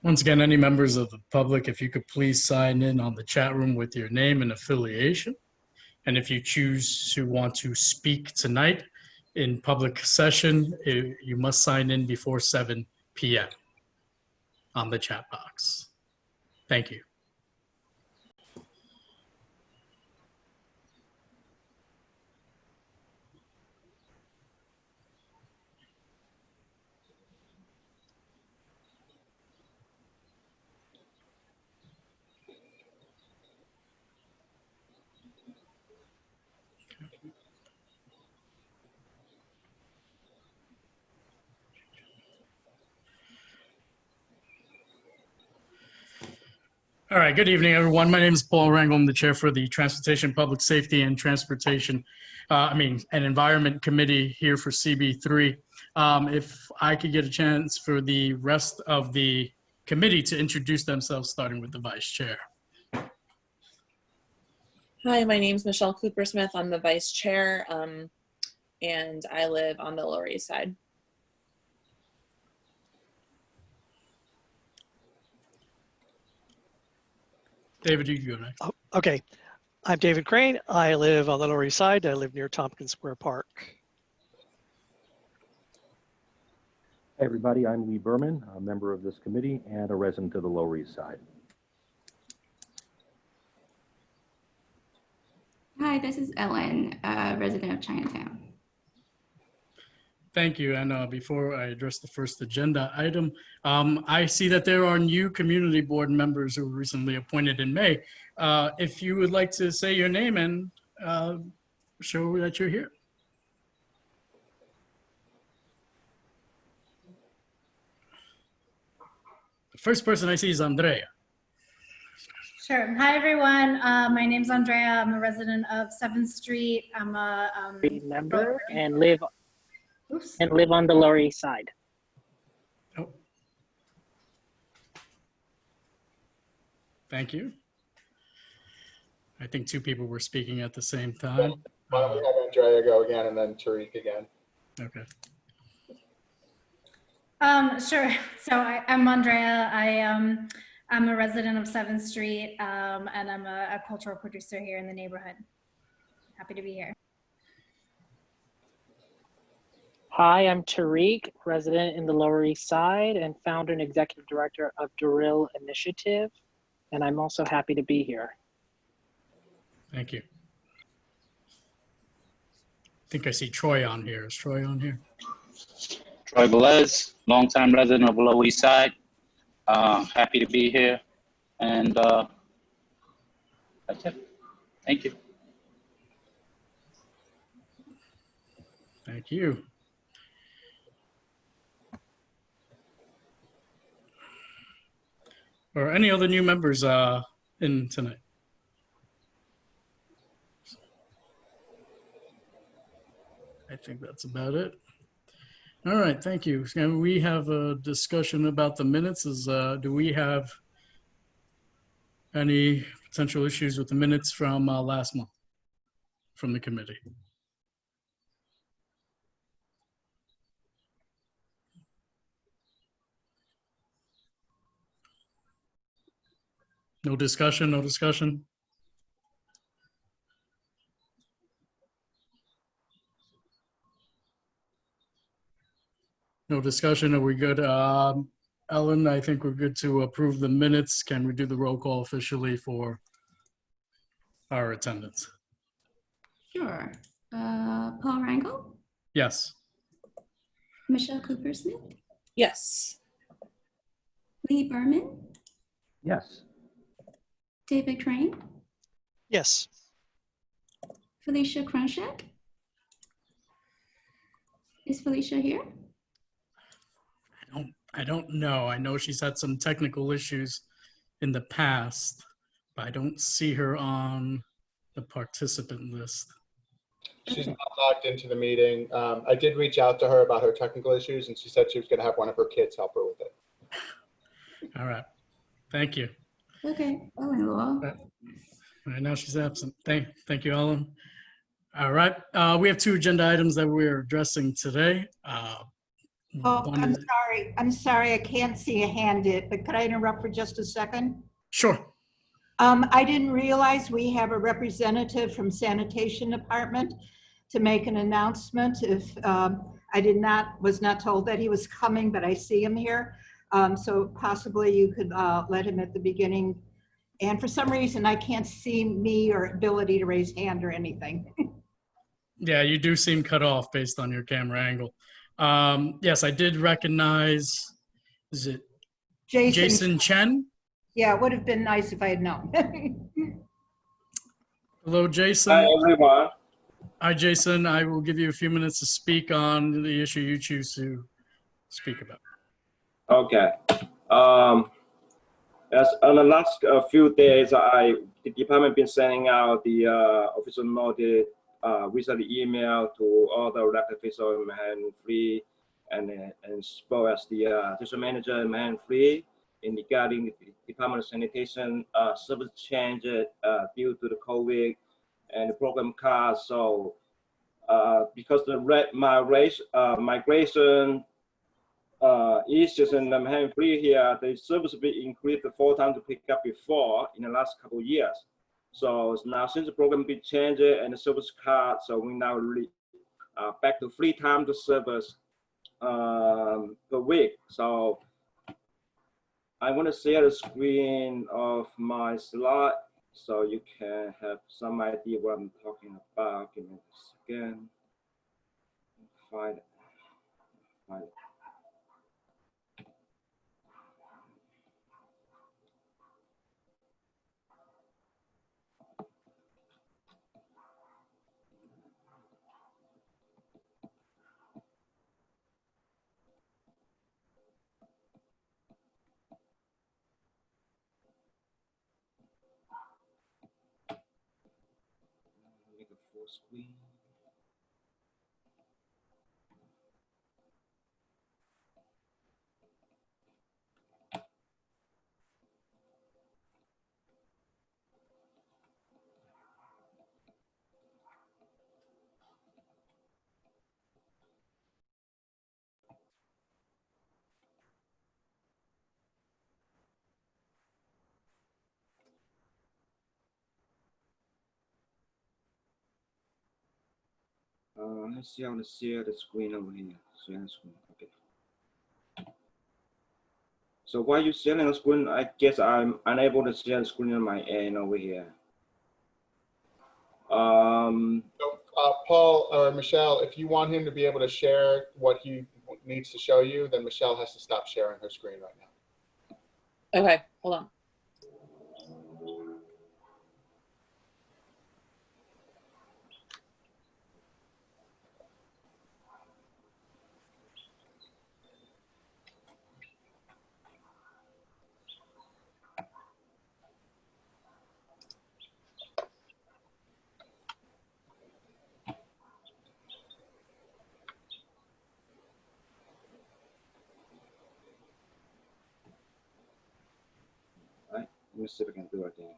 Once again, any members of the public, if you could please sign in on the chat room with your name and affiliation. And if you choose to want to speak tonight in public session, you must sign in before 7 p.m. on the chat box. Thank you. All right, good evening, everyone. My name is Paul Rangel. I'm the chair for the Transportation, Public Safety, and Transportation, and Environment Committee here for CB3. If I could get a chance for the rest of the committee to introduce themselves, starting with the vice chair. Hi, my name is Michelle Cooper-Smith. I'm the vice chair, and I live on the Lower East Side. David, you can go next. Oh, okay. I'm David Crane. I live on the Lower East Side. I live near Tompkins Square Park. Hey everybody, I'm Lee Berman, a member of this committee and a resident of the Lower East Side. Hi, this is Ellen, a resident of Chinatown. Thank you. And before I address the first agenda item, I see that there are new community board members who were recently appointed in May. If you would like to say your name and show that you're here. The first person I see is Andrea. Sure. Hi, everyone. My name's Andrea. I'm a resident of 7th Street. I'm a member and live on the Lower East Side. Oh. Thank you. I think two people were speaking at the same time. Why don't we have Andrea go again and then Tariq again? Okay. Sure. So I'm Andrea. I'm a resident of 7th Street, and I'm a cultural producer here in the neighborhood. Happy to be here. Hi, I'm Tariq, resident in the Lower East Side and founder and executive director of Drill Initiative. And I'm also happy to be here. Thank you. I think I see Troy on here. Is Troy on here? Troy Velez, longtime resident of Lower East Side. Happy to be here. And that's it. Thank you. Thank you. Or any other new members in tonight? I think that's about it. All right, thank you. And we have a discussion about the minutes. Do we have any potential issues with the minutes from last month from the committee? No discussion, no discussion. No discussion, are we good? Ellen, I think we're good to approve the minutes. Can we do the roll call officially for our attendance? Sure. Paul Rangel? Yes. Michelle Cooper-Smith? Yes. Lee Berman? Yes. David Crane? Yes. Felicia Kronshek? Is Felicia here? I don't know. I know she's had some technical issues in the past, but I don't see her on the participant list. She's not logged into the meeting. I did reach out to her about her technical issues, and she said she was going to have one of her kids help her with it. All right. Thank you. Okay. Oh, I know she's absent. Thank you, Ellen. All right. We have two agenda items that we're addressing today. Oh, One I'm is- sorry. I'm sorry. I can't see a hand it, but could I interrupt for just a second? Sure. I didn't realize we have a representative from Sanitation Department to make an announcement. If was not told that he was coming, but I see him here. So possibly you could let him at the beginning. And for some reason, I can't see me or ability to raise hand or anything. Yeah, you do seem cut off based on your camera angle. Yes, I did recognize, is it Jason Chen? Yeah, it would have been nice if I had known. Hello, Jason. Hi, everyone. Hi, Jason. I will give you a few minutes to speak on the issue you choose to speak about. Okay. As on the last few days, the department been sending out the official notice, recently email to all the elected officials in Manhattan Free and as well as the district manager in Manhattan Free in regarding the Department of Sanitation service change due to the COVID and the program cost. So because the migration issues in Manhattan Free here, the service will be increased 4 times to pick up before in the last couple of years. So now since the program be changed and the service cut, so we now really back to 3 times the service per week. So I want to share the screen of my slide so you can have some idea what I'm talking about. Give me a second. Find it. Make a full screen. Let's see how to share the screen over here. Share the screen. Okay. So while you're sharing the screen, I guess I'm unable to share the screen on my end over here. So, Paul or Michelle, if you want him to be able to share what he needs to show you, then Michelle has to stop sharing her screen right now. Okay, hold on. Right. Let me see if I can do it again.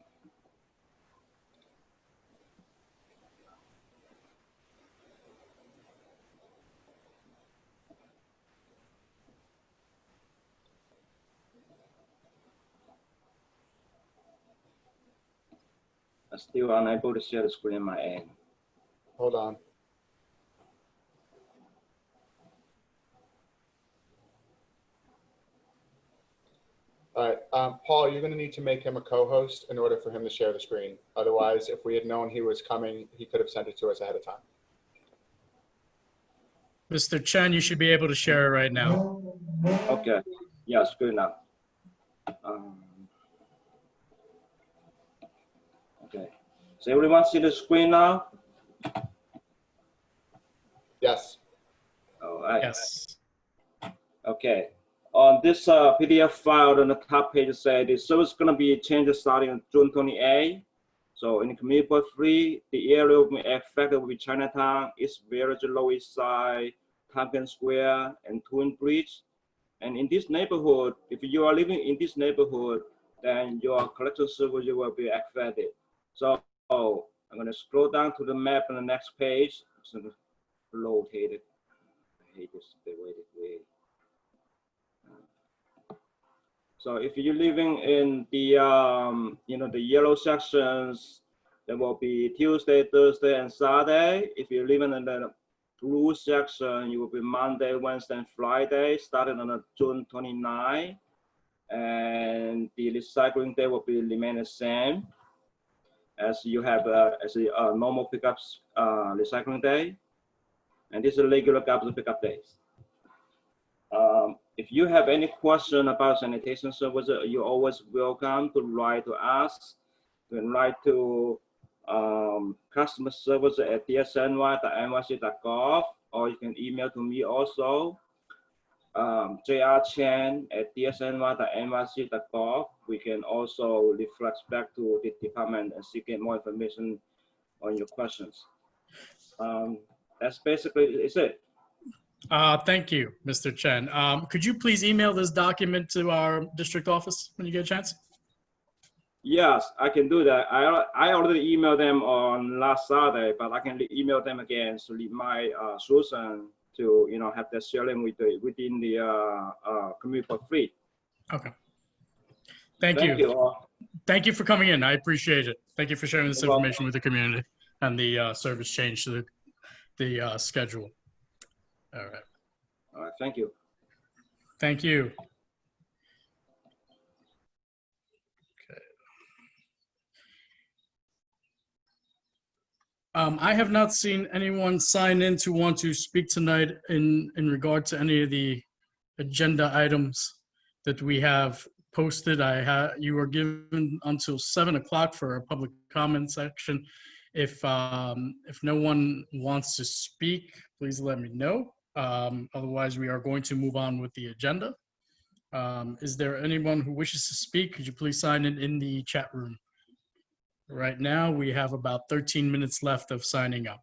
I'm still unable to share the screen on my end. Hold on. All right, Paul, you're going to need to make him a co-host in order for him to share the screen. Otherwise, if we had known he was coming, he could have sent it to us ahead of time. Mr. Chen, you should be able to share it right now. Okay. Yes, good enough. Okay. So everyone see the screen now? Yes. All right. Yes. Okay. On this PDF file on the top page say the service is going to be changed starting on June 28. So in the community part 3, the area will be affected will be Chinatown, East Village, Lower East Side, Tompkins Square, and Twin Bridge. And in this neighborhood, if you are living in this neighborhood, then your collection service will be affected. So I'm going to scroll down to the map on the next page. It's located. I hate this the way. So if you're living in the, the yellow sections, there will be Tuesday, Thursday, and Saturday. If you're living in the blue section, it will be Monday, Wednesday, and Friday, starting on June 29. And the recycling day will be remain the same as you have as a normal pickups recycling day. And this is regular garbage pickup days. If you have any question about sanitation service, you're always welcome to write to us. You can write to customer service at dsny.nyc.gov, or you can email to me also, jrchen@dsny.nyc.gov. We can also reflect back to the department and seek more information on your questions. That's basically it. Thank you, Mr. Chen. Could you please email this document to our district office when you get a chance? Yes, I can do that. I already emailed them on last Saturday, but I can email them again to leave my solution to have that sharing within the community for free. Okay. Thank you. All. Thank you for coming in. I appreciate it. Thank you for sharing this You're information with the community and the service change to the schedule. All right. All right. Thank you. Thank you. Okay. I have not seen anyone sign in to want to speak tonight in regard to any of the agenda items that we have posted. You are given until 7 o'clock for a public comment section. If no one wants to speak, please let me know. Otherwise, we are going to move on with the agenda. Is there anyone who wishes to speak? Could you please sign in the chat room? Right now, we have about 13 minutes left of signing up.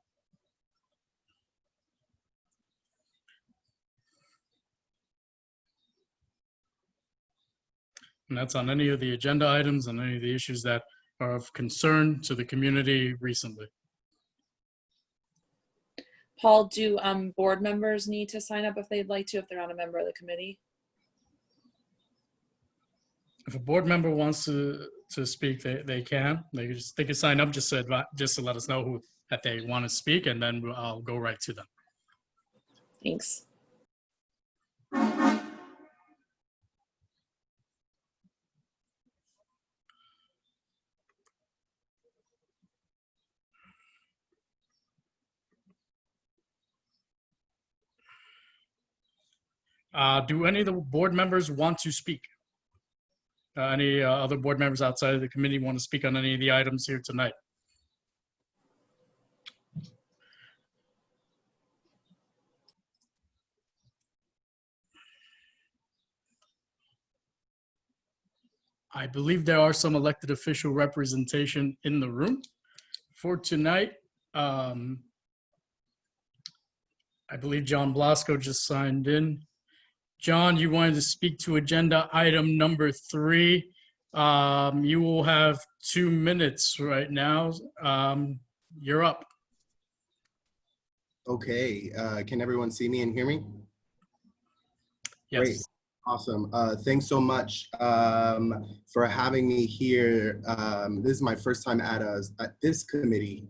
And that's on any of the agenda items and any of the issues that are of concern to the community recently. Paul, do board members need to sign up if they'd like to, if they're not a member of the committee? If a board member wants to speak, they can. They can sign up just to let us know that they want to speak, and then I'll go right to them. Thanks. Do any of the board members want to speak? Any other board members outside of the committee want to speak on any of the items here tonight? I believe there are some elected official representation in the room for tonight. I believe John Blasco just signed in. John, you wanted to speak to agenda item number 3. You will have 2 minutes right now. You're up. Okay, can everyone see me and hear me? Yes. Great. Awesome. Thanks so much for having me here. This is my first time at this committee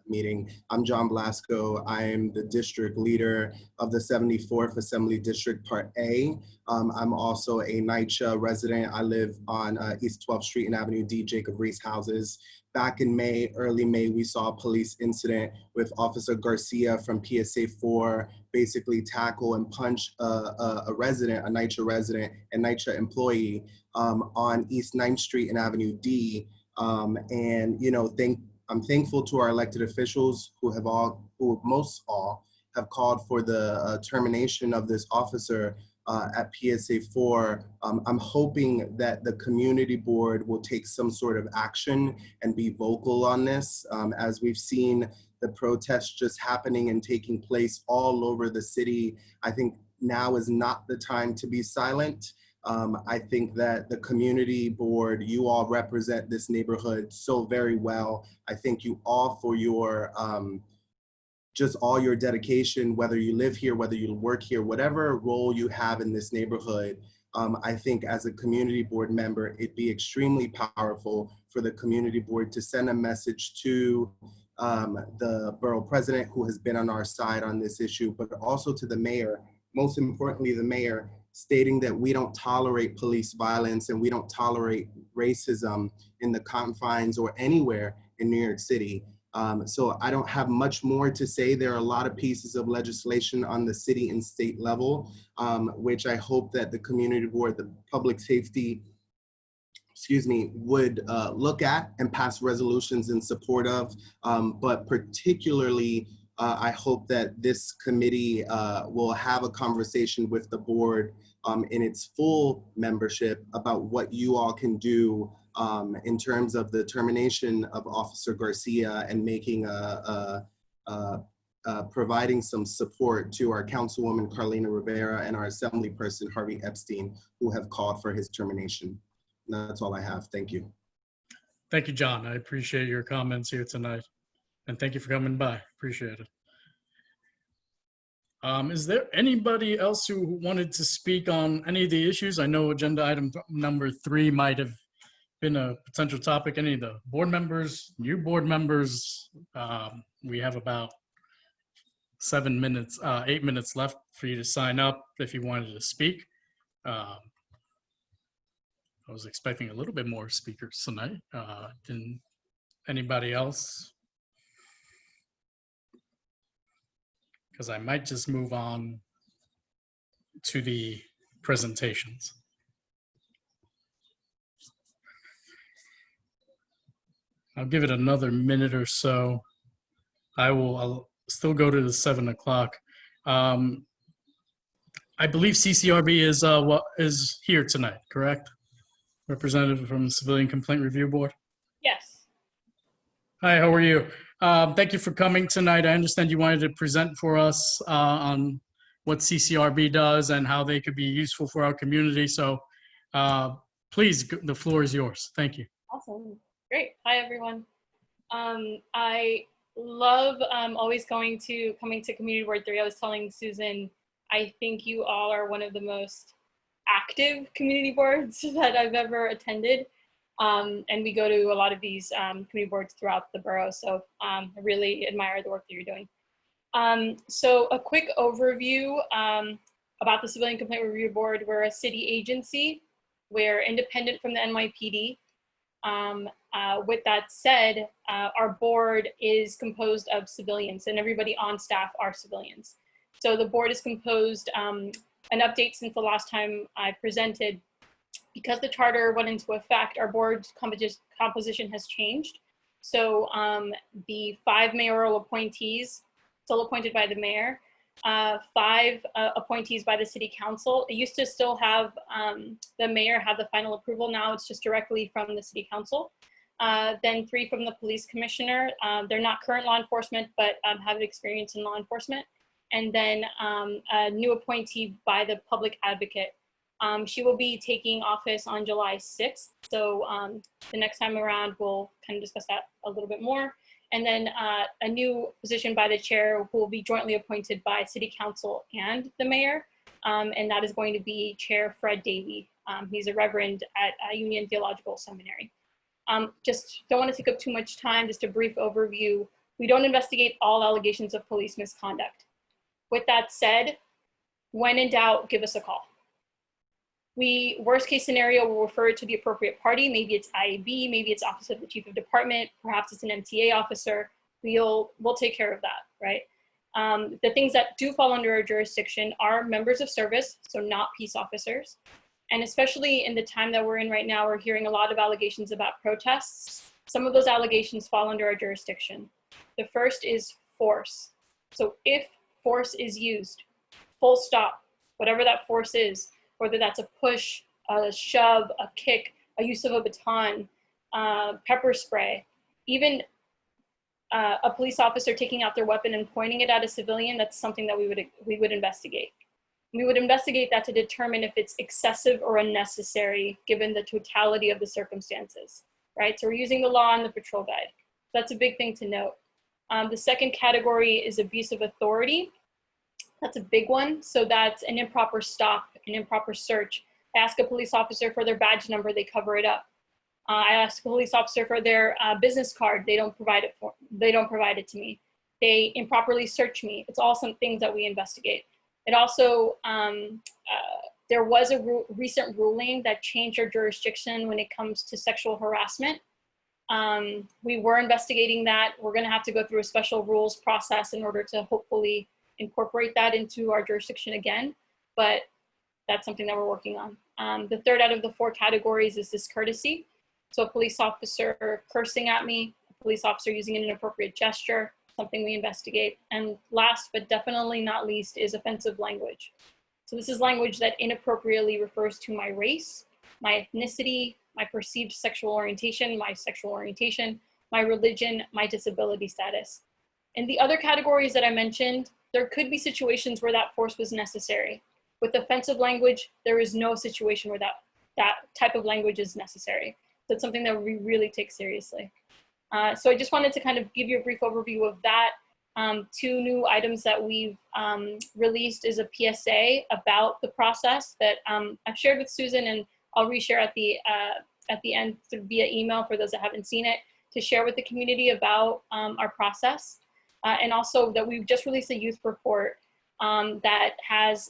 meeting. I'm John Blasco. I'm the district leader of the 74th Assembly District Part A. I'm also a NYCHA resident. I live on East 12th Street and Avenue D, Jacob Reese houses. Back in May, early May, we saw a police incident with Officer Garcia from PSA 4 basically tackle and punch a resident, a NYCHA resident, and NYCHA employee on East 9th Street and Avenue D. And I'm thankful to our elected officials who most all have called for the termination of this officer at PSA 4. I'm hoping that the community board will take some sort of action and be vocal on this. As we've seen the protests just happening and taking place all over the city, I think now is not the time to be silent. I think that the community board, you all represent this neighborhood so very well. I thank you all for your just all your dedication, whether you live here, whether you work here, whatever role you have in this neighborhood. I think as a community board member, it'd be extremely powerful for the community board to send a message to the borough president, who has been on our side on this issue, but also to the mayor, most importantly, the mayor, stating that we don't tolerate police violence and we don't tolerate racism in the confines or anywhere in New York City. So I don't have much more to say. There are a lot of pieces of legislation on the city and state level, which I hope that the community board, the public safety, would look at and pass resolutions in support of. But particularly, I hope that this committee will have a conversation with the board in its full membership about what you all can do in terms of the termination of Officer Garcia and making providing some support to our Councilwoman Carlina Rivera and our Assemblyperson Harvey Epstein, who have called for his termination. And that's all I have. Thank you. Thank you, John. I appreciate your comments here tonight. And thank you for coming by. Appreciate it. Is there anybody else who wanted to speak on any of the issues? I know agenda item number 3 might have been a potential topic. Any of the board members, new board members? We have about 8 minutes left for you to sign up if you wanted to speak. I was expecting a little bit more speakers tonight. Didn't anybody else? Because I might just move on to the presentations. I'll give it another minute or so. I'll still go to the 7 o'clock. I believe Ccrb is here tonight, correct? Representative from the Civilian Complaint Review Board. Yes. Hi, how are you? Thank you for coming tonight. I understand you wanted to present for us on what Ccrb does and how they could be useful for our community. So please, the floor is yours. Thank you. Awesome. Great. Hi, everyone. I love always coming to Community Board 3. I was telling Susan, I think you all are one of the most active community boards that I've ever attended. And we go to a lot of these community boards throughout the borough. So I really admire the work that you're doing. So a quick overview about the Civilian Complaint Review Board. We're a city agency. We're independent from the NYPD. With that said, our board is composed of civilians, and everybody on staff are civilians. So the board is composed, an update since the last time I presented, because the charter went into effect, our board composition has changed. So the 5 mayoral appointees, still appointed by the mayor, 5 appointees by the city council. It used to still have the mayor have the final approval. Now it's just directly from the city council. Then 3 from the police commissioner. They're not current law enforcement, but have experience in law enforcement. And then a new appointee by the public advocate. She will be taking office on July 6th. So the next time around, we'll kind of discuss that a little bit more. And then a new position by the chair who will be jointly appointed by city council and the mayor. And that is going to be Chair Fred Davey. He's a reverend at Union Theological Seminary. Just don't want to take up too much time, just a brief overview. We don't investigate all allegations of police misconduct. With that said, when in doubt, give us a call. Worst case scenario, we'll refer it to the appropriate party. Maybe it's IAB, maybe it's Office of the Chief of Department, perhaps it's an MTA officer. We'll take care of that, right? The things that do fall under our jurisdiction are members of service, so not peace officers. And especially in the time that we're in right now, we're hearing a lot of allegations about protests. Some of those allegations fall under our jurisdiction. The first is force. So if force is used, full stop, whatever that force is, whether that's a push, a shove, a kick, a use of a baton, pepper spray, even a police officer taking out their weapon and pointing it at a civilian, that's something that we would investigate. We would investigate that to determine if it's excessive or unnecessary given the totality of the circumstances, right? So we're using the law and the patrol guide. That's a big thing to note. The second category is abuse of authority. That's a big one. So that's an improper stop, an improper search, I ask a police officer for their badge number, they cover it up. I ask a police officer for their business card, they don't provide it to me. They improperly search me. It's all some things that we investigate. It also, there was a recent ruling that changed our jurisdiction when it comes to sexual harassment. We were investigating that. We're gonna have to go through a special rules process in order to hopefully incorporate that into our jurisdiction again, but that's something that we're working on. The third out of the 4 categories is discourtesy. So a police officer cursing at me, a police officer using an inappropriate gesture, something we investigate. And last but definitely not least is offensive language. So this is language that inappropriately refers to my race, my ethnicity, my perceived sexual orientation, my religion, my disability status. In the other categories that I mentioned, there could be situations where that force was necessary. With offensive language, there is no situation where that type of language is necessary. So it's something that we really take seriously. So I just wanted to kind of give you a brief overview of that. 2 new items that we've released is a PSA about the process that I've shared with Susan, and I'll reshare at the end via email for those that haven't seen it, to share with the community about our process. And also that we've just released a youth report that has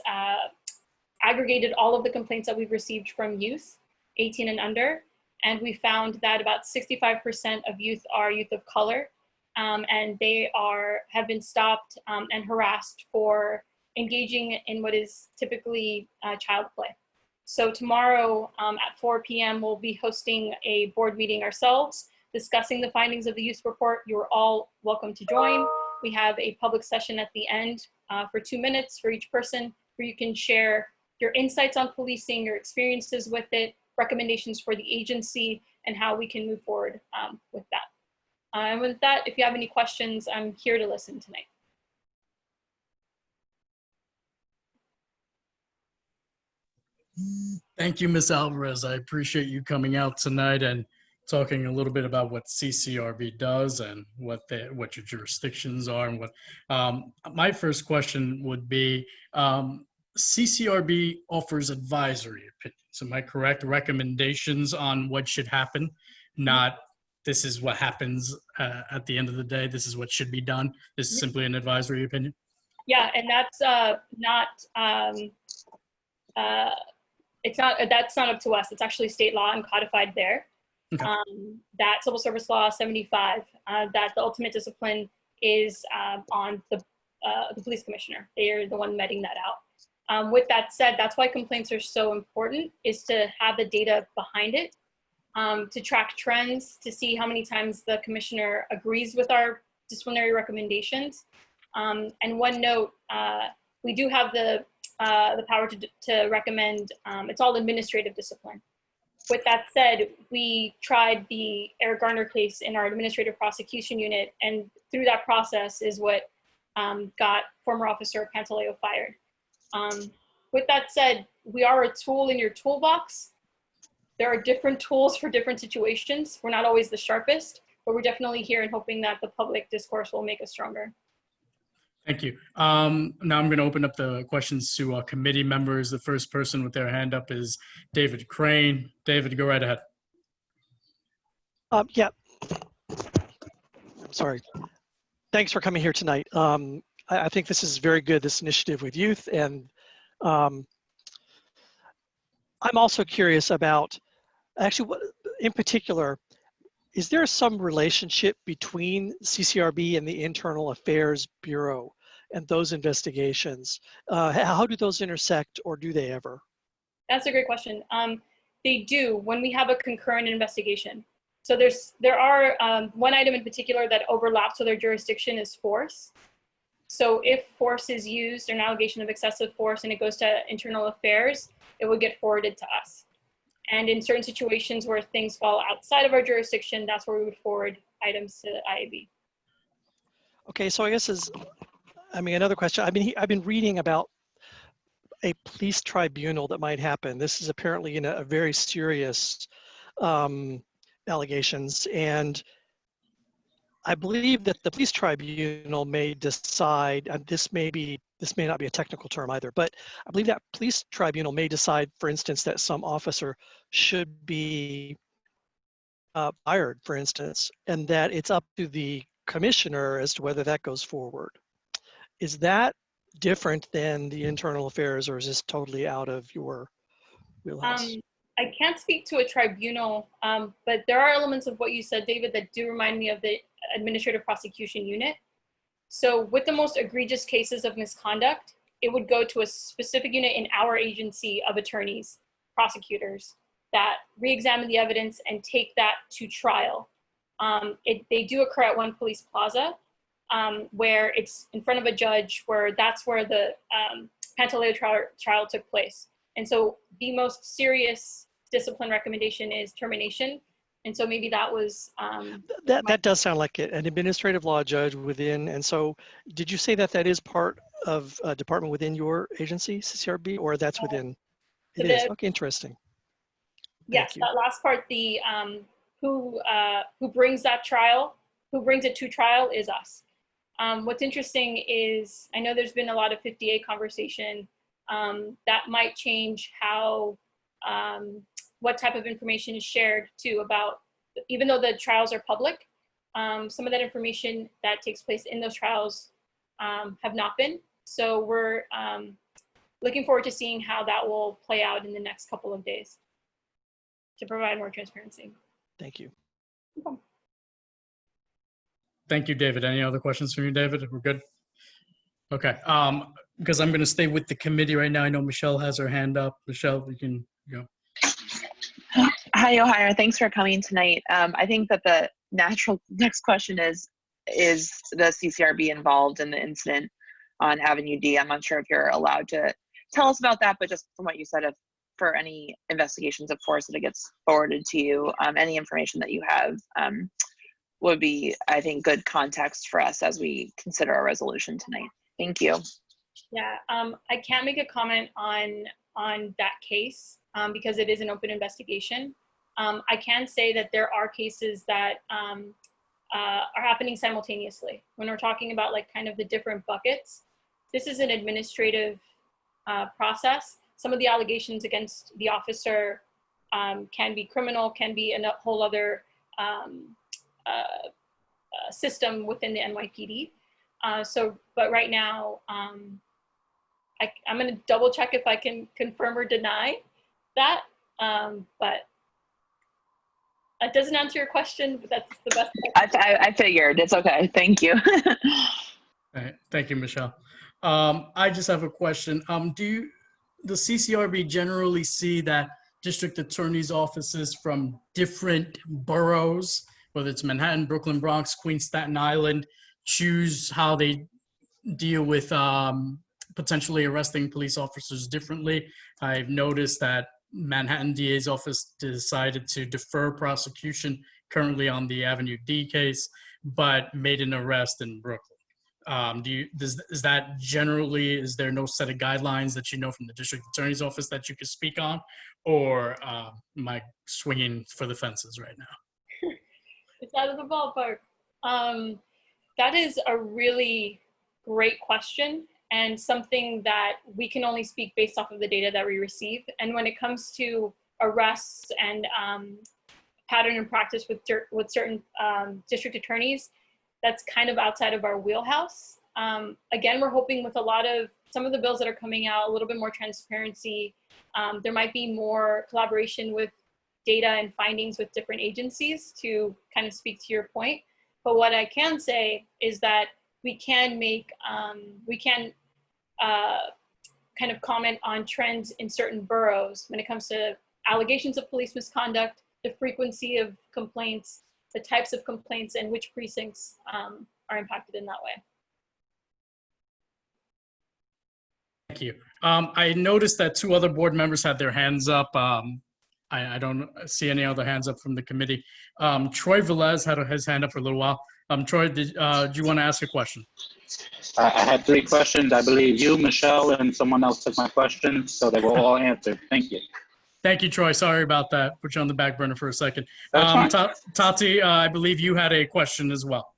aggregated all of the complaints that we've received from youth 18 and under. And we found that about 65% of youth are youth of color, and they have been stopped and harassed for engaging in what is typically child play. So tomorrow at 4 p.m. we'll be hosting a board meeting ourselves, discussing the findings of the youth report. You're all welcome to join. We have a public session at the end for 2 minutes for each person, where you can share your insights on policing, your experiences with it, recommendations for the agency, and how we can move forward with that. And with that, if you have any questions, I'm here to listen tonight. Thank you, Ms. Alvarez. I appreciate you coming out tonight and talking a little bit about what CCRB does and what your jurisdictions are. And what my first question would be, CCRB offers advisory opinions. Am I correct? Recommendations on what should happen, not this is what happens at the end of the day. This is what should be done. This is simply an advisory opinion. Yeah, and that's not that's not up to us. It's actually state law and codified there. Okay. That Civil Service Law 75, that the ultimate discipline is on the police commissioner. They are the one meting that out. With that said, that's why complaints are so important, is to have the data behind it, to track trends, to see how many times the commissioner agrees with our disciplinary recommendations. And one note, we do have the power to recommend, it's all administrative discipline. With that said, we tried the Eric Garner case in our administrative prosecution unit, and through that process is what got former Officer Pantaleo fired. With that said, we are a tool in your toolbox. There are different tools for different situations. We're not always the sharpest, but we're definitely here and hoping that the public discourse will make us stronger. Thank you. Now I'm going to open up the questions to committee members. The first person with their hand up is David Crane. David, go right ahead. Yeah. Sorry. Thanks for coming here tonight. I think this is very good, this initiative with youth. And I'm also curious about, actually, what, in particular, is there some relationship between CCRB and the Internal Affairs Bureau and those investigations? How do those intersect, or do they ever? That's a great question. They do when we have a concurrent investigation. So there are one item in particular that overlaps with our jurisdiction is force. So if force is used, or an allegation of excessive force, and it goes to Internal Affairs, it would get forwarded to us. And in certain situations where things fall outside of our jurisdiction, that's where we would forward items to the IAB. Okay, so I guess another question. I've been reading about a police tribunal that might happen. This is apparently a very serious allegations, and I believe that the police tribunal may decide, this may be this may not be a technical term either, but I believe that police tribunal may decide, for instance, that some officer should be fired, for instance, and that it's up to the commissioner as to whether that goes forward. Is that different than the internal affairs, or is this totally out of your wheelhouse? I can't speak to a tribunal, but there are elements of what you said, David, that do remind me of the administrative prosecution unit. So with the most egregious cases of misconduct, it would go to a specific unit in our agency of attorneys, prosecutors, that re-examine the evidence and take that to trial. They do occur at One Police Plaza, where it's in front of a judge, where that's where the Pantaleo trial took place. And so the most serious discipline recommendation is termination. And so maybe that was... that does sound like it, an administrative law judge within. And so did you say that that is part of a department within your agency, Ccrb, or that's within? It is. Okay, interesting. Yes, that last part, the who brings that trial, who brings it to trial is us. What's interesting is, I know there's been a lot of 50A conversation that might change how, what type of information is shared too about, even though the trials are public, some of that information that takes place in those trials have not been. So we're looking forward to seeing how that will play out in the next couple of days to provide more transparency. Thank you. Okay. Thank you, David. Any other questions from you, David? We're good? Okay, because I'm going to stay with the committee right now. I know Michelle has her hand up. Michelle, you can go. Hi, Ohio. Thanks for coming tonight. I think that the natural next question is the CCRB involved in the incident on Avenue D? I'm not sure if you're allowed to tell us about that, but just from what you said, if for any investigations, of course, that it gets forwarded to you, any information that you have would be, I think, good context for us as we consider our resolution tonight. Thank you. Yeah, I can't make a comment on that case because it is an open investigation. I can say that there are cases that are happening simultaneously. When we're talking about like kind of the different buckets, this is an administrative process. Some of the allegations against the officer can be criminal, can be a whole other system within the NYPD. But right now, I'm going to double check if I can confirm or deny that. But that doesn't answer your question, but that's the best. I figured. It's okay. Thank you. All right. Thank you, Michelle. I just have a question. Do the CCRB generally see that district attorney's offices from different boroughs, whether it's Manhattan, Brooklyn, Bronx, Queens, Staten Island, choose how they deal with potentially arresting police officers differently? I've noticed that Manhattan DA's office decided to defer prosecution currently on the Avenue D case, but made an arrest in Brooklyn. Is that generally, is there no set of guidelines that you know from the district attorney's office that you could speak on, or am I swinging for the fences right now? It's out of the ballpark. That is a really great question and something that we can only speak based off of the data that we receive. And when it comes to arrests and pattern and practice with certain district attorneys, that's kind of outside of our wheelhouse. Again, we're hoping with some of the bills that are coming out, a little bit more transparency. There might be more collaboration with data and findings with different agencies to kind of speak to your point. But what I can say is that we can kind of comment on trends in certain boroughs when it comes to allegations of police misconduct, the frequency of complaints, the types of complaints, and which precincts are impacted in that way. Thank you. I noticed that two other board members had their hands up. I don't see any other hands up from the committee. Troy Velez had his hand up for a little while. Troy, do you want to ask a question? I had 3 questions. I believe you, Michelle, and someone else took my questions, so they were all answered. Thank you. Thank you, Troy. Sorry about that. Put you on the back burner for a second. That's fine. Tati, I believe you had a question as well.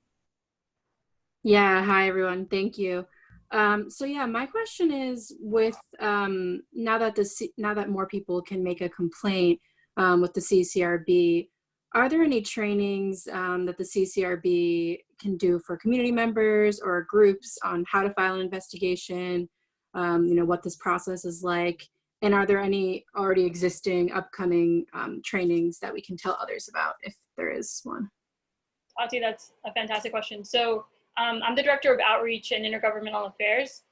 Yeah, hi everyone. Thank you. So yeah, my question is with now that more people can make a complaint with the CCRB, are there any trainings that the CCRB can do for community members or groups on how to file an investigation? What this process is like, and are there any already existing upcoming trainings that we can tell others about if there is one? Tati, that's a fantastic question. So I'm the Director of Outreach and Intergovernmental Affairs.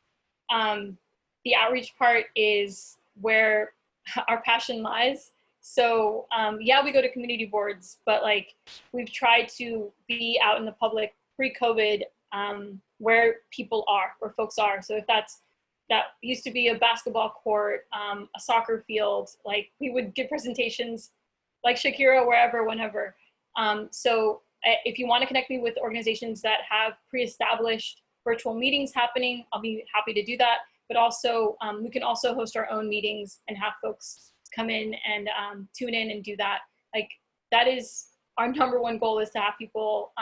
The outreach part is where our passion lies. So yeah, we go to community boards, but like we've tried to be out in the public pre-COVID where people are, where folks are. So if that used to be a basketball court, a soccer field, like we would give presentations like Shakira, wherever, whenever. So if you want to connect me with organizations that have pre-established virtual meetings happening, I'll be happy to do that. But also, we can also host our own meetings and have folks come in and tune in and do that. Like that is our #1 goal, is to have people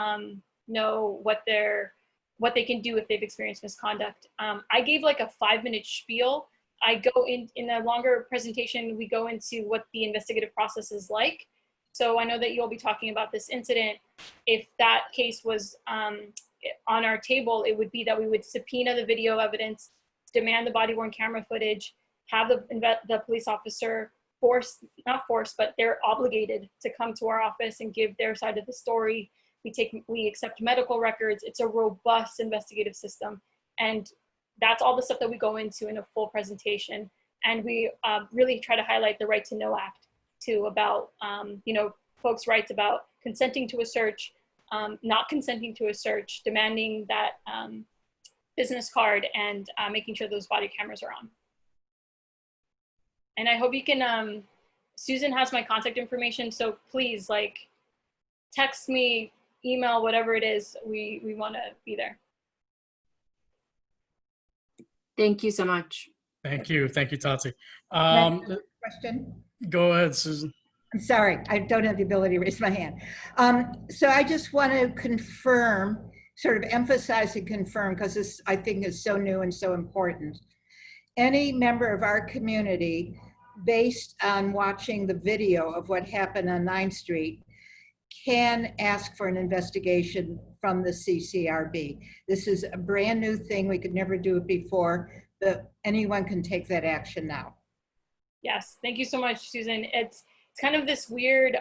know what they can do if they've experienced misconduct. I gave like a 5-minute spiel. I go in a longer presentation, we go into what the investigative process is like. So I know that you'll be talking about this incident. If that case was on our table, it would be that we would subpoena the video evidence, demand the body-worn camera footage, have the police officer not forced, but they're obligated to come to our office and give their side of the story. We accept medical records. It's a robust investigative system. And that's all the stuff that we go into in a full presentation. And we really try to highlight the Right to Know Act too, about folks' rights about consenting to a search, not consenting to a search, demanding that business card, and making sure those body cameras are on. And I hope you can, Susan has my contact information, so please text me, email, whatever it is, we want to be there. Thank you so much. Thank you, Tati. Question? Go ahead, Susan. I'm sorry, I don't have the ability to raise my hand. So I just want to confirm, sort of emphasize and confirm, because this I think is so new and so important. Any member of our community, based on watching the video of what happened on 9th Street, can ask for an investigation from the CCRB. This is a brand new thing. We could never do it before, but anyone can take that action now. Yes, thank you so much, Susan. It's kind of this weird,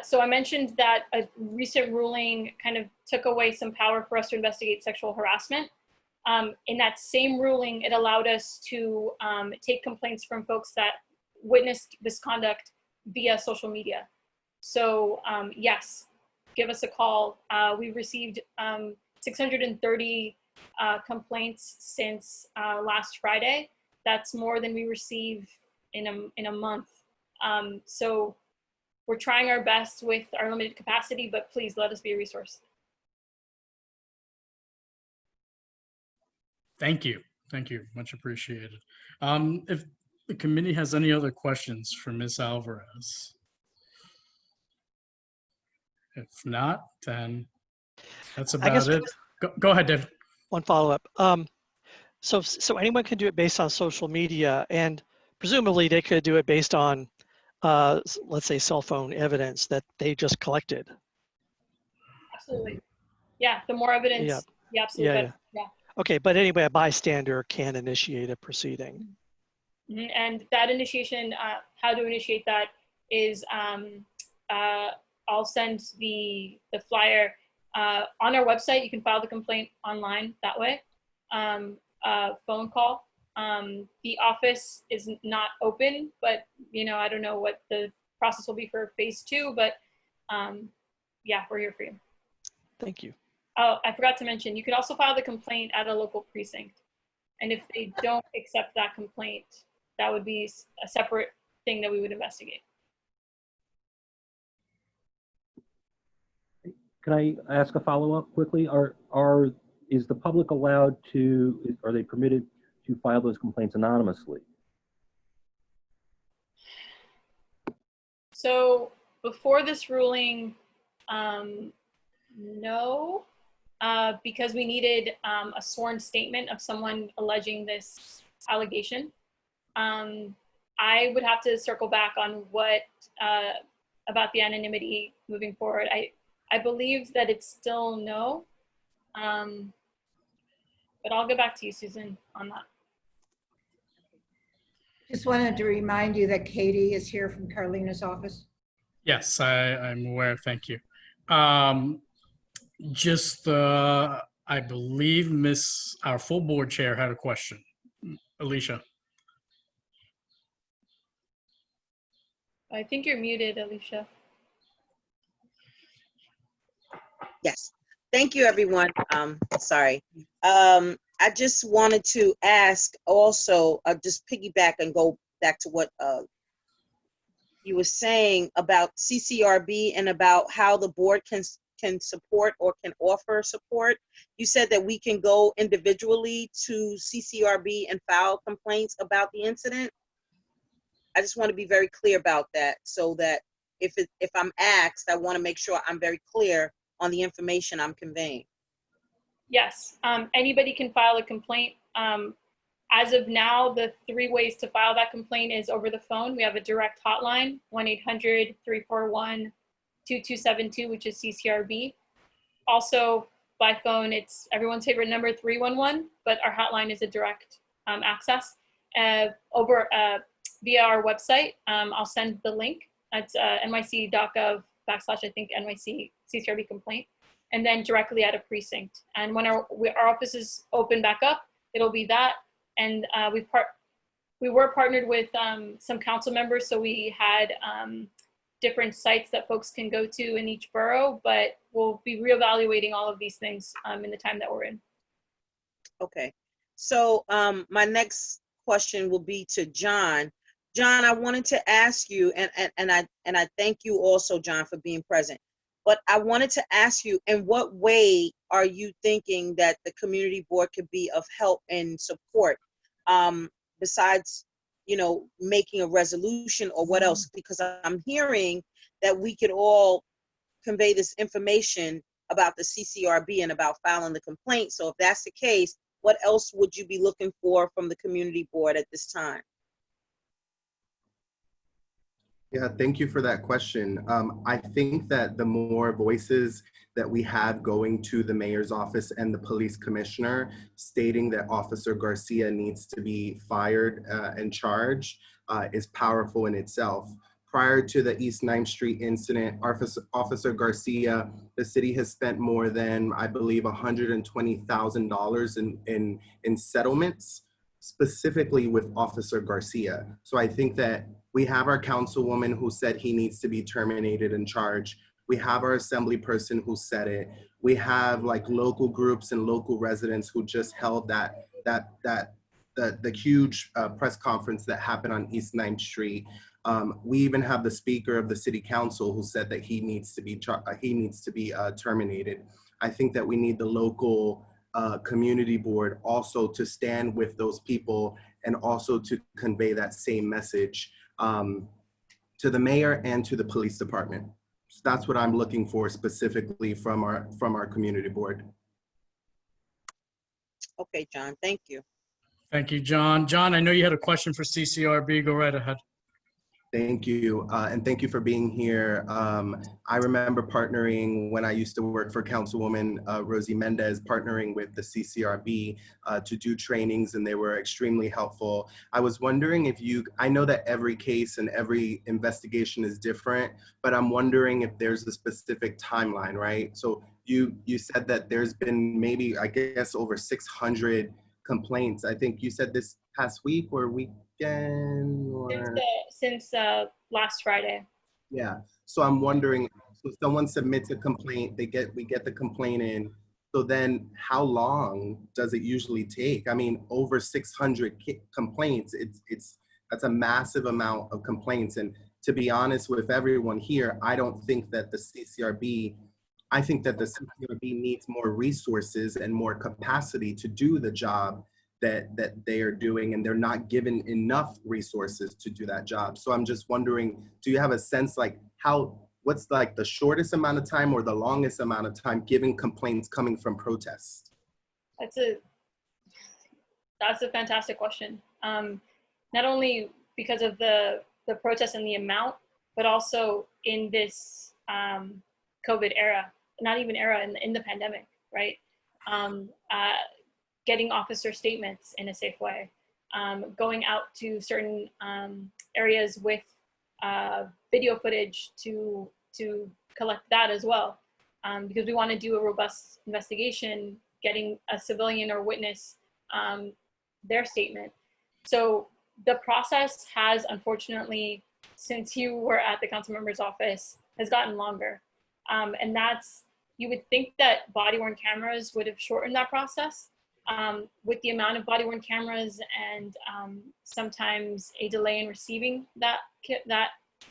so I mentioned that a recent ruling kind of took away some power for us to investigate sexual harassment. In that same ruling, it allowed us to take complaints from folks that witnessed misconduct via social media. So yes, give us a call. We've received 630 complaints since last Friday. That's more than we receive in a month. So we're trying our best with our limited capacity, but please let us be a resource. Thank you, much appreciated. If the committee has any other questions for Ms. Alvarez. If not, then that's about it. Go ahead, Dave. One follow-up. So anyone can do it based on social media, and presumably they could do it based on, let's say, cell phone evidence that they just collected. Absolutely. Yeah, the more evidence, the absolute better. Yeah. Okay, but anyway, a bystander can initiate a proceeding. And that initiation, how to initiate that is, I'll send the flyer on our website. You can file the complaint online that way. Phone call. The office is not open, but I don't know what the process will be for phase 2, but yeah, we're here for you. Thank you. Oh, I forgot to mention, you can also file the complaint at a local precinct. And if they don't accept that complaint, that would be a separate thing that we would investigate. Can I ask a follow-up quickly? Is the public allowed to, are they permitted to file those complaints anonymously? So before this ruling, no. because we needed a sworn statement of someone alleging this allegation. I would have to circle back on what about the anonymity moving forward. I believe that it's still no, but I'll get back to you, Susan, on that. Just wanted to remind you that Katie is here from Carlina's office. Yes, I'm aware. Thank you. I believe our full board chair had a question. Alicia. I think you're muted, Alicia. Yes. Thank you, everyone. Sorry. I just wanted to ask also, just piggyback and go back to what you were saying about CCRB and about how the board can support or can offer support. You said that we can go individually to CCRB and file complaints about the incident. I just want to be very clear about that, so that if I'm asked, I want to make sure I'm very clear on the information I'm conveying. Yes, anybody can file a complaint. As of now, the 3 ways to file that complaint is over the phone. We have a direct hotline, 1-800-341-2272, which is CCRB. Also by phone, it's everyone's favorite number, 311, but our hotline is a direct access. Over via our website, I'll send the link. It's nyc.gov/ I think NYC CCRB complaint, and then directly at a precinct. And when our offices open back up, it'll be that. And we were partnered with some council members, so we had different sites that folks can go to in each borough, but we'll be reevaluating all of these things in the time that we're in. Okay, so my next question will be to John. John, I wanted to ask you, and I thank you also, John, for being present. But I wanted to ask you, in what way are you thinking that the community board could be of help and support, besides, making a resolution, or what else? Because I'm hearing that we could all convey this information about the CCRB and about filing the complaint. So if that's the case, what else would you be looking for from the community board at this time? Yeah, thank you for that question. I think that the more voices that we have going to the mayor's office and the police commissioner stating that Officer Garcia needs to be fired and charged is powerful in itself. Prior to the East 9th Street incident, Officer Garcia, the city has spent more than, I believe, $120,000 in settlements, specifically with Officer Garcia. So I think that we have our councilwoman who said he needs to be terminated and charged. We have our assembly person who said it. We have like local groups and local residents who just held the huge press conference that happened on East 9th Street. We even have the speaker of the city council who said that he needs to be terminated. I think that we need the local community board also to stand with those people and also to convey that same message to the mayor and to the police department. So that's what I'm looking for specifically from our community board. Okay, John, thank you. Thank you, John. John, I know you had a question for CCRB. Go right ahead. Thank you, and thank you for being here. I remember partnering when I used to work for Councilwoman Rosie Mendez, partnering with the CCRB to do trainings, and they were extremely helpful. I was wondering if I know that every case and every investigation is different, but I'm wondering if there's a specific timeline, right? So you said that there's been maybe, I guess, over 600 complaints. I think you said this past week or weekend, or since last Friday. Yeah. So I'm wondering, so someone submits a complaint, we get the complaint in. So then how long does it usually take? I mean, over 600 complaints, that's a massive amount of complaints. And to be honest with everyone here, I don't think that the CCRB, I think that the CCRB needs more resources and more capacity to do the job that they are doing, and they're not given enough resources to do that job. So I'm just wondering, do you have a sense like how what's like the shortest amount of time or the longest amount of time given complaints coming from protests? That's a fantastic question. Not only because of the protests and the amount, but also in this COVID era, not even era, in the pandemic, right? Getting officer statements in a safe way, going out to certain areas with video footage to collect that as well, because we want to do a robust investigation, getting a civilian or witness their statement. So the process has, unfortunately, since you were at the council member's office, has gotten longer. And that's, you would think that body-worn cameras would have shortened that process. With the amount of body-worn cameras and sometimes a delay in receiving that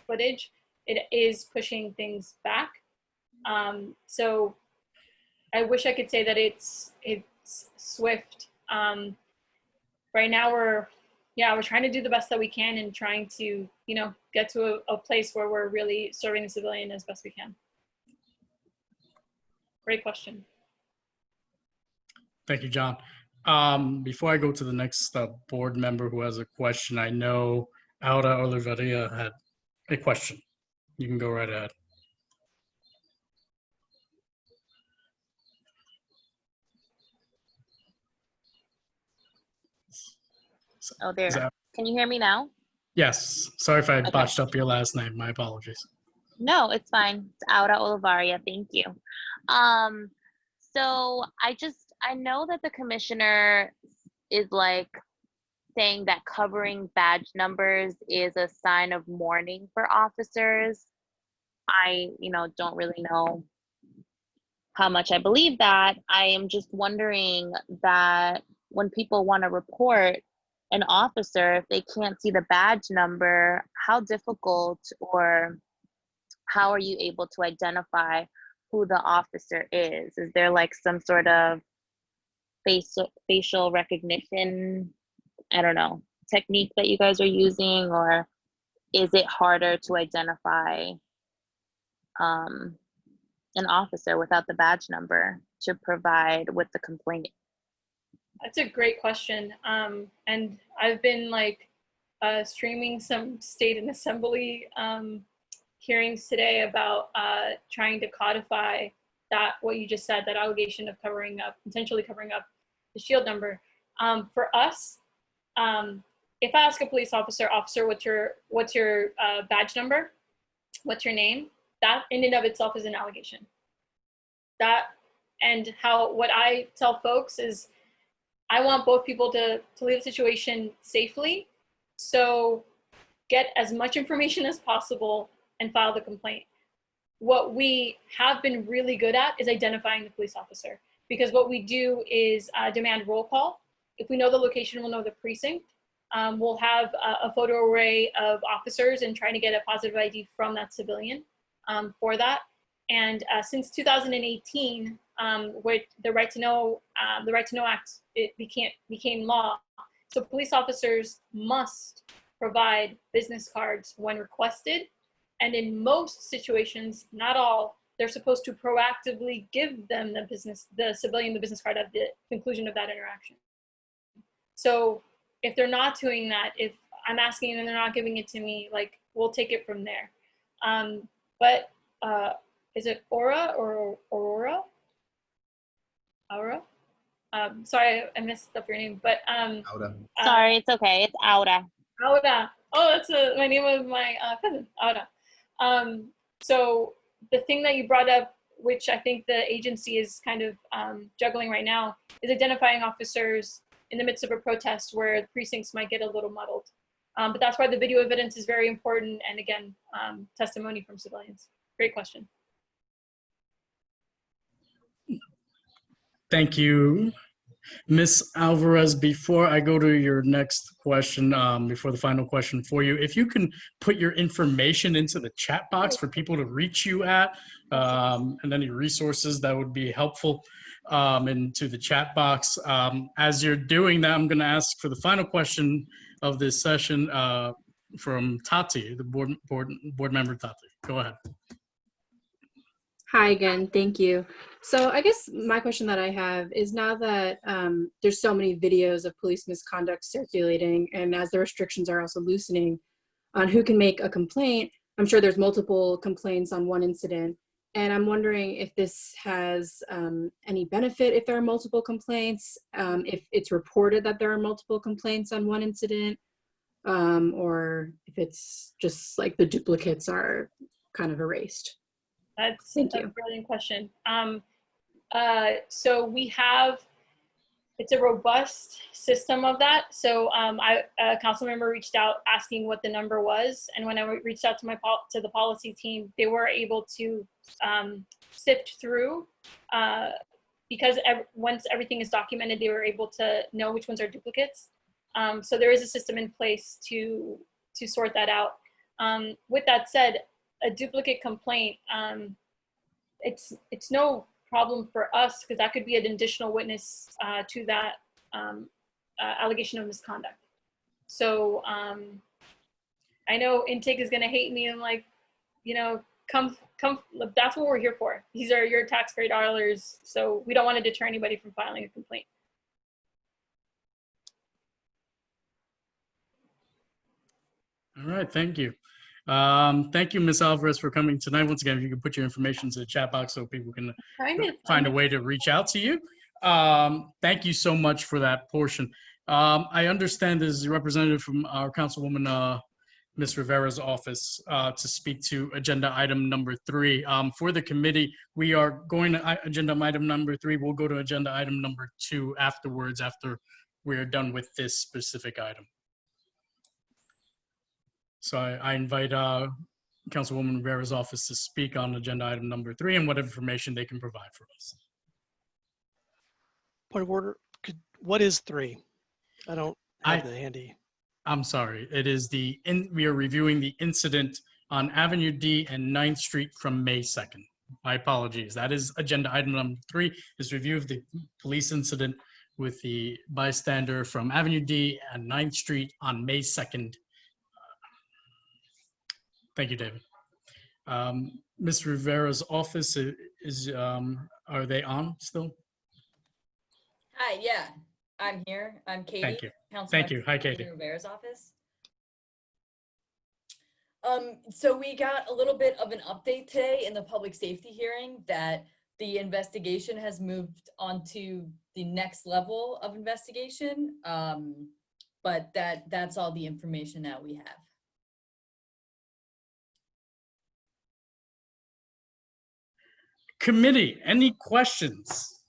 footage, it is pushing things back. So I wish I could say that it's swift. Right now we're trying to do the best that we can and trying to, get to a place where we're really serving the civilian as best we can. Great question. Thank you, John. Before I go to the next board member who has a question, I know Aura Oliveria had a question. You can go right ahead. Oh, there. Can you hear me now? Yes. Sorry if I Okay. botched up your last name. My apologies. No, it's fine. It's Aura Olivaria. Thank you. So I know that the commissioner is like saying that covering badge numbers is a sign of mourning for officers. I, don't really know how much I believe that. I am just wondering that when people want to report an officer, if they can't see the badge number, how difficult or how are you able to identify who the officer is? Is there like some sort of facial recognition, I don't know, technique that you guys are using, or is it harder to identify an officer without the badge number to provide with the complaint? That's a great question. And I've been streaming some state and assembly hearings today about trying to codify that, what you just said, that allegation of potentially covering up the shield number. For us, if I ask a police officer, what's your badge number? What's your name? That in and of itself is an allegation. What I tell folks is, I want both people to leave the situation safely. So get as much information as possible and file the complaint. What we have been really good at is identifying the police officer, because what we do is demand roll call. If we know the location, we'll know the precinct. We'll have a photo array of officers and trying to get a positive ID from that civilian for that. And since 2018, with the Right to Know Act, it became law. So police officers must provide business cards when requested. And in most situations, not all, they're supposed to proactively give them the civilian the business card at the conclusion of that interaction. So if they're not doing that, if I'm asking and they're not giving it to me, we'll take it from there. But is it Aura or Aurora? Aura? Sorry, I messed up your name, but Aura. Sorry, it's okay. It's Aura. Aura. Oh, that's my name of my cousin, Aura. So the thing that you brought up, which I think the agency is kind of juggling right now, is identifying officers in the midst of a protest where the precincts might get a little muddled. But that's why the video evidence is very important. And again, testimony from civilians. Great question. Thank you, Ms. Alvarez. Before I go to your next question, before the final question for you, if you can put your information into the chat box for people to reach you at, and any resources that would be helpful into the chat box. As you're doing that, I'm going to ask for the final question of this session from Tati, the board member Tati. Go ahead. Hi again, thank you. So I guess my question that I have is now that there's so many videos of police misconduct circulating, and as the restrictions are also loosening on who can make a complaint, I'm sure there's multiple complaints on one incident. And I'm wondering if this has any benefit if there are multiple complaints, if it's reported that there are multiple complaints on one incident, or if it's just like the duplicates are kind of erased. That's Thank a you. brilliant question. So we have, it's a robust system of that. So a council member reached out asking what the number was. And when I reached out to the policy team, they were able to sift through, because once everything is documented, they were able to know which ones are duplicates. So there is a system in place to sort that out. With that said, a duplicate complaint, it's no problem for us because that could be an additional witness to that allegation of misconduct. So I know Intake is going to hate me and like, you know, come, that's what we're here for. These are your taxpayer dollars. So we don't want to deter anybody from filing a complaint. All right, thank you. Thank you, Ms. Alvarez, for coming tonight. Once again, if you can put your information in the chat box so people can find a way to reach out to you. Thank you so much for that portion. I understand there's a representative from our Councilwoman, Ms. Rivera's office to speak to agenda item number 3. For the committee, we are going to agenda item number 3. We'll go to agenda item number 2 afterwards, after we're done with this specific item. So I invite Councilwoman Rivera's office to speak on agenda item number 3 and what information they can provide for us. Point of order, what is 3? I don't have the handy. I'm sorry, it is we are reviewing the incident on Avenue D and 9th Street from May 2nd. My apologies, that is agenda item number 3, is review of the police incident with the bystander from Avenue D and 9th Street on May 2nd. Thank you, David. Ms. Rivera's office is, are they on still? Hi, yeah, I'm here. I'm Katie. Thank you. Thank you. Hi, Katie. Rivera's office. So we got a little bit of an update today in the public safety hearing that the investigation has moved on to the next level of investigation. But that's all the information that we have. Committee, any questions?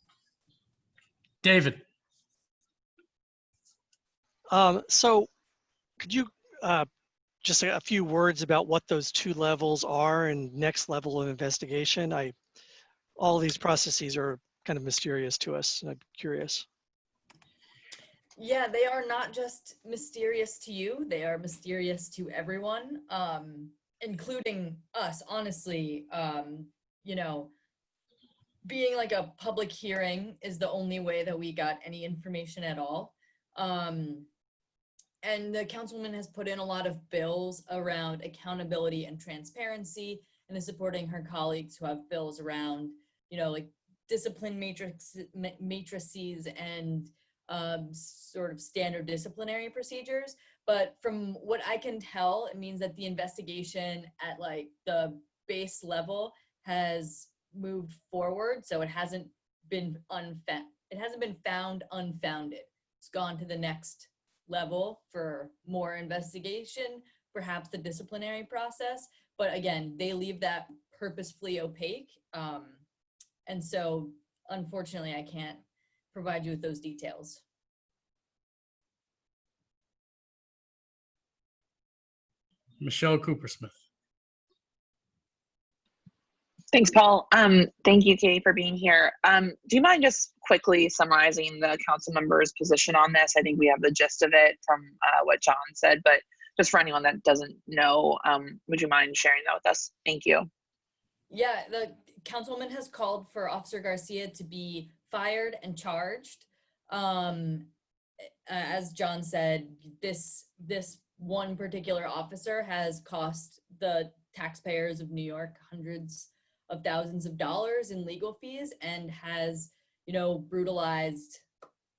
David. So could you just say a few words about what those 2 levels are and next level of investigation? All these processes are kind of mysterious to us, and I'm curious. Yeah, they are not just mysterious to you, they are mysterious to everyone, including us, honestly. You know, being like a public hearing is the only way that we got any information at all. And the councilwoman has put in a lot of bills around accountability and transparency, and is supporting her colleagues who have bills around, you know, like discipline matrices and sort of standard disciplinary procedures. But from what I can tell, it means that the investigation at like the base level has moved forward, so it hasn't been found unfounded. It's gone to the next level for more investigation, perhaps the disciplinary process. But again, they leave that purposefully opaque, and so unfortunately, I can't provide you with those details. Michelle Coopersmith. Thanks, Paul. Thank you, Katie, for being here. Do you mind just quickly summarizing the council member's position on this? I think we have the gist of it from what John said, but just for anyone that doesn't know, would you mind sharing that with us? Thank you. Yeah, the councilwoman has called for Officer Garcia to be fired and charged. As John said, this one particular officer has cost the taxpayers of New York hundreds of thousands of dollars in legal fees and has, you know, brutalized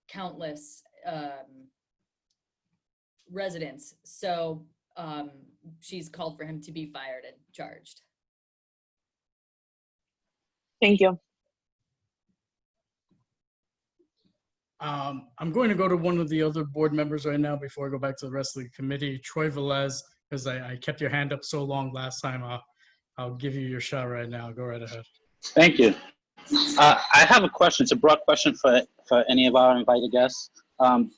countless residents. So she's called for him to be fired and charged. Thank you. I'm going to go to one of the other board members right now before I go back to the rest of the committee. Troy Velez, because I kept your hand up so long last time. I'll give you your shot right now. Go right ahead. Thank you. I have a question. It's a broad question for any of our invited guests.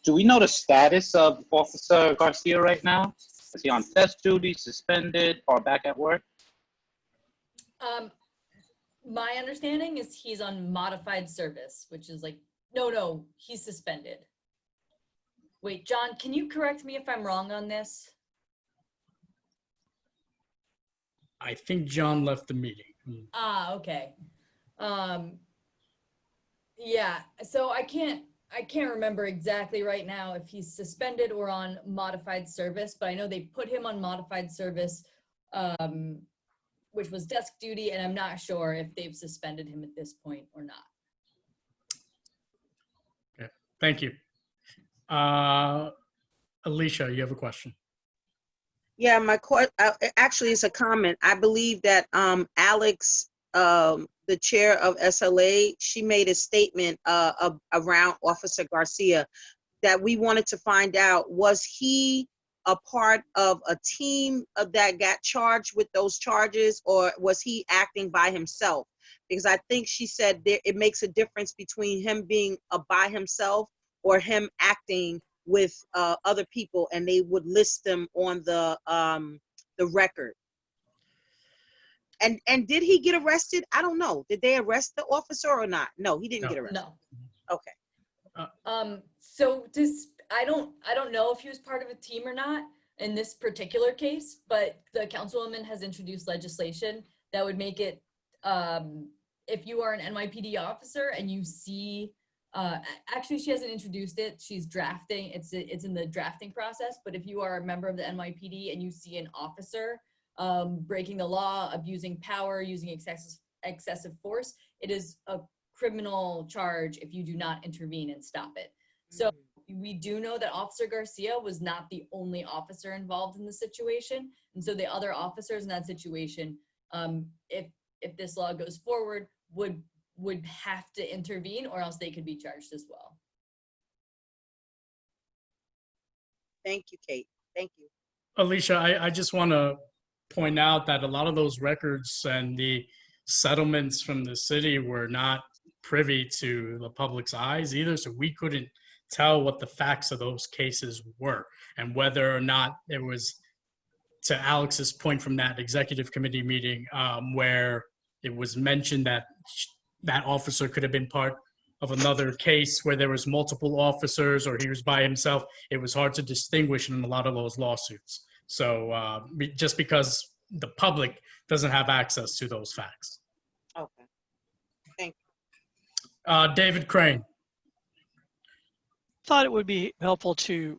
Do we know the status of Officer Garcia right now? Is he on test duty, suspended, or back at work? My understanding is he's on modified service, which is like, no, he's suspended. Wait, John, can you correct me if I'm wrong on this? I think John left the meeting. Okay. Yeah, so I can't remember exactly right now if he's suspended or on modified service, but I know they put him on modified service, which was desk duty, and I'm not sure if they've suspended him at this point or not. Okay, thank you. Alicia, you have a question. Yeah, actually it's a comment. I believe that Alex, the chair of SLA, she made a statement around Officer Garcia that we wanted to find out, was he a part of a team that got charged with those charges, or was he acting by himself? Because I think she said it makes a difference between him being by himself or him acting with other people, and they would list them on the record. And did he get arrested? I don't know. Did they arrest the officer or not? No, he didn't get arrested. No. Okay. So I don't know if he was part of a team or not in this particular case, but the councilwoman has introduced legislation that would make it, if you are an NYPD officer and you see, actually she hasn't introduced it, she's drafting, it's in the drafting process, but if you are a member of the NYPD and you see an officer breaking the law, abusing power, using excessive force, it is a criminal charge if you do not intervene and stop it. So we do know that Officer Garcia was not the only officer involved in the situation. And so the other officers in that situation, if this law goes forward, would have to intervene, or else they could be charged as well. Thank you, Kate. Thank you. Alicia, I just want to point out that a lot of those records and the settlements from the city were not privy to the public's eyes either, so we couldn't tell what the facts of those cases were and whether or not it was, to Alex's point from that executive committee meeting, where it was mentioned that that officer could have been part of another case where there was multiple officers or he was by himself. It was hard to distinguish in a lot of those lawsuits. So just because the public doesn't have access to those facts. Okay. Thank you. David Crane. Thought it would be helpful to,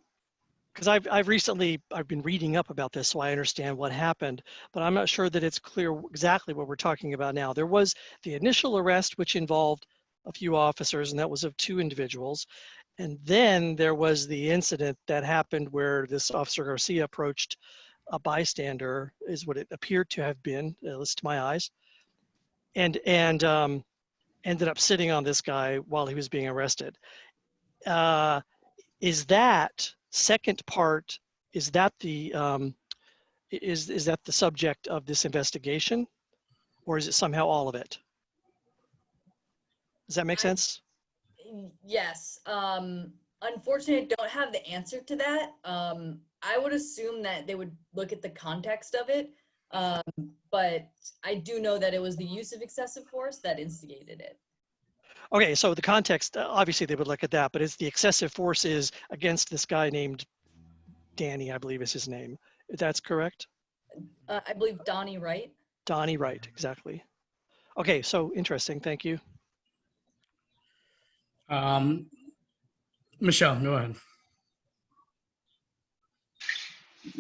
because I've been reading up about this, so I understand what happened, but I'm not sure that it's clear exactly what we're talking about now. There was the initial arrest, which involved a few officers, and that was of 2 individuals. And then there was the incident that happened where this Officer Garcia approached a bystander, is what it appeared to have been, at least to my eyes, and ended up sitting on this guy while he was being arrested. Is that second part, is that the subject of this investigation, or is it somehow all of it? Does that make sense? Yes. Unfortunately, I don't have the answer to that. I would assume that they would look at the context of it, but I do know that it was the use of excessive force that instigated it. Okay, so the context, obviously they would look at that, but it's the excessive force is against this guy named Danny, I believe is his name. That's correct? I believe Donnie Wright. Donnie Wright, exactly. Okay, so interesting, thank you. Michelle, go ahead.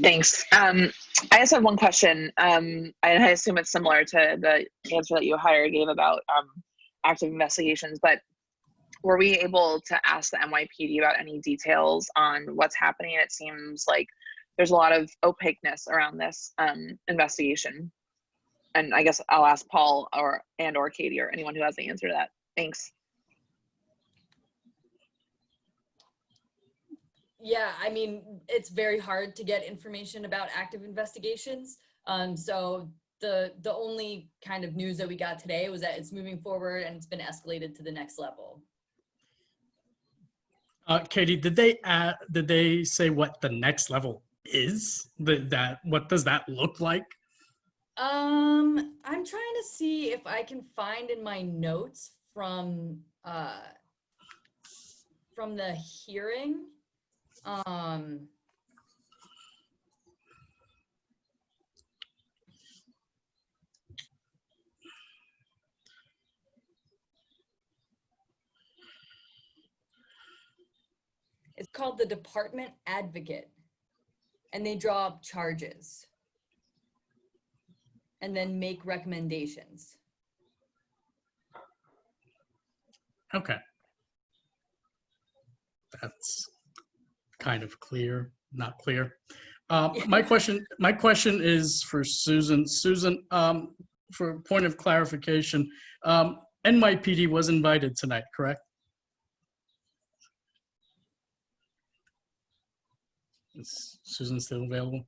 Thanks. I just have one question. I assume it's similar to the answer that you gave about active investigations, but were we able to ask the NYPD about any details on what's happening? It seems like there's a lot of opaqueness around this investigation. And I guess I'll ask Paul or Katie or anyone who has the answer to that. Thanks. Yeah, I mean, it's very hard to get information about active investigations. So the only kind of news that we got today was that it's moving forward and it's been escalated to the next level. Katie, did they say what the next level is? What does that look like? I'm trying to see if I can find in my notes from the hearing. It's called the Department Advocate, and they draw up charges and then make recommendations. Okay. That's kind of clear, not clear. My question is for Susan. Susan, for point of clarification, NYPD was invited tonight, correct? Is Susan still available?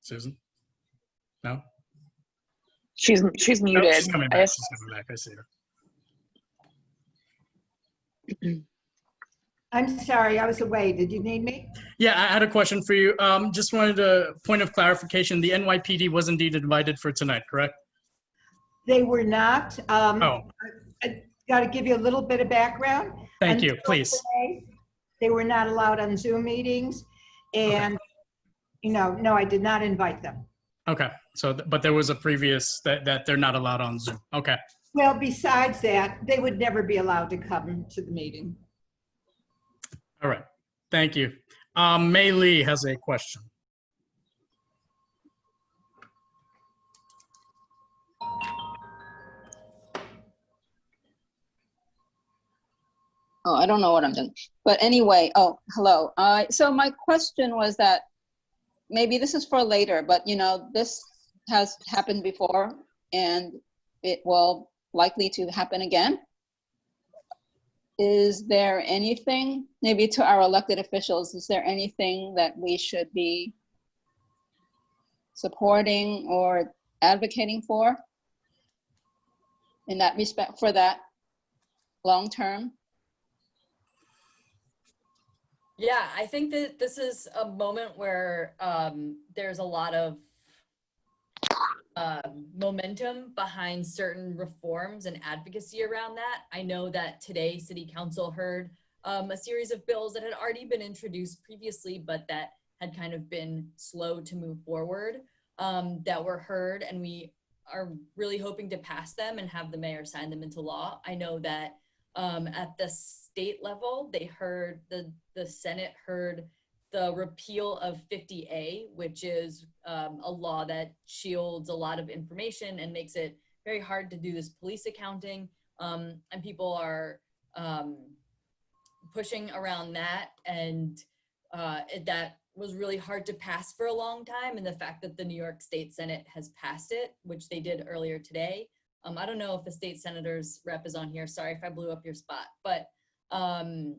Susan? No? She's Oh, muted. she's coming back. She's coming back. I see her. I'm sorry, I was away. Did you need me? Yeah, I had a question for you. Just wanted a point of clarification. The NYPD was indeed invited for tonight, correct? They were not. Oh. I got to give you a little bit of background. Thank you, please. Today, they were not allowed on Zoom meetings, and no, I did not invite them. Okay, so but there was a previous that they're not allowed on Zoom. Okay. Well, besides that, they would never be allowed to come to the meeting. All right, thank you. Mei Lee has a question. Oh, I don't know what I'm doing. But anyway, oh, hello. So my question was that maybe this is for later, but this has happened before and it will likely to happen again. Is there anything, maybe to our elected officials, is there anything that we should be supporting or advocating for in that respect, for that long term? Yeah, I think that this is a moment where there's a lot of momentum behind certain reforms and advocacy around that. I know that today City Council heard a series of bills that had already been introduced previously, but that had kind of been slow to move forward, that were heard, and we are really hoping to pass them and have the mayor sign them into law. I know that at the state level, they heard, the Senate heard the repeal of 50A, which is a law that shields a lot of information and makes it very hard to do this police accounting. And people are pushing around that, and that was really hard to pass for a long time. And the fact that the New York State Senate has passed it, which they did earlier today. I don't know if the state senator's rep is on here. Sorry if I blew up your spot, but so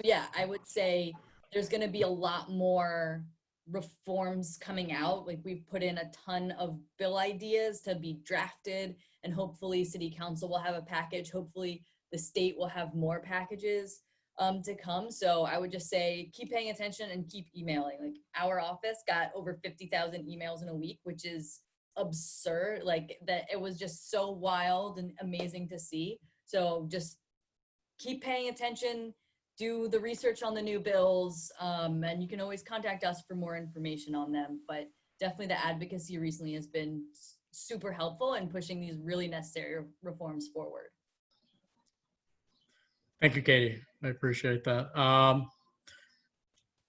yeah, I would say there's going to be a lot more reforms coming out. Like, we've put in a ton of bill ideas to be drafted, and hopefully City Council will have a package. Hopefully the state will have more packages to come. So I would just say keep paying attention and keep emailing. Like, our office got over 50,000 emails in a week, which is absurd. Like, that, it was just so wild and amazing to see. So just keep paying attention, do the research on the new bills, and you can always contact us for more information on them. But definitely the advocacy recently has been super helpful in pushing these really necessary reforms forward. Thank you, Katie. I appreciate that.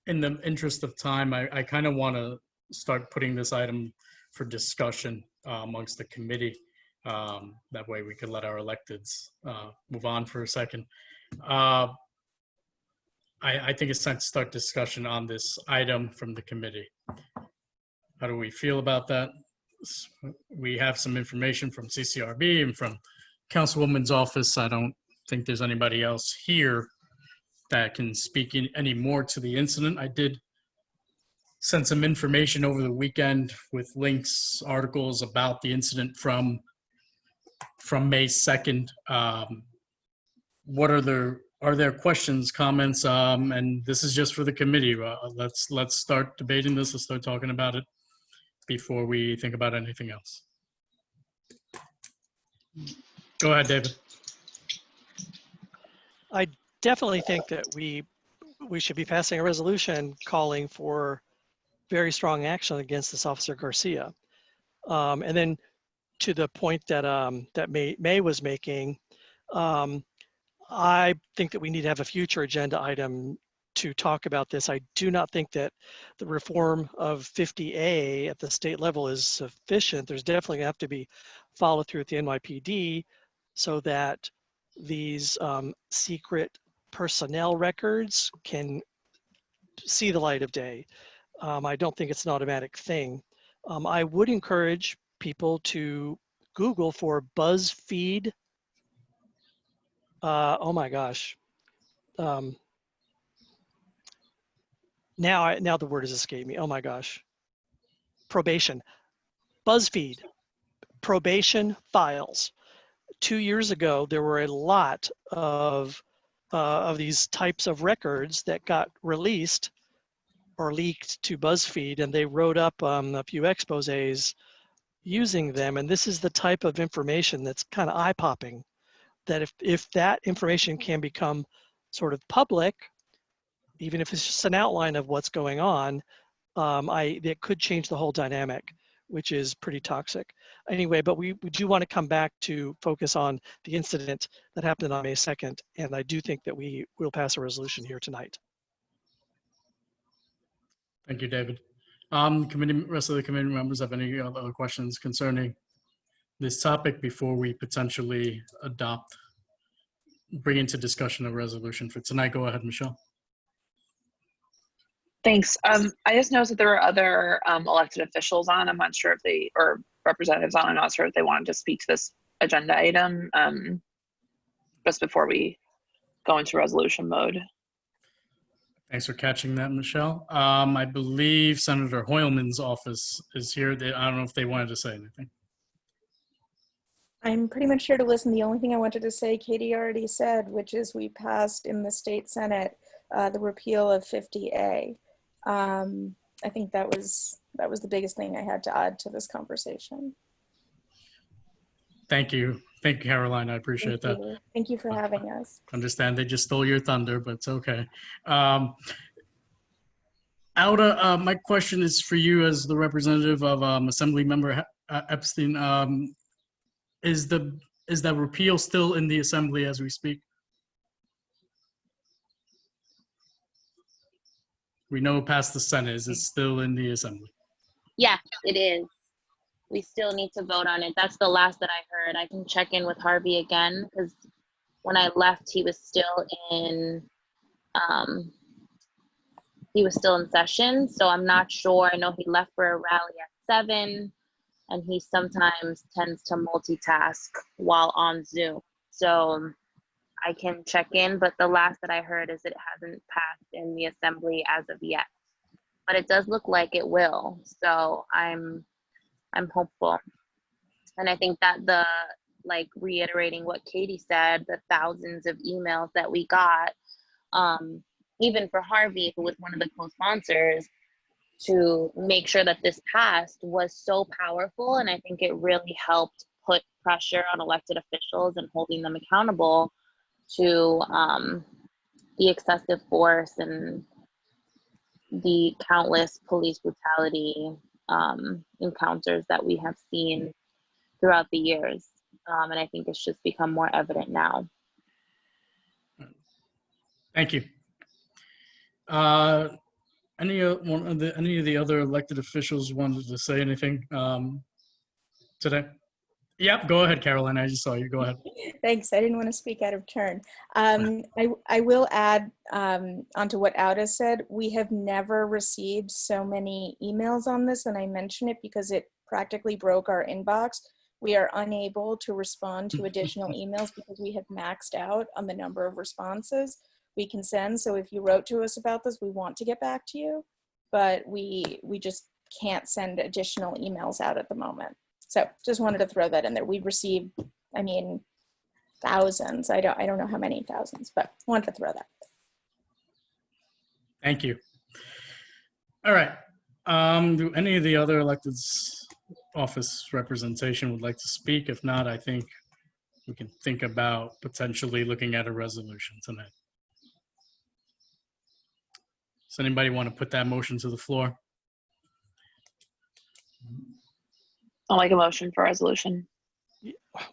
In the interest of time, I kind of want to start putting this item for discussion amongst the committee. That way we could let our electeds move on for a second. I think it's time to start discussion on this item from the committee. How do we feel about that? We have some information from CCRB and from Councilwoman's office. I don't think there's anybody else here that can speak any more to the incident. I did send some information over the weekend with links, articles about the incident from May 2nd. Are there questions, comments? And this is just for the committee. Let's start debating this. Let's start talking about it before we think about anything else. Go ahead, David. I definitely think that we should be passing a resolution calling for very strong action against this Officer Garcia. And then to the point that that May was making, I think that we need to have a future agenda item to talk about this. I do not think that the reform of 50A at the state level is sufficient. There's definitely gonna have to be follow through with the NYPD so that these secret personnel records can see the light of day. I don't think it's an automatic thing. I would encourage people to Google for BuzzFeed. Oh my gosh. Now the word has escaped me. Oh my gosh. Probation. BuzzFeed. Probation files. 2 years ago, there were a lot of these types of records that got released or leaked to BuzzFeed, and they wrote up a few exposés using them. And this is the type of information that's kind of eye-popping, that if that information can become sort of public, even if it's just an outline of what's going on, it could change the whole dynamic, which is pretty toxic. Anyway, but we do want to come back to focus on the incident that happened on May 2nd, and I do think that we will pass a resolution here tonight. Thank you, David. Rest of the committee members have any other questions concerning this topic before we potentially bring into discussion a resolution for tonight? Go ahead, Michelle. Thanks. I just noticed that there were other elected officials on. I'm not sure if or representatives on. I'm not sure if they wanted to speak to this agenda item just before we go into resolution mode. Thanks for catching that, Michelle. I believe Senator Hoylman's office is here. I don't know if they wanted to say anything. I'm pretty much here to listen. The only thing I wanted to say, Katie already said, which is we passed in the state Senate the repeal of 50A. I think that was the biggest thing I had to add to this conversation. Thank you. Thank you, Caroline. I appreciate that. Thank you for having us. Understand they just stole your thunder, but it's okay. Auda, my question is for you as the representative of Assembly Member Epstein. Is that repeal still in the Assembly as we speak? We know past the Senate. Is it still in the Assembly? Yeah, it is. We still need to vote on it. That's the last that I heard. I can check in with Harvey again because when I left, he was still in session. So I'm not sure. I know he left for a rally at 7, and he sometimes tends to multitask while on Zoom. So I can check in, but the last that I heard is it hasn't passed in the Assembly as of yet. But it does look like it will. So I'm hopeful. And I think that reiterating what Katie said, the thousands of emails that we got, even for Harvey, who was one of the co-sponsors, to make sure that this passed was so powerful. And I think it really helped put pressure on elected officials and holding them accountable to the excessive force and the countless police brutality encounters that we have seen throughout the years. And I think it's just become more evident now. Thank you. Any of the other elected officials wanted to say anything today? Yep, go ahead, Caroline. I just saw you. Go ahead. Thanks. I didn't want to speak out of turn. I will add onto what Auda said. We have never received so many emails on this, and I mention it because it practically broke our inbox. We are unable to respond to additional emails because we have maxed out on the number of responses we can send. So if you wrote to us about this, we want to get back to you, but we just can't send additional emails out at the moment. So just wanted to throw that in there. We've received, I mean, thousands. I don't know how many thousands, but wanted to throw that. Thank you. All right. Do any of the other elected office representation would like to speak? If not, I think we can think about potentially looking at a resolution tonight. Does anybody want to put that motion to the floor? I'll make a motion for resolution.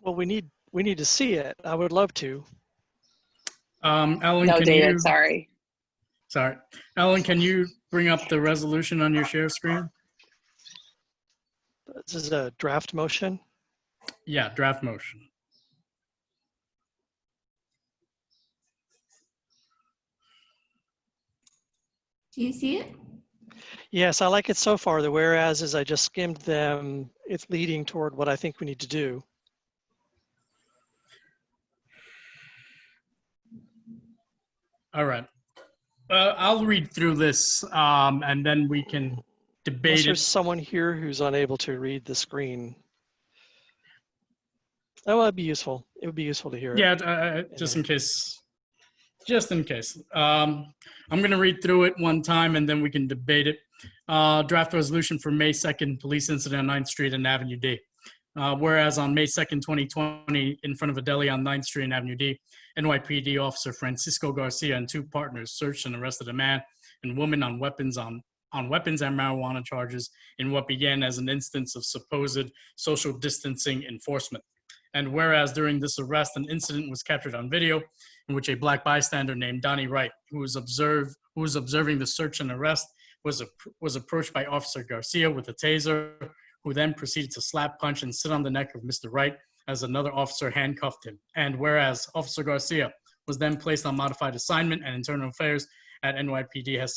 Well, we need to see it. I would love to. Ellen, no, can David, you, sorry. Sorry. Ellen, can you bring up the resolution on your share screen? This is a draft motion. Yeah, draft motion. Do you see it? Yes, I like it so far. The whereas is I just skimmed them. It's leading toward what I think we need to do. All right. I'll read through this and then we can debate Unless it. there's someone here who's unable to read the screen. Oh, that'd be useful. It would be useful to hear it. Yeah, just in case. Just in case. I'm going to read through it one time and then we can debate it. Draft resolution for May 2nd, police incident on 9th Street and Avenue D. Whereas on May 2nd, 2020, in front of a deli on 9th Street and Avenue D, NYPD officer Francisco Garcia and two partners searched and arrested a man and woman on weapons and marijuana charges in what began as an instance of supposed social distancing enforcement. And whereas during this arrest, an incident was captured on video in which a black bystander named Donnie Wright, who was observing the search and arrest, was approached by Officer Garcia with a taser, who then proceeded to slap, punch, and sit on the neck of Mr. Wright as another officer handcuffed him. And whereas Officer Garcia was then placed on modified assignment, and Internal Affairs at NYPD has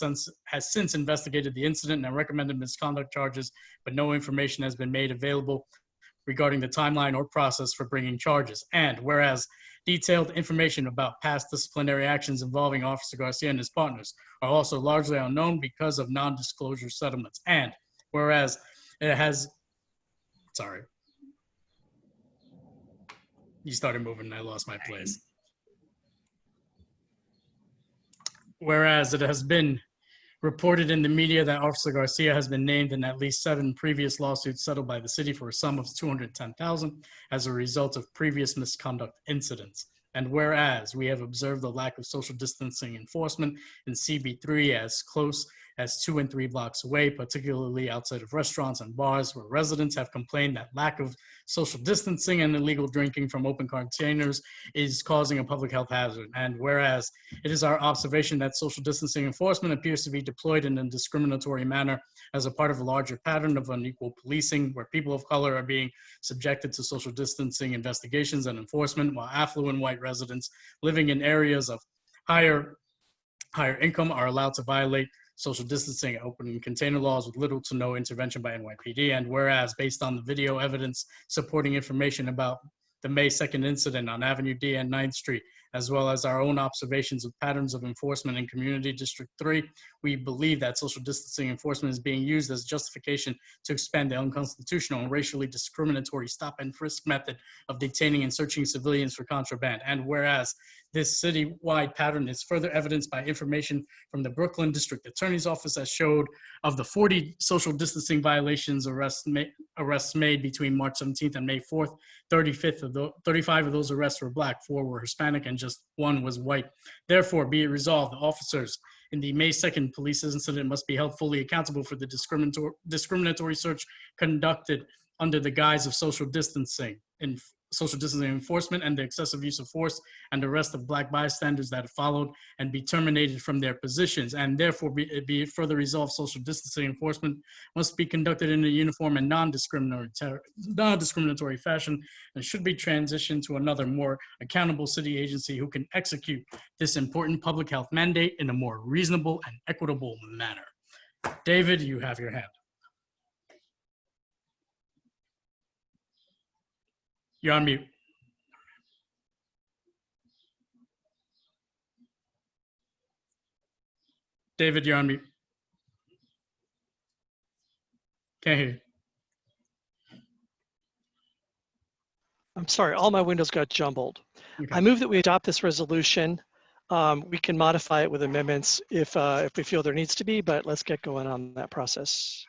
since investigated the incident and recommended misconduct charges, but no information has been made available regarding the timeline or process for bringing charges. And whereas detailed information about past disciplinary actions involving Officer Garcia and his partners are also largely unknown because of non-disclosure settlements. And whereas it has, sorry, you started moving and I lost my place. Whereas it has been reported in the media that Officer Garcia has been named in at least 7 previous lawsuits settled by the city for a sum of $210,000 as a result of previous misconduct incidents. And whereas we have observed the lack of social distancing enforcement in CB3 as close as 2 and 3 blocks away, particularly outside of restaurants and bars, where residents have complained that lack of social distancing and illegal drinking from open containers is causing a public health hazard. And whereas it is our observation that social distancing enforcement appears to be deployed in a discriminatory manner as a part of a larger pattern of unequal policing, where people of color are being subjected to social distancing investigations and enforcement, while affluent white residents living in areas of higher income are allowed to violate social distancing open container laws with little to no intervention by NYPD. And whereas based on the video evidence supporting information about the May 2nd incident on Avenue D and 9th Street, as well as our own observations of patterns of enforcement in Community District 3, we believe that social distancing enforcement is being used as justification to expand the unconstitutional and racially discriminatory stop and frisk method of detaining and searching civilians for contraband. And whereas this citywide pattern is further evidenced by information from the Brooklyn District Attorney's Office that showed of the 40 social distancing violations arrests made between March 17th and May 4th, 35 of those arrests were Black, 4 were Hispanic, and just 1 was white. Therefore, be it resolved, the officers in the May 2nd police incident must be held fully accountable for the discriminatory search conducted under the guise of social distancing social distancing enforcement and the excessive use of force and the arrest of black bystanders that followed and be terminated from their positions. And therefore, be it further resolved, social distancing enforcement must be conducted in a uniform and non-discriminatory fashion and should be transitioned to another more accountable city agency who can execute this important public health mandate in a more reasonable and equitable manner. David, you have your hand. You're on mute. David, you're on mute. Can't hear you. I'm sorry, all my windows got jumbled. Okay. I move that we adopt this resolution. We can modify it with amendments if we feel there needs to be, but let's get going on that process.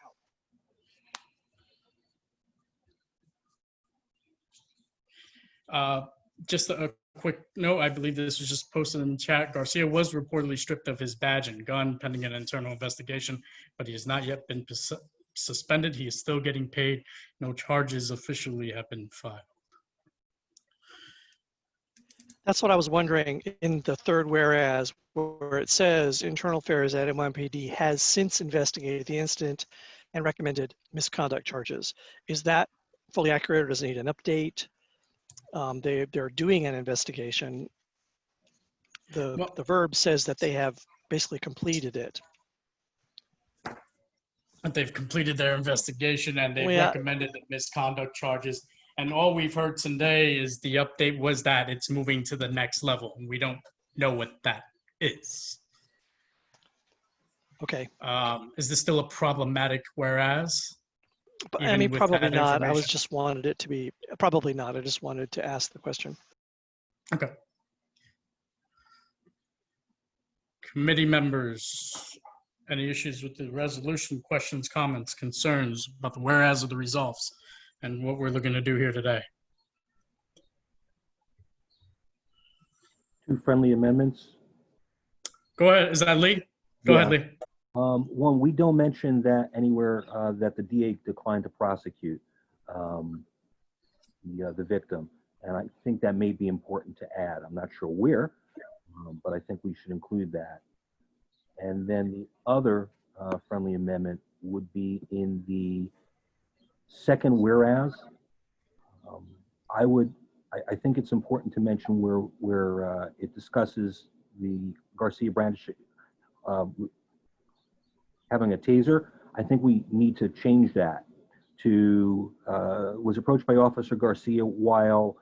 Just a quick note, I believe this was just posted in the chat. Garcia was reportedly stripped of his badge and gun pending an internal investigation, but he has not yet been suspended. He is still getting paid. No charges officially have been filed. That's what I was wondering in the third whereas, where it says internal affairs at NYPD has since investigated the incident and recommended misconduct charges. Is that fully accurate or does it need an update? They're doing an investigation. The verb says that they have basically completed it. They've completed their investigation and they've recommended the misconduct charges. And all we've heard today is the update was that it's moving to the next level. We don't know what that is. Okay. Is this still a problematic whereas? I mean, probably not. I was just wanted it to be, probably not. I just wanted to ask the question. Okay. Committee members, any issues with the resolution, questions, comments, concerns about the whereas of the resolves and what we're looking to do here today? 2 friendly amendments. Go ahead. Is that Lee? Go ahead, Lee. One, we don't mention that anywhere that the DA declined to prosecute the victim. And I think that may be important to add. I'm not sure where, but I think we should include that. And then the other friendly amendment would be in the second whereas. I think it's important to mention where it discusses the Garcia brandishing, having a taser. I think we need to change that to was approached by Officer Garcia while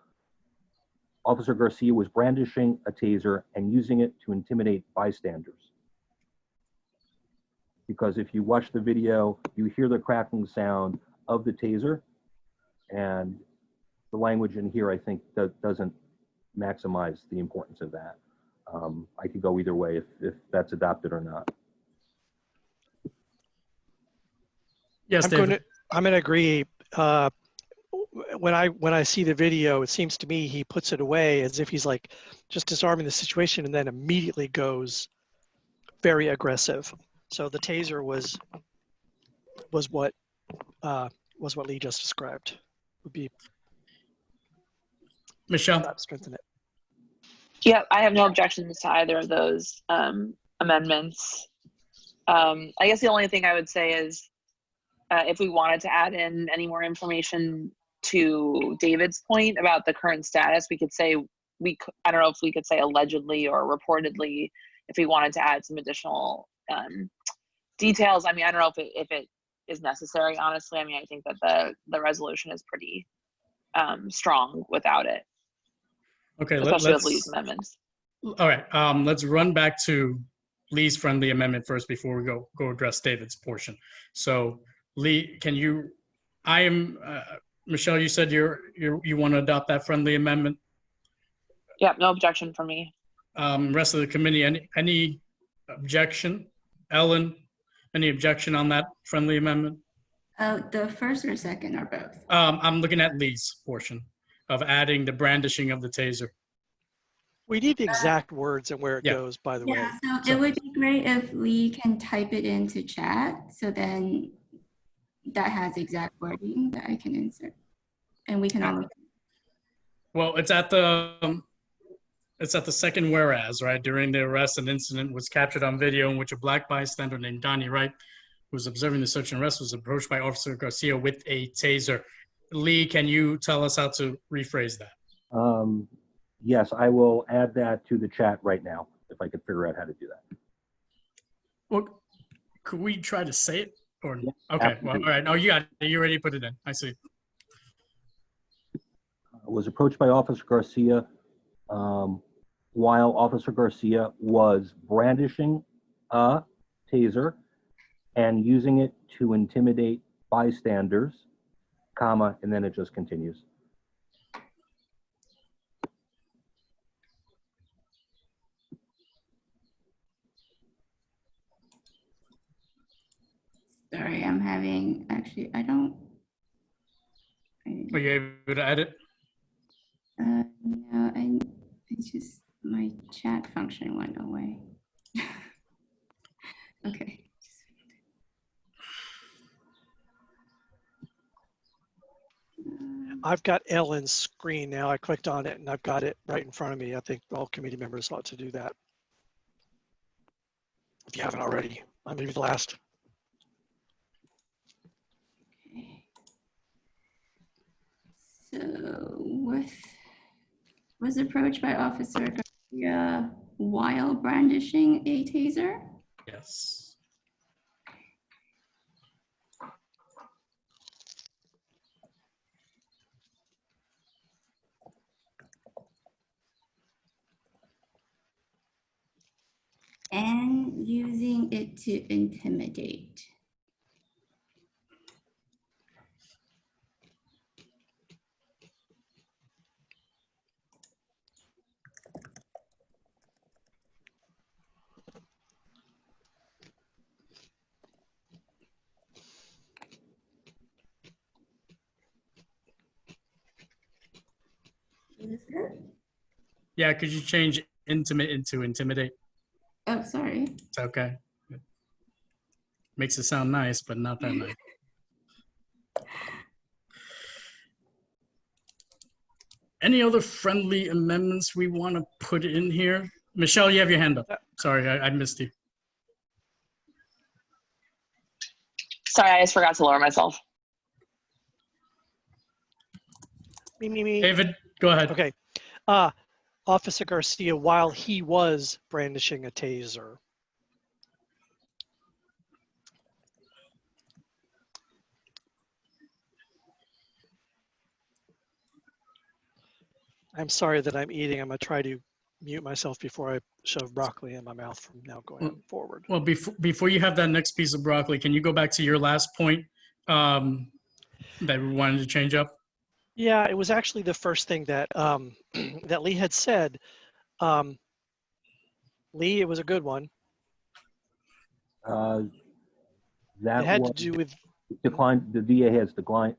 Officer Garcia was brandishing a taser and using it to intimidate bystanders. Because if you watch the video, you hear the crackling sound of the taser, and the language in here, I think, that doesn't maximize the importance of that. I could go either way if that's adopted or not. Yes, David. I'm going to agree. When I see the video, it seems to me he puts it away as if he's like just disarming the situation and then immediately goes very aggressive. So the taser was what Lee just described. Would be Michelle. Strengthen it. Yeah, I have no objections to either of those amendments. I guess the only thing I would say is if we wanted to add in any more information to David's point about the current status, we could say, I don't know if we could say allegedly or reportedly, if we wanted to add some additional details. I mean, I don't know if it is necessary, honestly. I mean, I think that the resolution is pretty strong without it. Okay, especially with Lee's amendments. All right, let's run back to Lee's friendly amendment first before we go address David's portion. So Lee, can you, Michelle, you said you want to adopt that friendly amendment? Yeah, no objection from me. Rest of the committee, any objection? Ellen, any objection on that friendly amendment? The first or second or both? I'm looking at Lee's portion of adding the brandishing of the taser. We need the exact words and where it goes, by the way. So it would be great if Lee can type it into chat, so then that has exact wording that I can insert, and we can all. Well, it's at the second whereas, right? During the arrest, an incident was captured on video in which a black bystander named Donnie Wright, who was observing the search and arrest, was approached by Officer Garcia with a taser. Lee, can you tell us how to rephrase that? Yes, I will add that to the chat right now, if I could figure out how to do that. Well, could we try to say it? Or Yes, okay, well, all absolutely. right. Oh, you got it. You already put it in. I see. Was approached by Officer Garcia while Officer Garcia was brandishing a taser and using it to intimidate bystanders, comma, and then it just continues. Sorry, I'm having, actually, I don't. Are you able to edit? No, it's just my chat function went away. Okay. I've got Ellen's screen now. I clicked on it and I've got it right in front of me. I think all committee members ought to do that. If you haven't already, I may be the last. So was approached by Officer Garcia while brandishing a taser? Yes. And using it to intimidate. Yeah, could you change intimate into intimidate? Oh, sorry. It's okay. Makes it sound nice, but not that nice. Any other friendly amendments we want to put in here? Michelle, you have your hand up. Sorry, I missed you. Sorry, I just forgot to lower myself. Me. David, go ahead. Okay. Officer Garcia, while he was brandishing a taser. I'm sorry that I'm eating. I'm going to try to mute myself before I shove broccoli in my mouth from now going forward. Well, before you have that next piece of broccoli, can you go back to your last point that we wanted to change up? Yeah, it was actually the first thing that that Lee had said. Lee, it was a good one. That it had was to do with declined. The VA has declined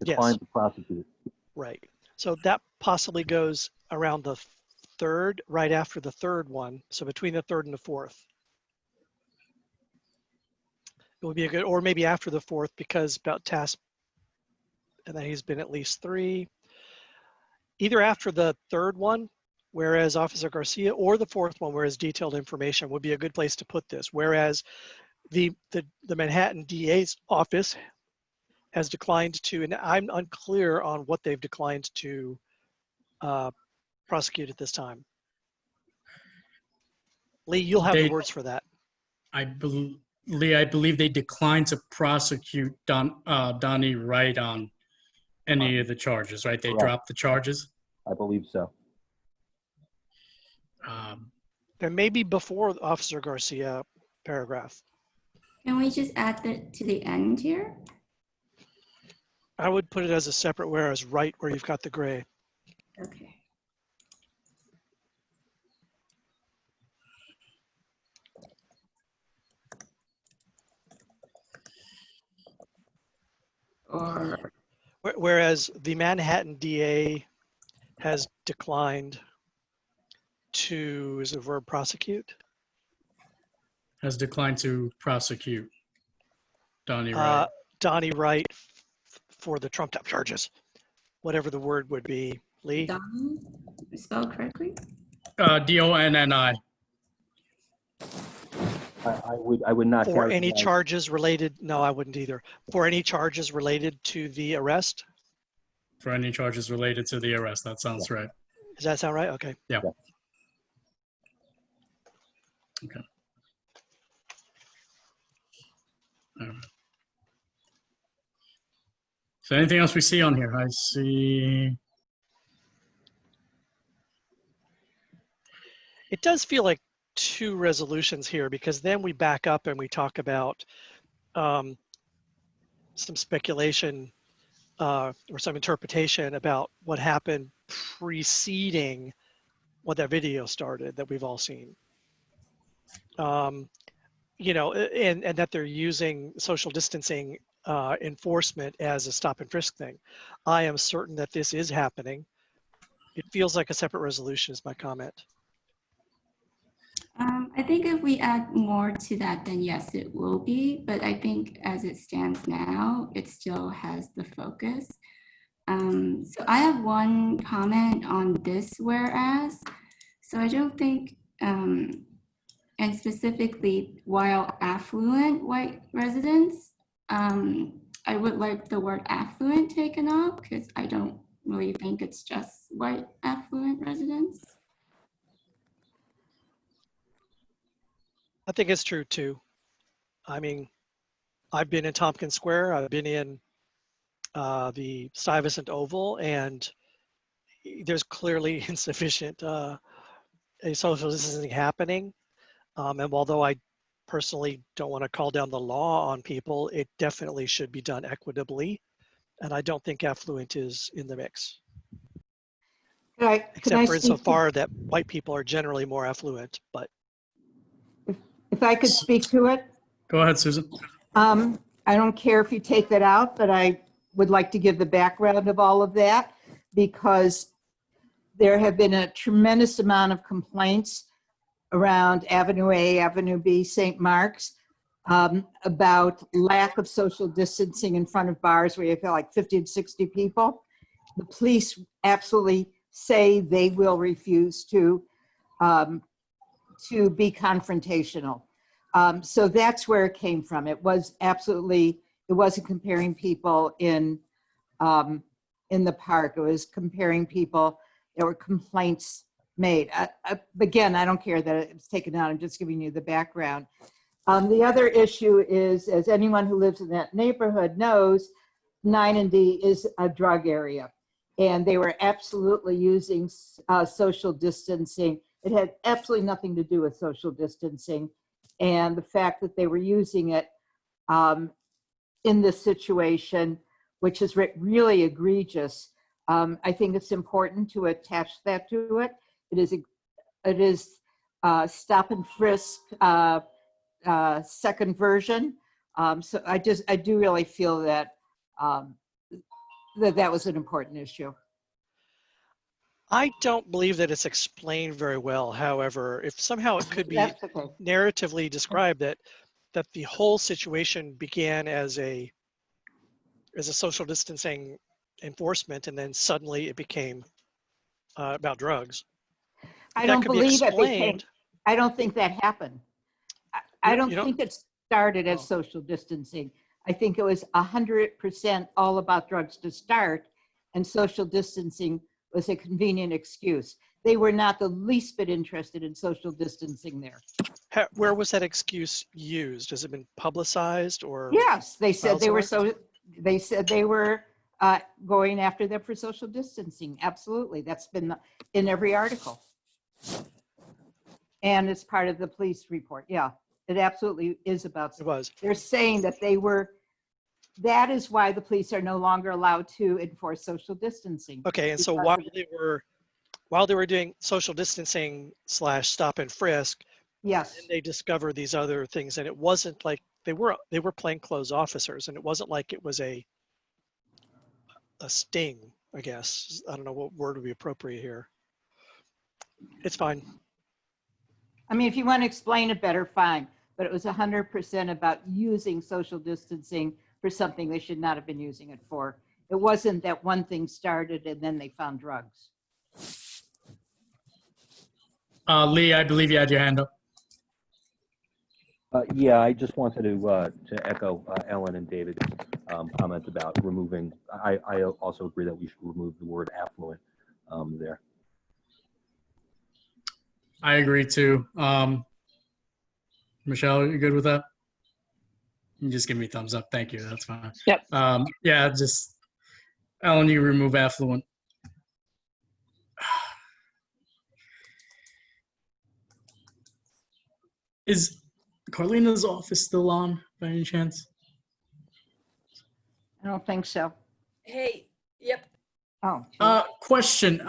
Yes. to prosecute. Right. So that possibly goes around the third, right after the third one. So between the third and the fourth. It would be a good, or maybe after the fourth, because about task, and then he's been at least 3. Either after the third one, whereas Officer Garcia, or the fourth one, whereas detailed information would be a good place to put this. Whereas the Manhattan DA's office has declined to, and I'm unclear on what they've declined to prosecute at this time. Lee, you'll have the words for that. Lee, I believe they declined to prosecute Donnie Wright on any of the charges, right? They Correct. dropped the charges? I believe so. There may be before Officer Garcia paragraph. Can we just add that to the end here? I would put it as a separate whereas right where you've got the gray. Okay. Or Whereas the Manhattan DA has declined to, is the verb prosecute? Has declined to prosecute Donnie Wright. Donnie Wright for the trumped up charges, whatever the word would be. Lee? Don, spelled correctly? DONNI. I would not For any characterize- charges related, no, I wouldn't either. For any charges related to the arrest? For any charges related to the arrest. That sounds right. Does that sound right? Okay. Yeah. Okay. All right. So anything else we see on here? I see. It does feel like two resolutions here, because then we back up and we talk about some speculation or some interpretation about what happened preceding when that video started that we've all seen. You know, and that they're using social distancing enforcement as a stop and frisk thing. I am certain that this is happening. It feels like a separate resolution is my comment. I think if we add more to that, then yes, it will be. But I think as it stands now, it still has the focus. So I have one comment on this whereas. So I don't think, and specifically while affluent white residents, I would like the word affluent taken off because I don't really think it's just white affluent residents. I think it's true too. I mean, I've been in Tompkins Square, I've been in the Stuyvesant Oval, and there's clearly insufficient a social distancing happening. And although I personally don't want to call down the law on people, it definitely should be done equitably. And I don't think affluent is in the mix. Except for insofar that white people are generally more affluent, but. If I could speak to it. Go ahead, Susan. I don't care if you take that out, but I would like to give the background of all of that because there have been a tremendous amount of complaints around Avenue A, Avenue B, St. Mark's, about lack of social distancing in front of bars where you feel like 50 and 60 people. The police absolutely say they will refuse to be confrontational. So that's where it came from. It was absolutely, it wasn't comparing people in the park. It was comparing people. There were complaints made. Again, I don't care that it was taken out. I'm just giving you the background. The other issue is, as anyone who lives in that neighborhood knows, 9 and D is a drug area. And they were absolutely using social distancing. It had absolutely nothing to do with social distancing. And the fact that they were using it in this situation, which is really egregious, I think it's important to attach that to it. It is stop and frisk second version. So I do really feel that that was an important issue. I don't believe that it's explained very well. However, if somehow it could be narratively described that the whole situation began as a social distancing enforcement, and then suddenly it became about drugs. I don't believe it became. I don't think that happened. I don't think it started as social distancing. I think it was 100% all about drugs to start, and social distancing was a convenient excuse. They were not the least bit interested in social distancing there. Where was that excuse used? Has it been publicized or? Yes, they said they were They said they were going after them for social distancing. Absolutely, that's been in every article, and it's part of the police report. Yeah, it absolutely is about. It was. They're saying that they were. That is why the police are no longer allowed to enforce social distancing. Okay, and so while they were doing social distancing / stop and frisk, yes, they discovered these other things, and it wasn't like they were plainclothes officers, and it wasn't like it was a sting, I guess. I don't know what word would be appropriate here. It's fine. I mean, if you want to explain it better, fine. But it was 100% about using social distancing for something they should not have been using it for. It wasn't that one thing started and then they found drugs. Lee, I believe you had your hand up. Yeah, I just wanted to echo Ellen and David's comments about removing. I also agree that we should remove the word affluent there. I agree too. Michelle, you good with that? You just give me a thumbs up. Thank you. That's fine. Yep. Yeah, just Ellen, you remove affluent. Is Carlina's office still on by any chance? I don't think so. Hey, yep. Oh. Question.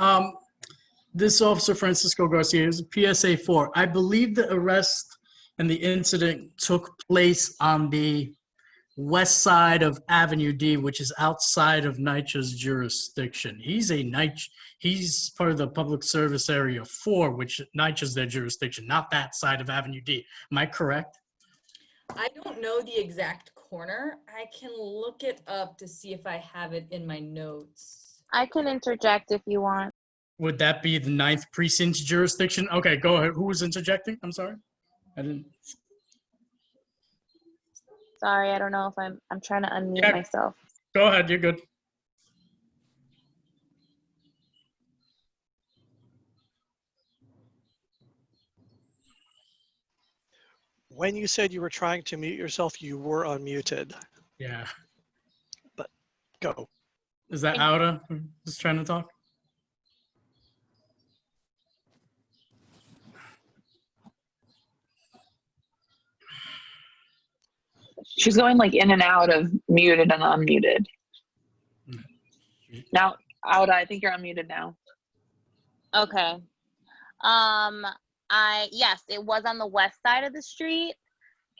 This officer, Francisco Garcia, is a PSA 4. I believe the arrest and the incident took place on the west side of Avenue D, which is outside of NYCHA's jurisdiction. He's part of the public service area 4, which NYCHA's their jurisdiction, not that side of Avenue D. Am I correct? I don't know the exact corner. I can look it up to see if I have it in my notes. I can interject if you want. Would that be the 9th precinct's jurisdiction? Okay, go ahead. Who was interjecting? I'm sorry. I didn't. Sorry, I don't know if I'm trying to unmute myself. Go ahead, you're good. When you said you were trying to mute yourself, you were unmuted. Yeah. But go. Is that Auda who's trying to talk? She's going like in and out of muted and unmuted. Now, Auda, I think you're unmuted now. Okay. Yes, it was on the west side of the street,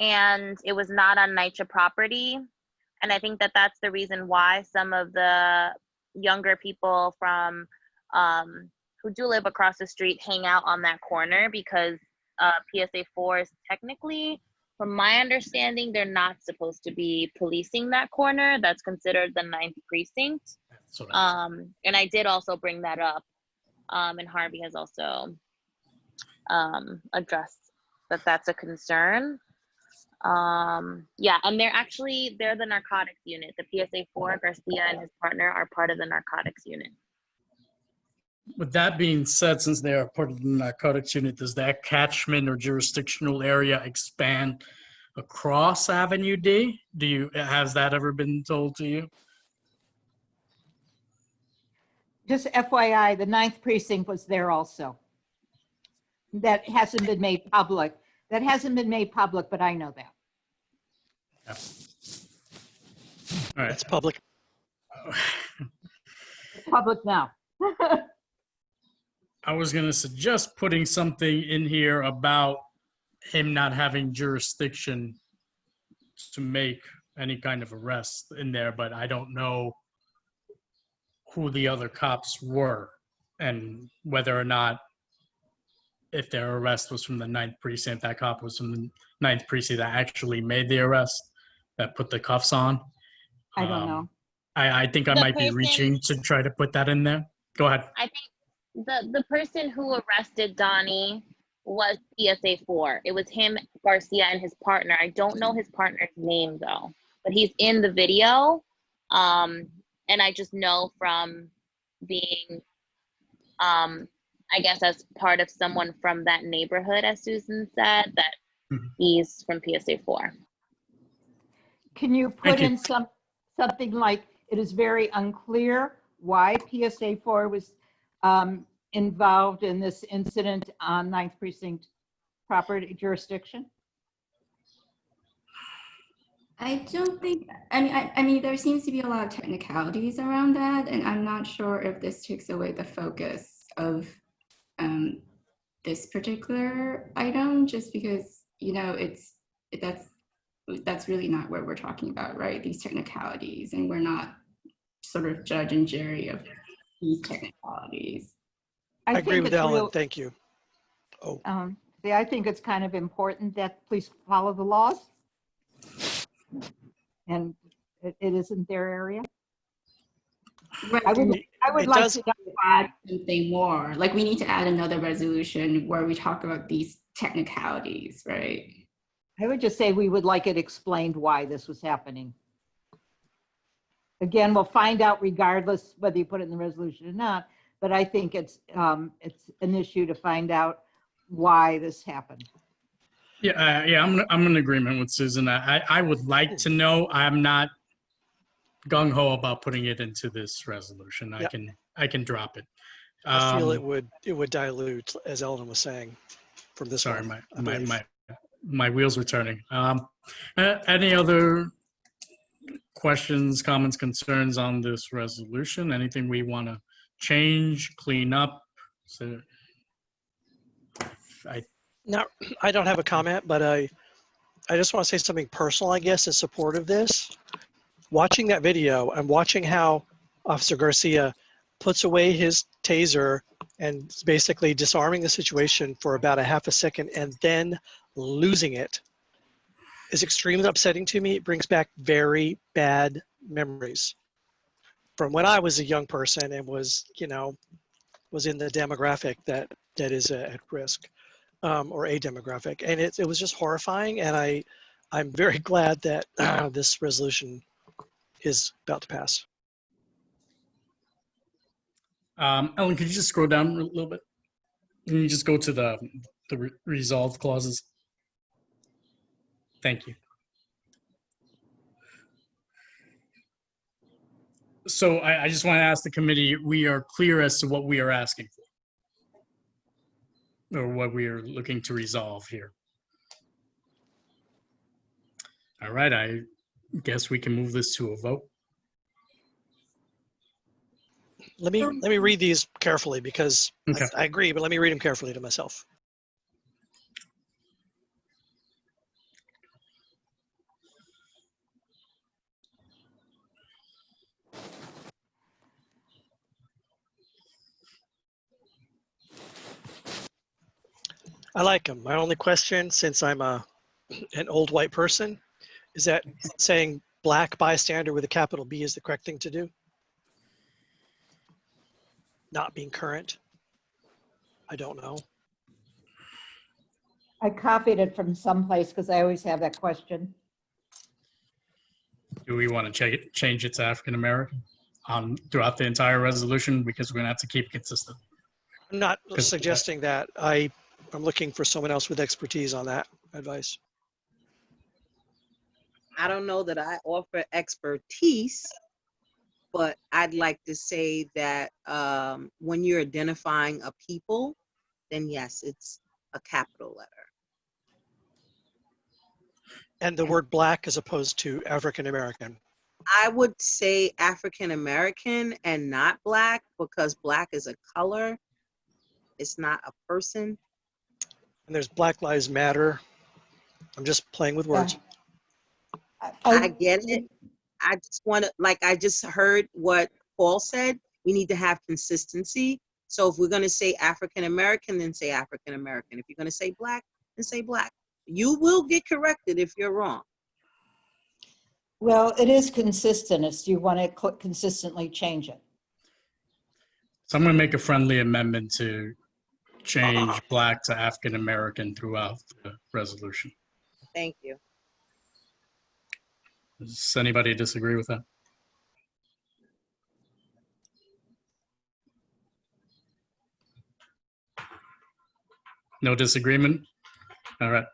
and it was not on NYCHA property. And I think that that's the reason why some of the younger people from who do live across the street hang out on that corner, because PSA 4 is technically, from my understanding, they're not supposed to be policing that corner. That's considered the 9th precinct. And I did also bring that up. And Harvey has also addressed that that's a concern. Yeah, and they're the narcotics unit. The PSA 4, Garcia and his partner are part of the narcotics unit. With that being said, since they are part of the narcotics unit, does that catchment or jurisdictional area expand across Avenue D? Has that ever been told to you? Just FYI, the 9th precinct was there also. That hasn't been made public. That hasn't been made public, but I know that. Yeah. All right. It's public. It's public now. I was going to suggest putting something in here about him not having jurisdiction to make any kind of arrest in there, but I don't know who the other cops were and whether or not, if their arrest was from the 9th precinct, that cop was from the 9th precinct that actually made the arrest, that put the cuffs on. I don't know. I think I might be reaching to try to put that in there. Go ahead. I think the person who arrested Donnie was PSA 4. It was him, Garcia, and his partner. I don't know his partner's name though, but he's in the video. And I just know from being, I guess, as part of someone from that neighborhood, as Susan said, that he's from PSA 4. Can you put in something like, it is very unclear why PSA 4 was involved in this incident on 9th precinct property jurisdiction? I don't think, I mean, there seems to be a lot of technicalities around that, and I'm not sure if this takes away the focus of this particular item, just because, you know, that's really not what we're talking about, right? These technicalities, and we're not sort of judge and jury of these technicalities. I agree with Ellen. Thank you. Oh. Yeah, I think it's kind of important that police follow the laws. And it isn't their area. Right. I would It like does to know add something more. Like we need to add another resolution where we talk about these technicalities, right? I would just say we would like it explained why this was happening. Again, we'll find out regardless whether you put it in the resolution or not, but I think it's an issue to find out why this happened. Yeah, yeah, I'm in agreement with Susan. I would like to know. I'm not gung ho about putting it into this resolution. Yep. I can drop it. I feel it would dilute, as Ellen was saying, from this Sorry, one. my wheels were turning. Any other questions, comments, concerns on this resolution? Anything we want to change, clean up? So, I don't have a comment, but I just want to say something personal, I guess, in support of this. Watching that video, I'm watching how Officer Garcia puts away his taser and is basically disarming the situation for about a half a second and then losing it is extremely upsetting to me. It brings back very bad memories from when I was a young person and was in the demographic that is at risk, or a demographic. And it was just horrifying. And I'm very glad that this resolution is about to pass. Ellen, could you just scroll down a little bit? Can you just go to the resolve clauses? Thank you. So I just want to ask the committee, we are clear as to what we are asking for, or what we are looking to resolve here. All right, I guess we can move this to a vote. Let me read these carefully because okay. I agree, but let me read them carefully to myself. I like them. My only question, since I'm an old white person, is that saying black bystander with a capital B is the correct thing to do? Not being current? I don't know. I copied it from someplace because I always have that question. Do we want to change it to African American throughout the entire resolution, because we're going to have to keep it consistent? I'm not suggesting that. I'm looking for someone else with expertise on that advice. I don't know that I offer expertise, but I'd like to say that when you're identifying a people, then yes, it's a capital letter. And the word black as opposed to African American. I would say African American and not black, because black is a color. It's not a person. And there's Black Lives Matter. I'm just playing with words. I get it. I just want to, like I just heard what Paul said, we need to have consistency. So if we're going to say African American, then say African American. If you're going to say black, then say black. You will get corrected if you're wrong. Well, it is consistent. It's, you want to consistently change it. So I'm going to make a friendly amendment to change black to African American throughout the resolution. Thank you. Does anybody disagree with that? No disagreement? All right.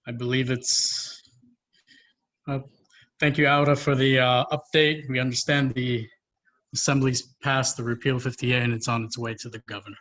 I believe it's, thank you, Auda, for the update. We understand the Assembly's passed the repeal 50A and it's on its way to the governor.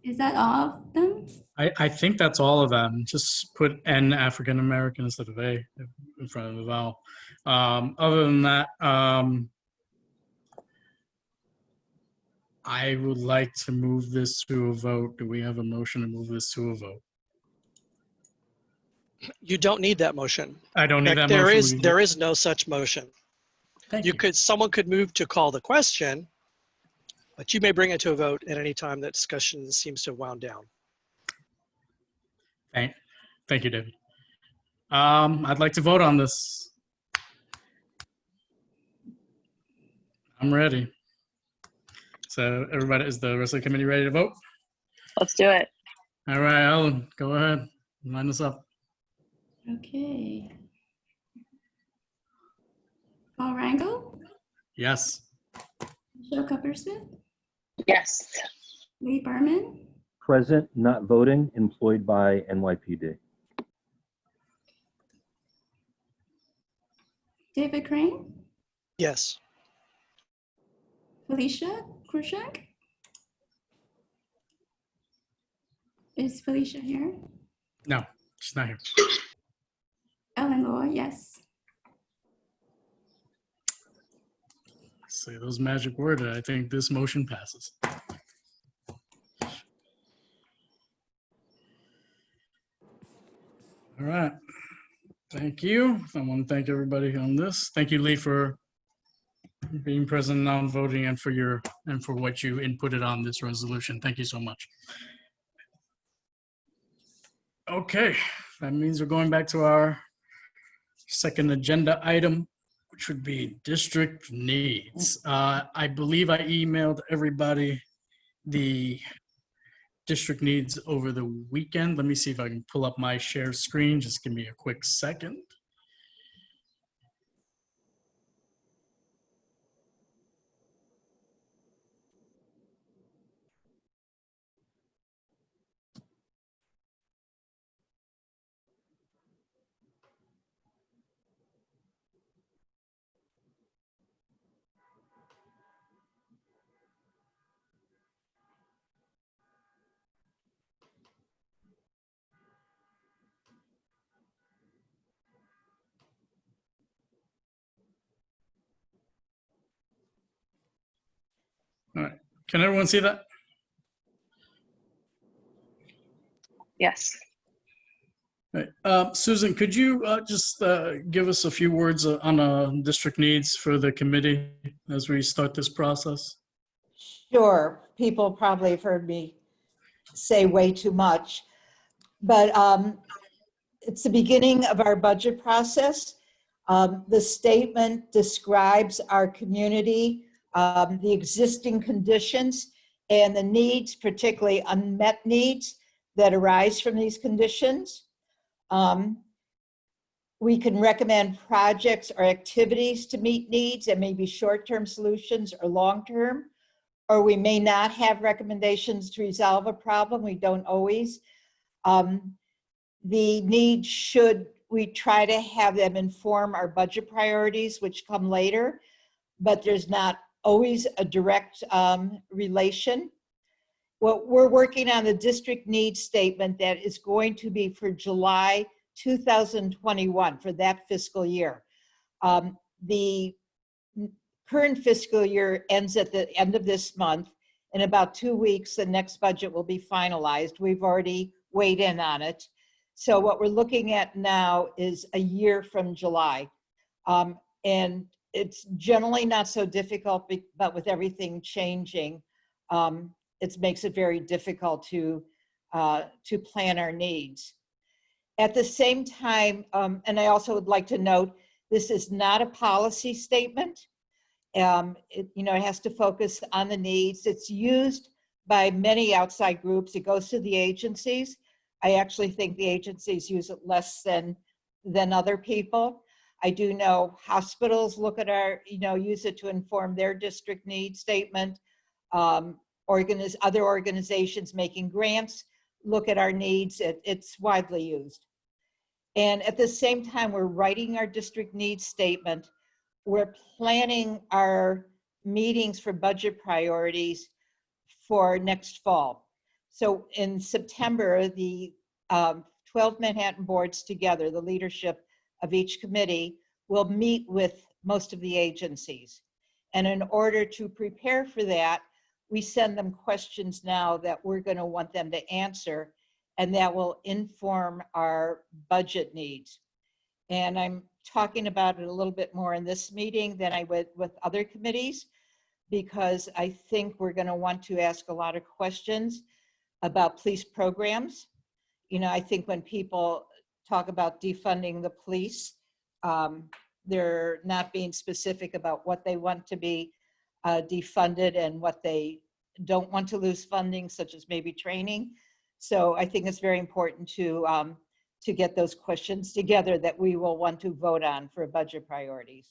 Is that all of them? I think that's all of them. Just put N African American instead of A in front of the vowel. Other than that, I would like to move this to a vote. Do we have a motion to move this to a vote? You don't need that motion. I don't need that There motion. there is no such motion. Thank you. Someone could move to call the question, but you may bring it to a vote at any time that discussion seems to have wound down. Thank you, David. I'd like to vote on this. I'm ready. So everybody, is the rest of the committee ready to vote? Let's do it. All right, Ellen, go ahead. Line us up. Okay. Paul Rangel, Yes. Michelle Cuppersmith, Yes. Lee Berman, Present, not voting, employed by NYPD. David Crane, Yes. Felicia Krushak. Is Felicia here? No, she's not here. Ellen Law, yes. Say those magic words, I think this motion passes. All right. Thank you. I want to thank everybody on this. Thank you, Lee, for being present now and voting and for what you inputted on this resolution. Thank you so much. Okay, that means we're going back to our second agenda item, which would be district needs. I believe I emailed everybody the district needs over the weekend. Let me see if I can pull up my share screen. Just give me a quick second. All right, can everyone see that? Yes. All right. Susan, could you just give us a few words on district needs for the committee as we start this process? Sure, people probably have heard me say way too much, but it's the beginning of our budget process. The statement describes our community, the existing conditions, and the needs, particularly unmet needs that arise from these conditions. We can recommend projects or activities to meet needs that may be short-term solutions or long-term, or we may not have recommendations to resolve a problem. We don't always. The needs we try to have them inform our budget priorities, which come later, but there's not always a direct relation. Well, we're working on the district needs statement that is going to be for July 2021, for that fiscal year. The current fiscal year ends at the end of this month. In about 2 weeks, the next budget will be finalized. We've already weighed in on it. So what we're looking at now is a year from July. And it's generally not so difficult, but with everything changing, it makes it very difficult to plan our needs. At the same time, and I also would like to note, this is not a policy statement. It has to focus on the needs. It's used by many outside groups. It goes to the agencies. I actually think the agencies use it less than other people. I do know hospitals look at use it to inform their district needs statement. Other organizations making grants look at our needs. It's widely used. And at the same time, we're writing our district needs statement. We're planning our meetings for budget priorities for next fall. So in September, the 12 Manhattan boards together, the leadership of each committee, will meet with most of the agencies. And in order to prepare for that, we send them questions now that we're going to want them to answer, and that will inform our budget needs. And I'm talking about it a little bit more in this meeting than I would with other committees, because I think we're going to want to ask a lot of questions about police programs. You know, I think when people talk about defunding the police, they're not being specific about what they want to be defunded and what they don't want to lose funding, such as maybe training. So I think it's very important to get those questions together that we will want to vote on for budget priorities.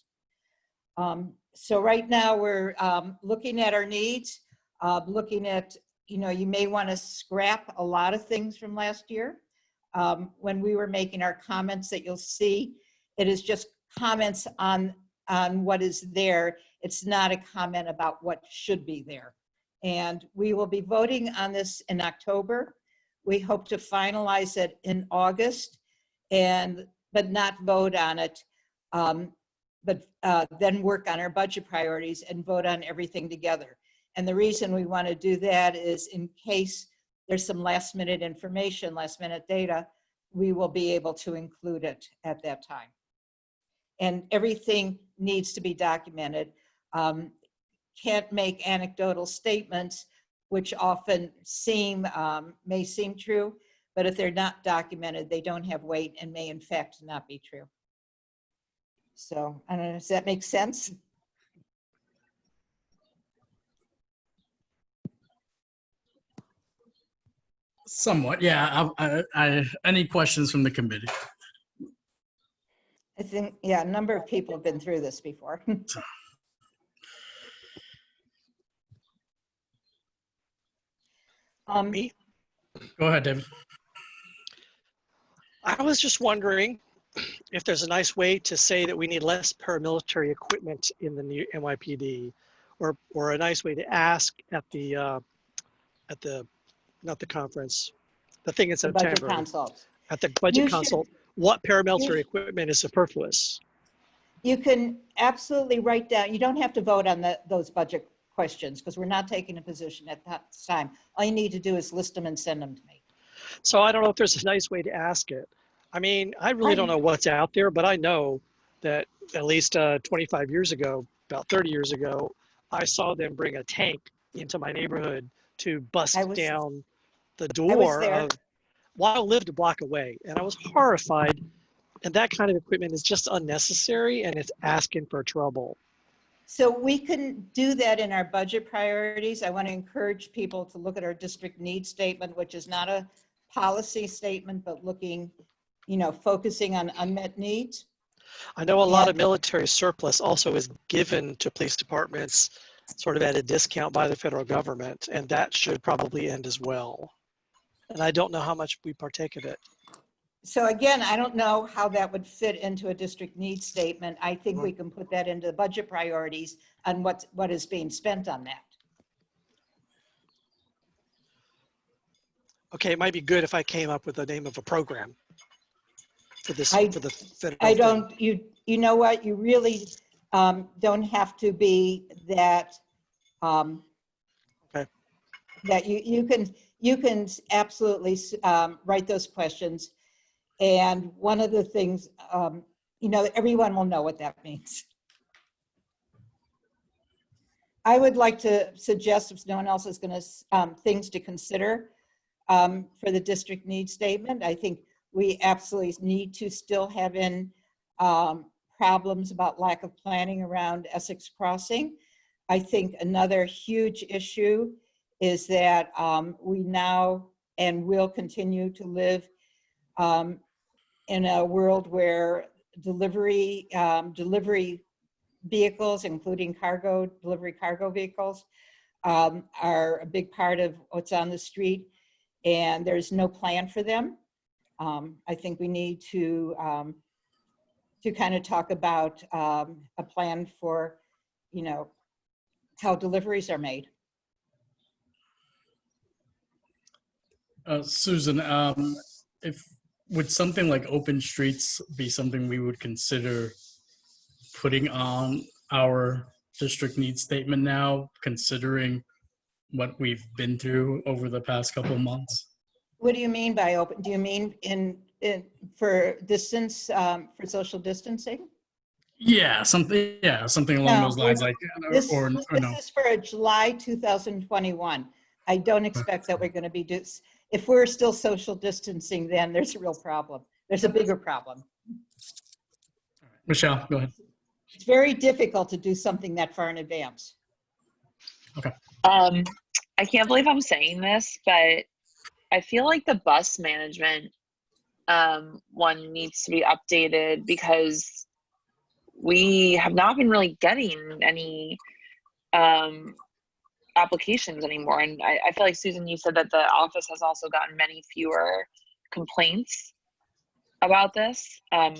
So right now we're looking at our needs, looking at, you know, you may want to scrap a lot of things from last year. When we were making our comments that you'll see, it is just comments on what is there. It's not a comment about what should be there. And we will be voting on this in October. We hope to finalize it in August, but not vote on it, but then work on our budget priorities and vote on everything together. And the reason we want to do that is in case there's some last minute information, last minute data, we will be able to include it at that time. And everything needs to be documented. Can't make anecdotal statements, which often may seem true, but if they're not documented, they don't have weight and may in fact not be true. So I don't know, does that make sense? Somewhat, yeah. Any questions from the committee? I think, yeah, a number of people have been through this before. Me? Go ahead, David. I was just wondering if there's a nice way to say that we need less paramilitary equipment in the new NYPD, or a nice way to ask at the not the conference, the thing in September. Budget consult. At the budget consult, what paramilitary equipment is superfluous? You can absolutely write down, you don't have to vote on those budget questions because we're not taking a position at that time. All you need to do is list them and send them to me. So I don't know if there's a nice way to ask it. I mean, I really don't know what's out there, but I know that at least 25 years ago, about 30 years ago, I saw them bring a tank into my neighborhood to bust down the door of, well, I lived a block away, and I was horrified. And that kind of equipment is just unnecessary, and it's asking for trouble. So we can do that in our budget priorities. I want to encourage people to look at our district needs statement, which is not a policy statement, but looking, you know, focusing on unmet needs. I know a lot of military surplus also is given to police departments sort of at a discount by the federal government, and that should probably end as well. And I don't know how much we partake of it. So again, I don't know how that would fit into a district needs statement. I think we can put that into the budget priorities on what is being spent on that. Okay, it might be good if I came up with the name of a program for this, for the federal I thing. don't, you know what, you really don't have to be that, okay. That you can absolutely write those questions. And one of the things, you know, everyone will know what that means. I would like to suggest, if no one else is going to, things to consider for the district needs statement. I think we absolutely need to still have in problems about lack of planning around Essex Crossing. I think another huge issue is that we now and will continue to live in a world where delivery vehicles, including delivery cargo vehicles, are a big part of what's on the street, and there's no plan for them. I think we need to kind of talk about a plan for, you know, how deliveries are made. Susan, if would something like open streets be something we would consider putting on our district needs statement now, considering what we've been through over the past couple of months? What do you mean by open? Do you mean in for distance, for social distancing? Yeah, something along those lines, like, This or no. is for July 2021. I don't expect that we're going to be if we're still social distancing, then there's a real problem. There's a bigger problem. Michelle, go ahead. It's very difficult to do something that far in advance. Okay. I can't believe I'm saying this, but I feel like the bus management one needs to be updated because we have not been really getting any applications anymore. And I feel like, Susan, you said that the office has also gotten many fewer complaints about this. I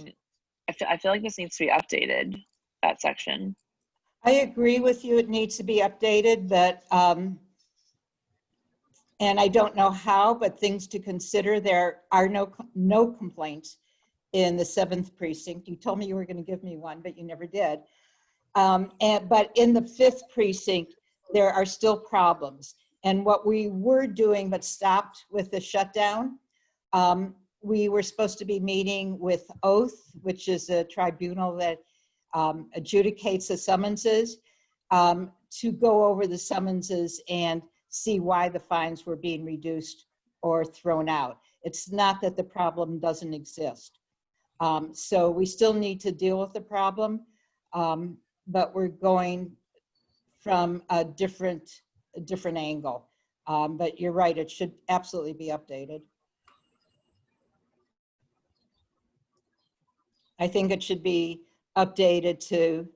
feel like this needs to be updated, that section. I agree with you. It needs to be updated, but and I don't know how, but things to consider. There are no complaints in the 7th precinct. You told me you were going to give me one, but you never did. But in the 5th precinct, there are still problems. And what we were doing, but stopped with the shutdown, we were supposed to be meeting with Oath, which is a tribunal that adjudicates the summonses, to go over the summonses and see why the fines were being reduced or thrown out. It's not that the problem doesn't exist. So we still need to deal with the problem, but we're going from a different angle. But you're right, it should absolutely be updated. I think it should be updated to,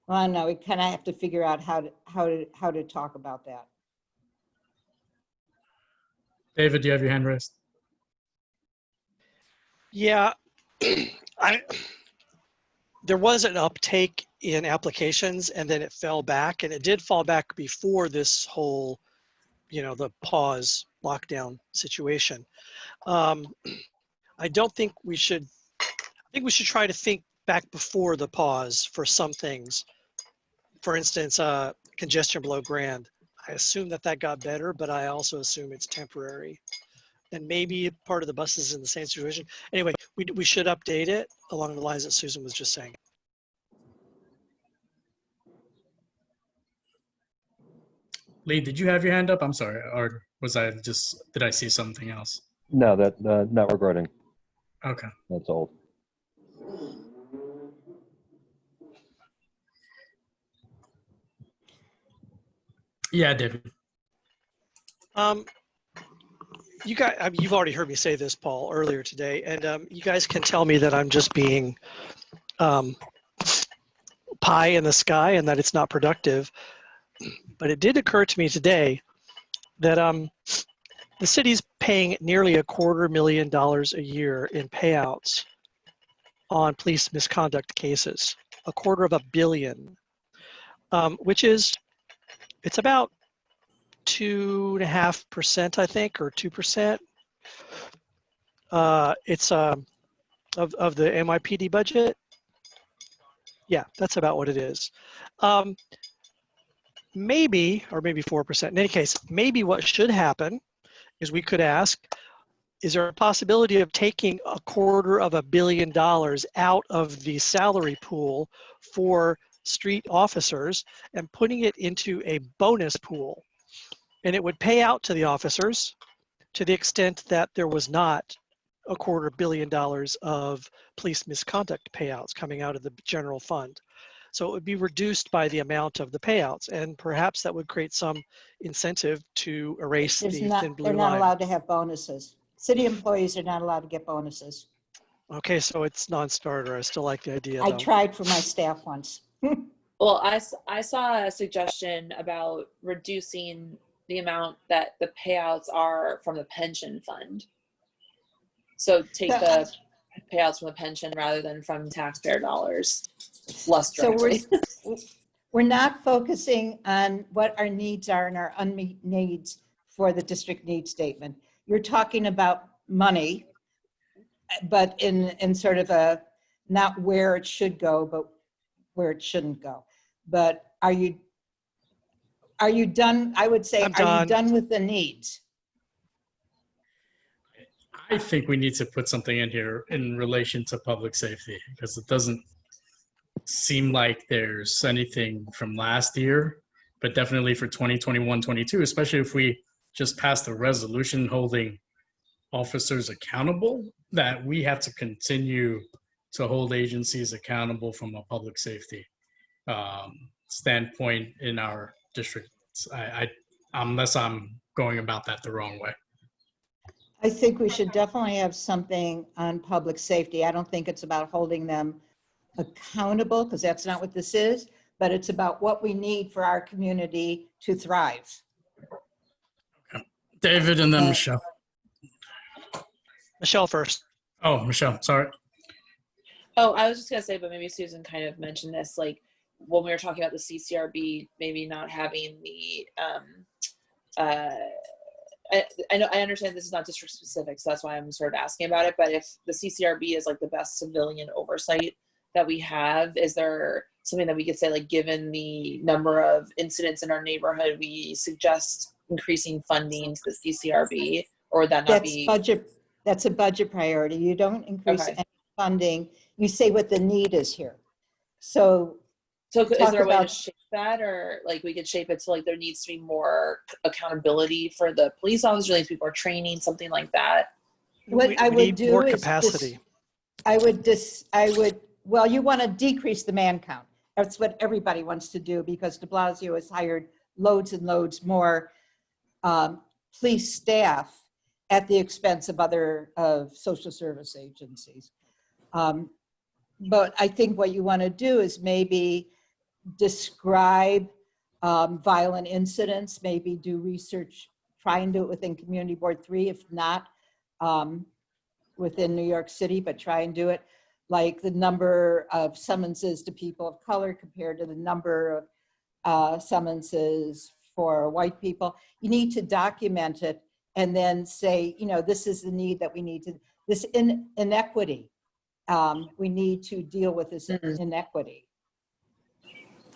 well, no, we kind of have to figure out how to talk about that. David, do you have your hand raised? Yeah, there was an uptake in applications and then it fell back, and it did fall back before this whole, the pause lockdown situation. I don't think we should, I think we should try to think back before the pause for some things. For instance, congestion below Grand. I assume that got better, but I also assume it's temporary. And maybe part of the bus is in the same situation. Anyway, we should update it along the lines that Susan was just saying. Lee, did you have your hand up? I'm sorry, or did I see something else? No, not regarding. Okay. That's old. Yeah, David. You guys, you've already heard me say this, Paul, earlier today, and you guys can tell me that I'm just being pie in the sky and that it's not productive. But it did occur to me today that the city's paying nearly $250,000 a year in payouts on police misconduct cases, $250 million, which is, it's about 2.5%, I think, or 2%. It's of the NYPD budget. Yeah, that's about what it is. Maybe, or maybe 4%. In any case, maybe what should happen is we could ask, is there a possibility of taking $250 million out of the salary pool for street officers and putting it into a bonus pool? And it would pay out to the officers to the extent that there was not $250 million of police misconduct payouts coming out of the general fund. So it would be reduced by the amount of the payouts, and perhaps that would create some incentive to erase the thin blue line. They're not allowed to have bonuses. City employees are not allowed to get bonuses. Okay, so it's non-starter. I still like the idea, I though. tried for my staff once. Well, I saw a suggestion about reducing the amount that the payouts are from the pension fund. So take the payouts from the pension rather than from taxpayer dollars, less directly. So we're not focusing on what our needs are and our unmet needs for the district needs statement. You're talking about money, but in sort of a, not where it should go, but where it shouldn't go. But are you done? I would say, are you done with the needs? I think we need to put something in here in relation to public safety, because it doesn't seem like there's anything from last year, but definitely for 2021-22, especially if we just passed a resolution holding officers accountable, that we have to continue to hold agencies accountable from a public safety standpoint in our district. Unless I'm going about that the wrong way. I think we should definitely have something on public safety. I don't think it's about holding them accountable, because that's not what this is, but it's about what we need for our community to thrive. Okay. David, and then Michelle. Michelle first. Oh, Michelle, sorry. Oh, I was just gonna say, but maybe Susan kind of mentioned this, like when we were talking about the CCRB, maybe not having the, I know, I understand this is not district specific, so that's why I'm sort of asking about it, but if the CCRB is like the best civilian oversight that we have, is there something that we could say, like, given the number of incidents in our neighborhood, we suggest increasing funding to the CCRB, or would that not be? That's a budget priority. You don't increase any funding. You say what the need is here. So is there a way to shape that, or like we could shape it to like there needs to be more accountability for the police officers, like people are training, something like that? What I would do more is capacity. Well, you want to decrease the man count. That's what everybody wants to do, because de Blasio has hired loads and loads more police staff at the expense of other social service agencies. But I think what you want to do is maybe describe violent incidents, maybe do research, try and do it within Community Board 3, if not within New York City, but try and do it like the number of summonses to people of color compared to the number of summonses for white people. You need to document it and then say, you know, this is the need that we need to, this inequity. We need to deal with this inequity.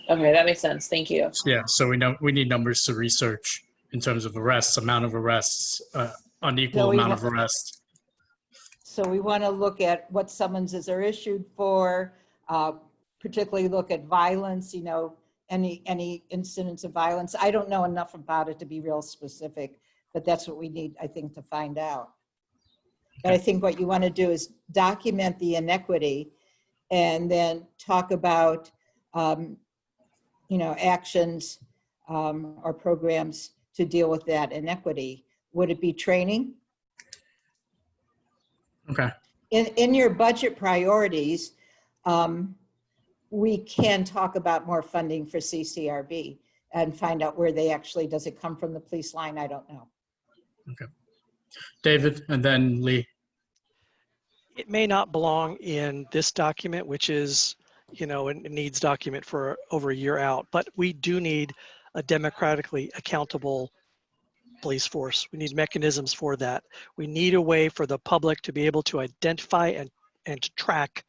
Okay, that makes sense. Thank you. Yeah, so we know we need numbers to research in terms of arrests, amount of arrests, unequal amount of arrests. So we want to look at what summonses are issued for, particularly look at violence, you know, any incidents of violence. I don't know enough about it to be real specific, but that's what we need, I think, to find out. But I think what you want to do is document the inequity and then talk about, you know, actions or programs to deal with that inequity. Would it be training? Okay. In your budget priorities, we can talk about more funding for CCRB and find out where they actually, does it come from the police line? I don't know. Okay. David, and then Lee. It may not belong in this document, which is, you know, a needs document for over a year out, but we do need a democratically accountable police force. We need mechanisms for that. We need a way for the public to be able to identify and to track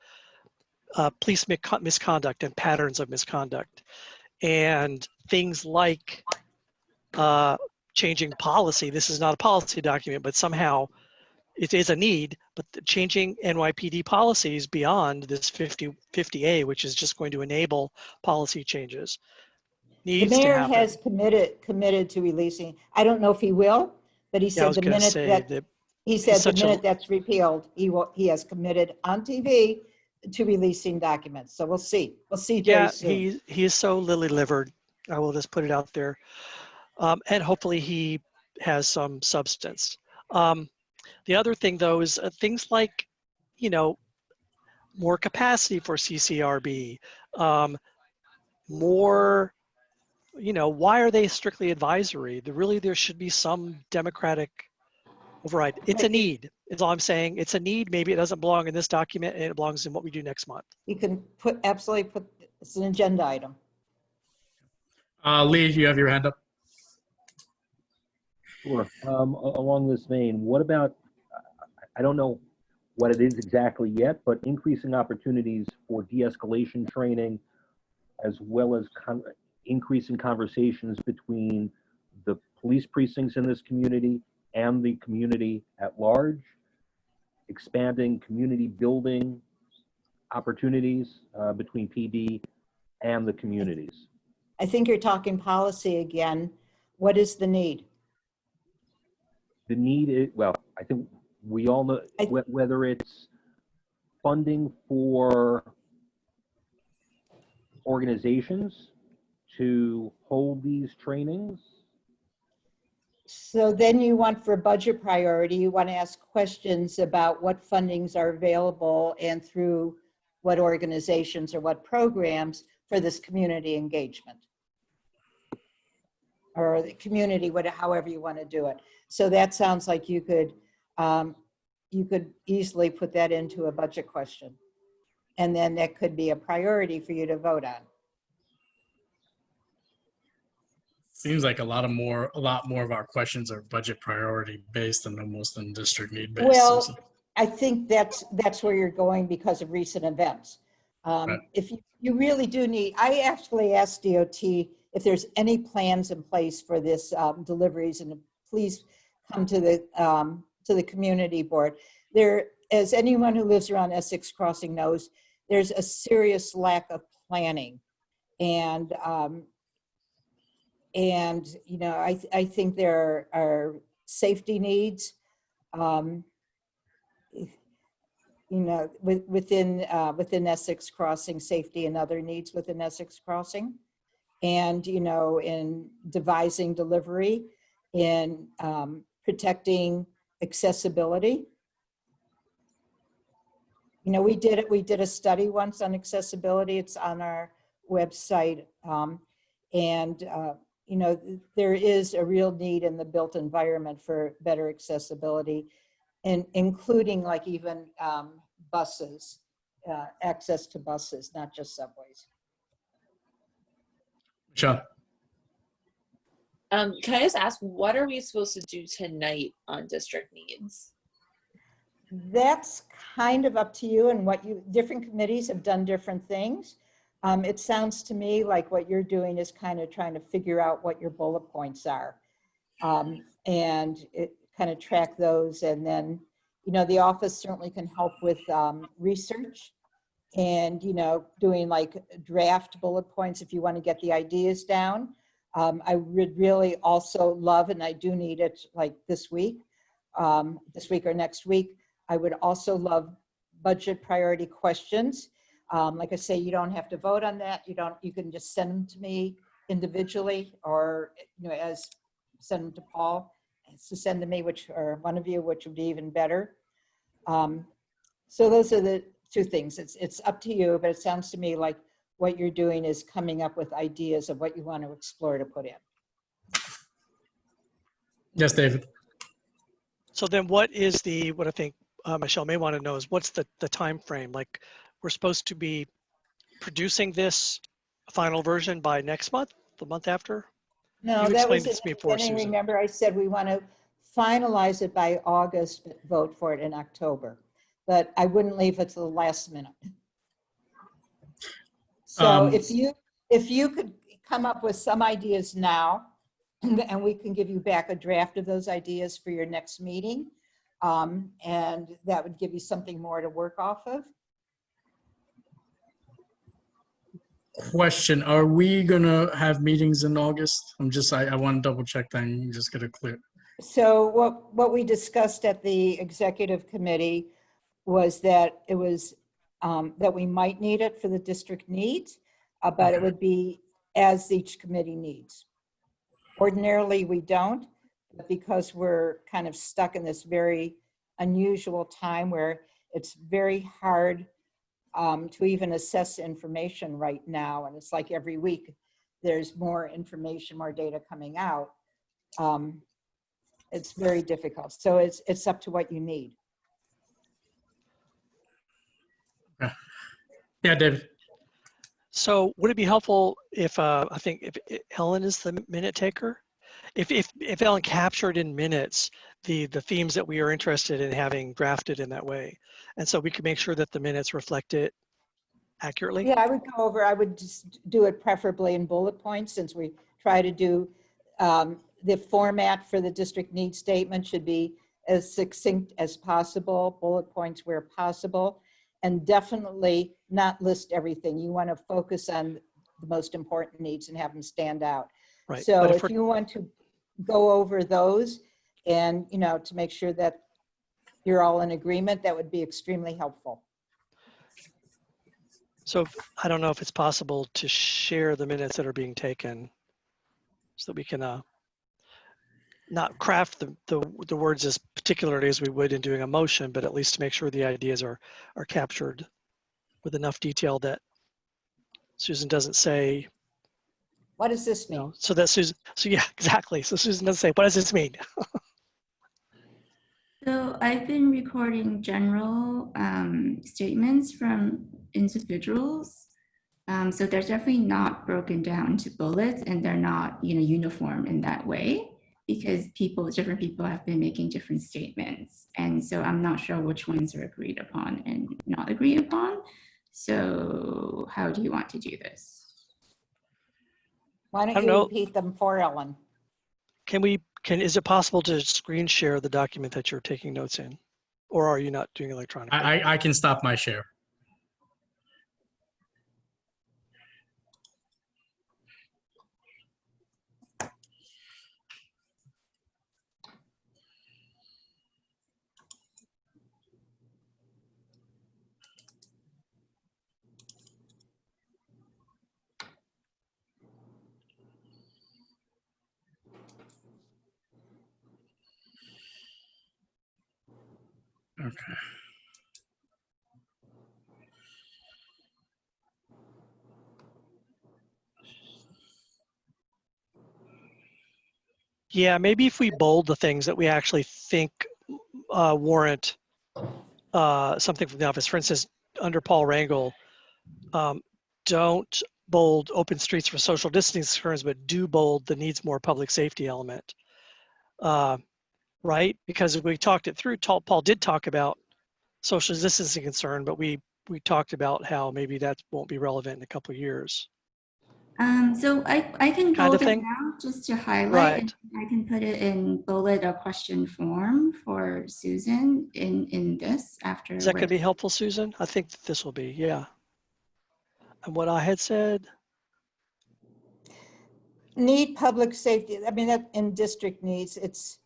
police misconduct and patterns of misconduct. And things like changing policy. This is not a policy document, but somehow it is a need, but changing NYPD policies beyond this 50A, which is just going to enable policy changes. The mayor has committed to releasing. I don't know if he will, but he said the minute that he said the minute that's repealed, he has committed on TV to releasing documents. So we'll see. We'll see. Yeah, very soon. he is so lily-livered. I will just put it out there, and hopefully he has some substance. The other thing, though, is things like, you know, more capacity for CCRB, more. You know, why are they strictly advisory? There should be some democratic override. It's a need, is all I'm saying. It's a need. Maybe it doesn't belong in this document and it belongs in what we do next month. You can absolutely put, it's an agenda item. Lee, you have your hand up. Sure. Along this vein, what about, I don't know what it is exactly yet, but increasing opportunities for de-escalation training, as well as increasing conversations between the police precincts in this community and the community at large, expanding community building opportunities between PD and the communities. I think you're talking policy again. What is the need? The need is, well, I think we all know whether it's funding for organizations to hold these trainings. So then you want, for budget priority, you want to ask questions about what fundings are available and through what organizations or what programs for this community engagement. Or the community, however you want to do it. So that sounds like you could easily put that into a budget question. And then that could be a priority for you to vote on. Seems like a lot more of our questions are budget priority based and almost than district need based. Well, I think that's where you're going because of recent events. Right. If you really do need, I actually asked DOT if there's any plans in place for this deliveries, and please come to the community board. There, as anyone who lives around Essex Crossing knows, there's a serious lack of planning, and you know, I think there are safety needs, you know, within Essex Crossing, safety and other needs within Essex Crossing, and you know, in devising delivery, in protecting accessibility. You know, we did a study once on accessibility. It's on our website, and you know, there is a real need in the built environment for better accessibility, and including like even buses, access to buses, not just subways. Sure. Can I just ask, what are we supposed to do tonight on district needs? That's kind of up to you, and what different committees have done different things. It sounds to me like what you're doing is kind of trying to figure out what your bullet points are, and kind of track those. And then, you know, the office certainly can help with research and, you know, doing like draft bullet points if you want to get the ideas down. I would really also love, and I do need it like this week or next week, I would also love budget priority questions. Like I say, you don't have to vote on that. You can just send them to me individually, or, you know, send them to Paul to send to me, or one of you, which would be even better. So those are the two things. It's up to you, but it sounds to me like what you're doing is coming up with ideas of what you want to explore to put in. Yes, David. So then what is what I think Michelle may want to know is what's the time frame? Like, we're supposed to be producing this final version by next month, the month after? No, you that was explained it to me before, Susan. Remember, I said we want to finalize it by August, but vote for it in October. But I wouldn't leave it to the last minute. So if you could come up with some ideas now, and we can give you back a draft of those ideas for your next meeting, and that would give you something more to work off of. Question, are we gonna have meetings in August? I want to double check that and just get it clear. So what we discussed at the executive committee was that it was that we might need it for the district needs, but it would be as each committee needs. Ordinarily we don't, but because we're kind of stuck in this very unusual time where it's very hard to even assess information right now, and it's like every week there's more information, more data coming out. It's very difficult. So it's up to what you need. Yeah, David. So would it be helpful if, I think if Ellen is the minute taker? If Ellen captured in minutes the themes that we are interested in having drafted in that way. And so we can make sure that the minutes reflect it accurately? Yeah, I would go over, I would just do it preferably in bullet points, since we try to do, the format for the district needs statement should be as succinct as possible, bullet points where possible, and definitely not list everything. You want to focus on the most important needs and have them stand out. Right. So But if you want to go over those and, you know, to make sure that you're all in agreement, that would be extremely helpful. So I don't know if it's possible to share the minutes that are being taken so that we can not craft the words as particularly as we would in doing a motion, but at least to make sure the ideas are captured with enough detail that Susan doesn't say, what does this mean? You know, so that Susan, so yeah, exactly. So Susan doesn't say, what does this mean? So I've been recording general statements from individuals. So they're definitely not broken down to bullets, and they're not, you know, uniform in that way, because different people have been making different statements. And so I'm not sure which ones are agreed upon and not agreed upon. So how do you want to do this? Why don't you repeat them for Ellen? Is it possible to screen share the document that you're taking notes in? Or are you not doing electronically? I can stop my share. Okay. Yeah, maybe if we bold the things that we actually think warrant something from the office. For instance, under Paul Rangel, don't bold open streets for social distancing concerns, but do bold the needs more public safety element. Right? Because we talked it through, Paul did talk about social distancing concern, but we talked about how maybe that won't be relevant in a couple of years. So I can Kind of bold it thing? now just to highlight, Right. and I can put it in bullet or question form for Susan in this after. Is that going to be helpful, Susan? I think that this will be, yeah. And what I had said? Need public safety. I mean, that in district needs, it's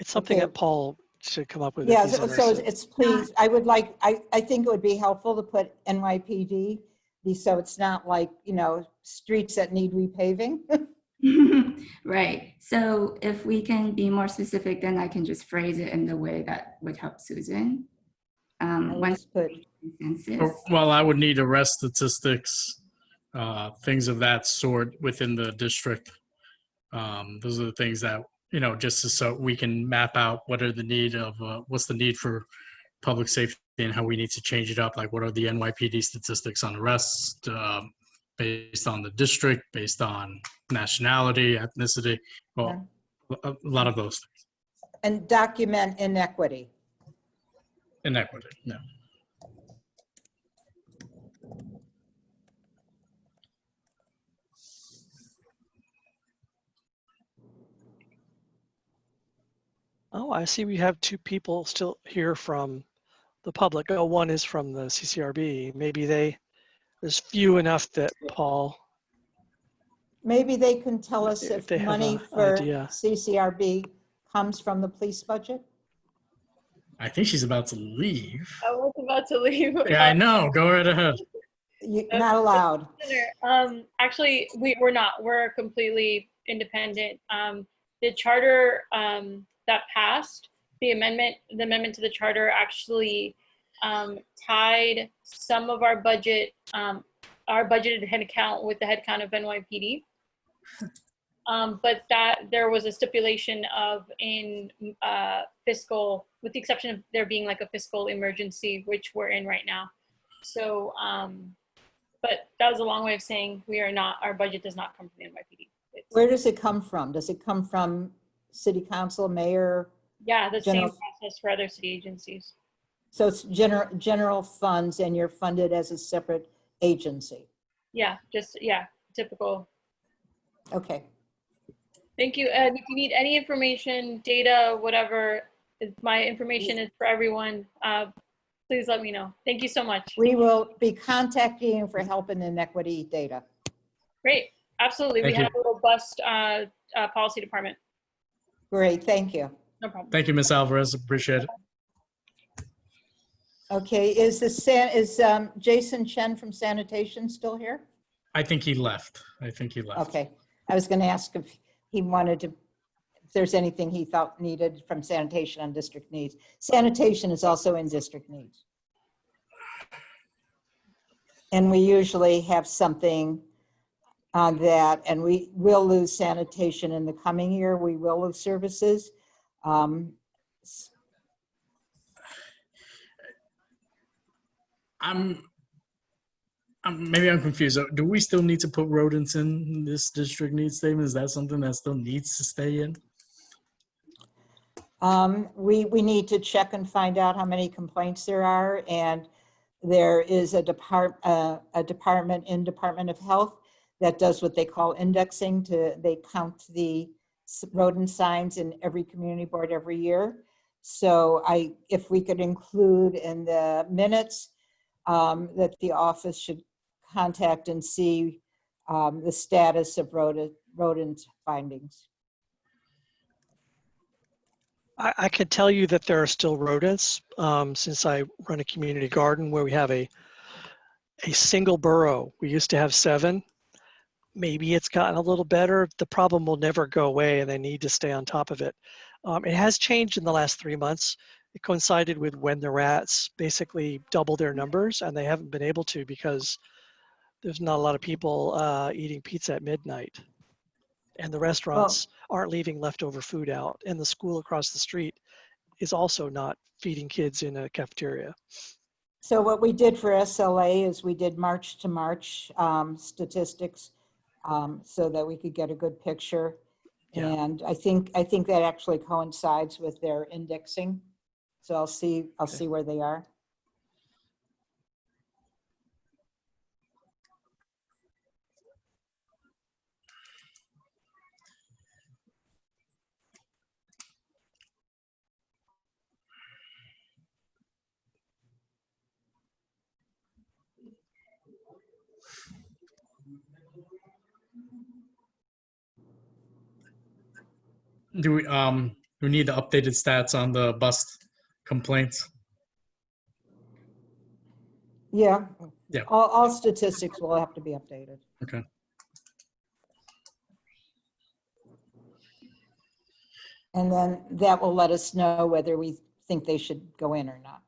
something okay. that Paul should come up with. Yeah, so it's please, I would like, I think it would be helpful to put NYPD, so it's not like, you know, streets that need repaving. Right. So if we can be more specific, then I can just phrase it in the way that would help Susan. Once consensus. Well, I would need arrest statistics, things of that sort within the district. Those are the things that, you know, just so we can map out what are the need of, what's the need for public safety and how we need to change it up. Like, what are the NYPD statistics on arrests, based on the district, based on nationality, ethnicity, well, a lot of those things. And document inequity. Inequity, yeah. Oh, I see we have two people still here from the public. Oh, one is from the CCRB. Maybe there's few enough that Paul. Maybe they can tell us if they have money an for idea. CCRB comes from the police budget. I think she's about to leave. I was about to leave. Yeah, I know. Go right ahead. You're not allowed. Actually, we're not. We're completely independent. The charter that passed, the amendment to the charter actually tied some of our budget, our budgeted head count with the head count of NYPD. But that there was a stipulation of in fiscal, with the exception of there being like a fiscal emergency, which we're in right now. So but that was a long way of saying we are not, our budget does not come from the NYPD. Where does it come from? Does it come from city council, mayor? Yeah, the same General, process for other city agencies. so it's general funds and you're funded as a separate agency. Yeah, just, yeah, typical. Okay. Thank you. And if you need any information, data, whatever, my information is for everyone. Please let me know. Thank you so much. We will be contacting you for help in inequity data. Great. Absolutely. Thank We you. have a robust policy department. Great, thank you. No problem. Thank you, Ms. Alvarez. Appreciate it. Okay, is Jason Chen from sanitation still here? I think he left. Okay, I was going to ask if he wanted to, if there's anything he felt needed from sanitation on district needs. Sanitation is also in district needs. And we usually have something on that, and we will lose sanitation in the coming year. We will lose services. Maybe I'm confused. Do we still need to put rodents in this district needs statement? Is that something that still needs to stay in? We need to check and find out how many complaints there are, and there is a department in Department of Health that does what they call indexing. They count the rodent signs in every community board every year. So if we could include in the minutes that the office should contact and see the status of rodent findings. I can tell you that there are still rodents since I run a community garden where we have a single burrow. We used to have 7. Maybe it's gotten a little better. The problem will never go away and they need to stay on top of it. It has changed in the last 3 months. It coincided with when the rats basically doubled their numbers, and they haven't been able to because there's not a lot of people eating pizza at midnight. And the restaurants aren't leaving leftover food out. And the school across the street is also not feeding kids in a cafeteria. So what we did for SLA is we did March to March statistics so that we could get a good picture. Yeah. And I think that actually coincides with their indexing. So I'll see where they are. Do we need the updated stats on the bus complaints? Yeah. Yeah. All statistics will have to be updated. Okay. And then that will let us know whether we think they should go in or not.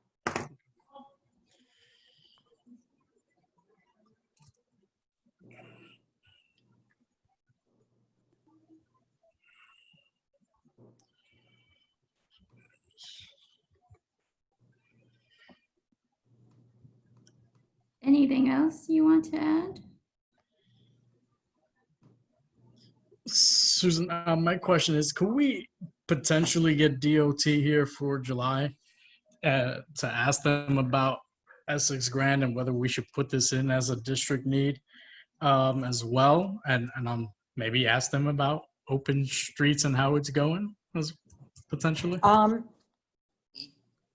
Anything else you want to add? Susan, my question is, could we potentially get DOT here for July to ask them about Essex Grand and whether we should put this in as a district need as well, and maybe ask them about open streets and how it's going as potentially?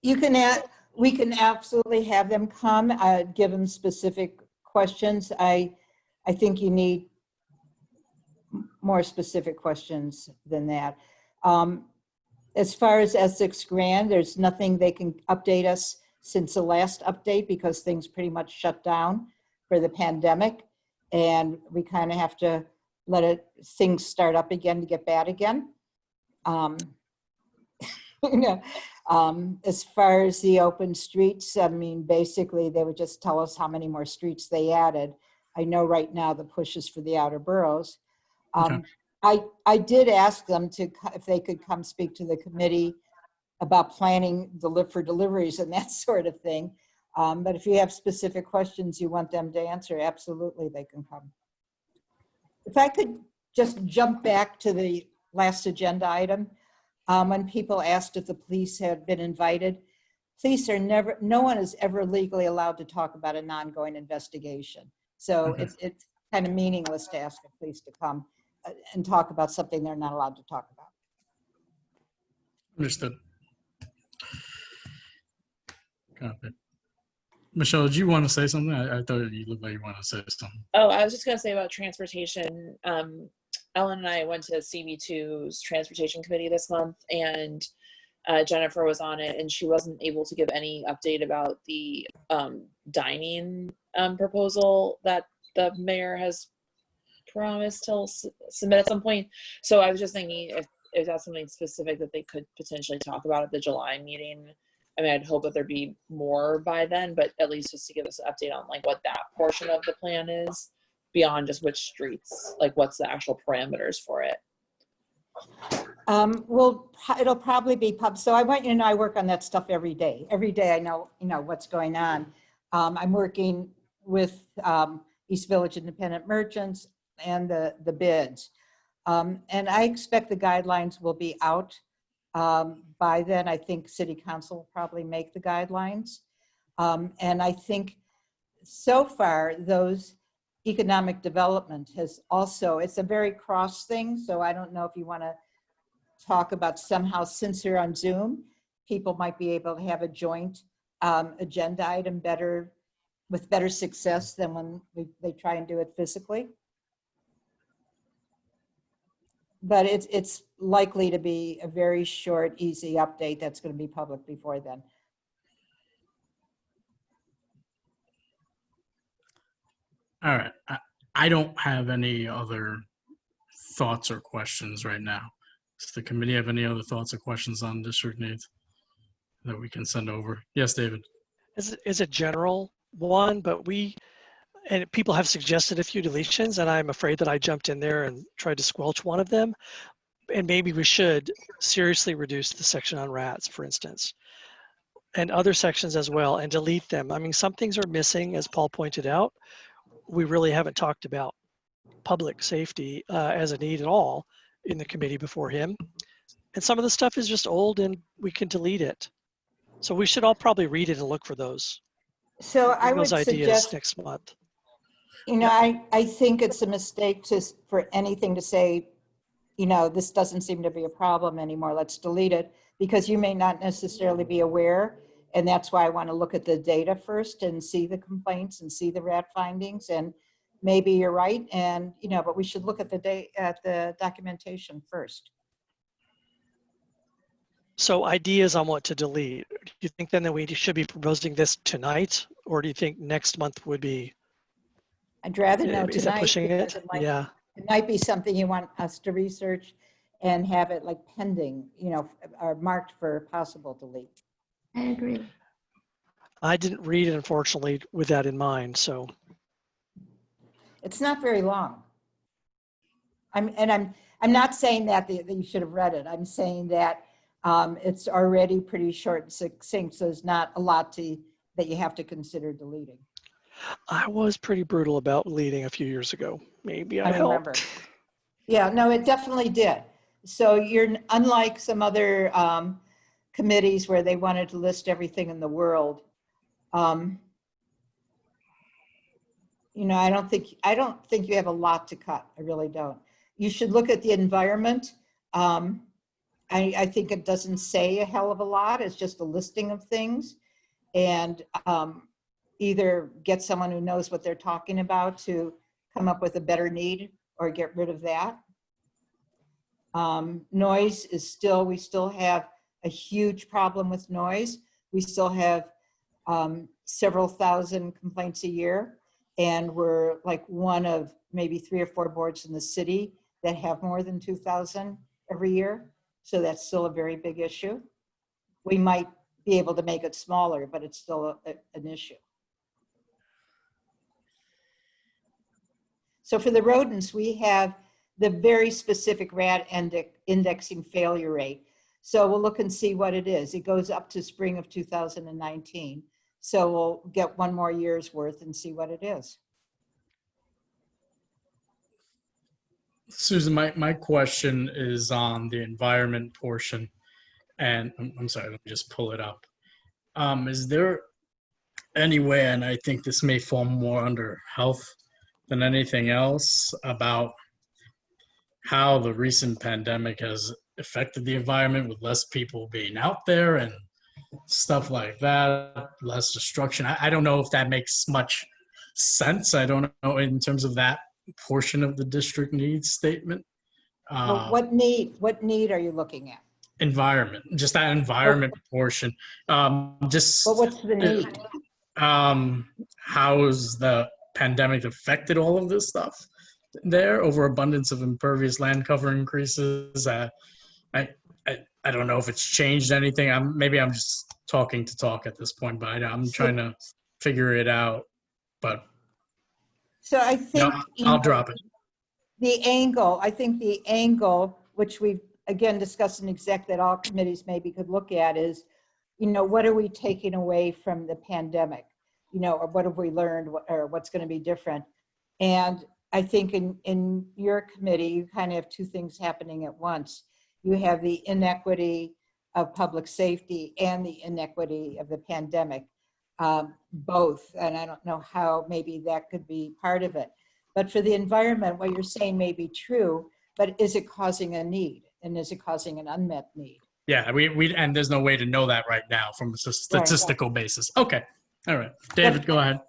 You can add. We can absolutely have them come, give them specific questions. I think you need more specific questions than that. As far as Essex Grand, there's nothing they can update us since the last update because things pretty much shut down for the pandemic. And we kind of have to let things start up again to get bad again. As far as the open streets, I mean, basically they would just tell us how many more streets they added. I know right now the push is for the outer boroughs. Okay. I did ask them if they could come speak to the committee about planning for deliveries and that sort of thing. But if you have specific questions you want them to answer, absolutely they can come. If I could just jump back to the last agenda item, when people asked if the police had been invited, police are never, no one is ever legally allowed to talk about an ongoing investigation. So it's kind of meaningless to ask the police to come and talk about something they're not allowed to talk about. Understood. Copy. Michelle, did you want to say something? I thought you looked like you wanted to say something. Oh, I was just going to say about transportation. Ellen and I went to CB2's transportation committee this month, and Jennifer was on it, and she wasn't able to give any update about the dining proposal that the mayor has promised to submit at some point. So I was just thinking if that's something specific that they could potentially talk about at the July meeting. I mean, I'd hope that there'd be more by then, but at least just to give us an update on like what that portion of the plan is beyond just which streets, like what's the actual parameters for it. Well, it'll probably be so I want you to know I work on that stuff every day. Every day I know, what's going on. I'm working with East Village Independent Merchants and the bids. And I expect the guidelines will be out by then. I think City Council will probably make the guidelines. And I think so far those economic development has also, it's a very cross thing. So I don't know if you want to talk about somehow, since you're on Zoom, people might be able to have a joint agenda item with better success than when they try and do it physically. But it's likely to be a very short, easy update that's going to be public before then. All right. I don't have any other thoughts or questions right now. Does the committee have any other thoughts or questions on district needs that we can send over? Yes, David. It's a general one, but and people have suggested a few deletions, and I'm afraid that I jumped in there and tried to squelch one of them. And maybe we should seriously reduce the section on rats, for instance, and other sections as well, and delete them. I mean, some things are missing, as Paul pointed out. We really haven't talked about public safety as a need at all in the committee before him. And some of the stuff is just old and we can delete it. So we should all probably read it and look for those. So I would those ideas suggest next month. I think it's a mistake for anything to say, this doesn't seem to be a problem anymore, let's delete it, because you may not necessarily be aware. And that's why I want to look at the data first and see the complaints and see the rat findings. And maybe you're right. And, but we should look at the documentation first. So ideas on what to delete. Do you think then that we should be proposing this tonight, or do you think next month would be? I'd rather know Is that tonight. pushing it? Yeah. It might be something you want us to research and have it like pending, or marked for possible delete. I agree. I didn't read it, unfortunately, with that in mind, so. It's not very long. I'm not saying that you should have read it. I'm saying that it's already pretty short and succinct, so there's not a lot that you have to consider deleting. I was pretty brutal about deleting a few years ago. Maybe I remember. helped. Yeah, no, it definitely did. So you're unlike some other committees where they wanted to list everything in the world. I don't think you have a lot to cut. I really don't. You should look at the environment. I think it doesn't say a hell of a lot. It's just a listing of things, and either get someone who knows what they're talking about to come up with a better need or get rid of that. Noise is we still have a huge problem with noise. We still have several thousand complaints a year, and we're like one of maybe 3 or 4 boards in the city that have more than 2,000 every year. So that's still a very big issue. We might be able to make it smaller, but it's still an issue. So for the rodents, we have the very specific rat indexing failure rate. So we'll look and see what it is. It goes up to spring of 2019. So we'll get one more year's worth and see what it is. Susan, my question is on the environment portion. And I'm sorry, let me just pull it up. Is there any way, and I think this may fall more under health than anything else, about how the recent pandemic has affected the environment with less people being out there and stuff like that, less destruction? I don't know if that makes much sense. I don't know in terms of that portion of the district needs statement. Well, what need are you looking at? Environment, just that environment portion. Just. But what's the need? How has the pandemic affected all of this stuff there? Overabundance of impervious land cover increases. I don't know if it's changed anything. Maybe I'm just talking to talk at this point, but I'm trying to figure it out. But so I think I'll drop it. I think the angle, which we've again discussed in exec that all committees maybe could look at, is, what are we taking away from the pandemic? Or what have we learned, or what's going to be different? And I think in your committee, you kind of have two things happening at once. You have the inequity of public safety and the inequity of the pandemic, both. And I don't know how maybe that could be part of it. But for the environment, what you're saying may be true, but is it causing a need? And is it causing an unmet need? Yeah, and there's no way to know that right now from a statistical basis. Okay. All right. David, go ahead.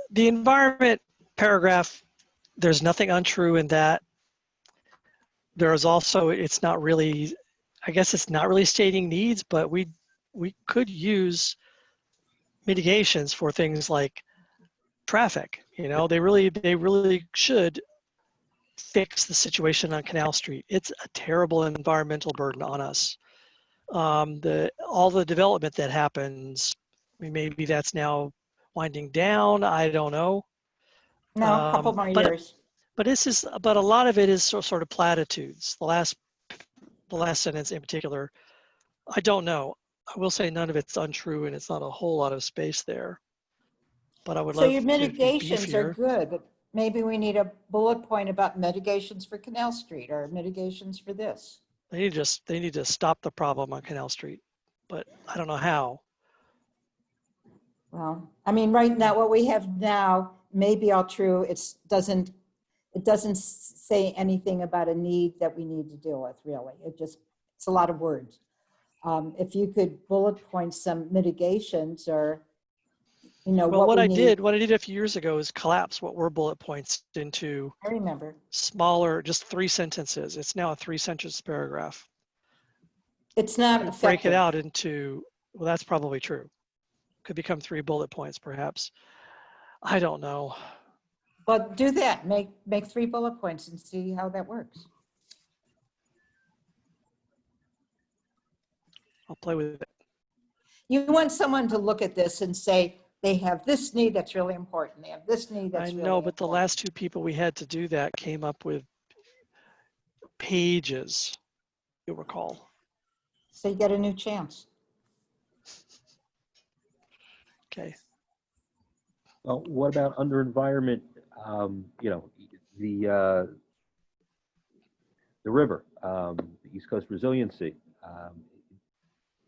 The environment paragraph, there's nothing untrue in that. There is also, it's not really stating needs, but we could use mitigations for things like traffic. They really should fix the situation on Canal Street. It's a terrible environmental burden on us. All the development that happens, maybe that's now winding down. I don't know. No, a couple more years. But a lot of it is sort of platitudes. The last sentence in particular, I don't know. I will say none of it's untrue, and it's not a whole lot of space there. But I would love. So your mitigations are good, but maybe we need a bullet point about mitigations for Canal Street or mitigations for this. They need to stop the problem on Canal Street, but I don't know how. Well, I mean, right now, what we have now may be all true. It doesn't say anything about a need that we need to deal with, really. It's a lot of words. If you could bullet point some mitigations or, what I did a few years ago is collapse what were bullet points into I remember smaller, just 3 sentences. It's now a 3-sentence paragraph. It's not effective. Break it out into, well, that's probably true. Could become 3 bullet points, perhaps. I don't know. But do that. Make 3 bullet points and see how that works. I'll play with it. You want someone to look at this and say, they have this need that's really important. They have this need that's really important. But the last 2 people we had to do that came up with pages, you'll recall. So you get a new chance. Okay. Well, what about under environment, the river, the East Coast resiliency?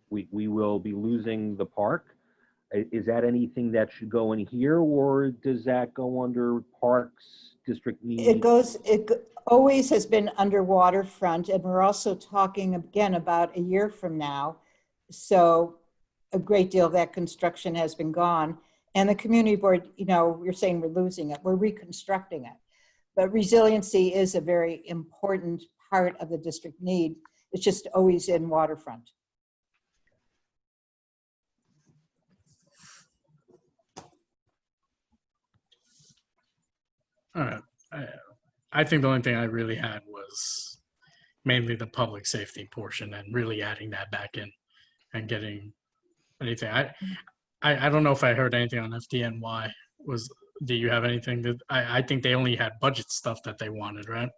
We will be losing the park. Is that anything that should go in here, or does that go under parks, district needs? It always has been under waterfront, and we're also talking again about a year from now. So a great deal of that construction has been gone. And the community board, you're saying we're losing it, we're reconstructing it. But resiliency is a very important part of the district need. It's just always in waterfront. All right. I think the only thing I really had was mainly the public safety portion and really adding that back in and getting anything. I don't know if I heard anything on FDNY. Do you have anything that I think they only had budget stuff that they wanted, right?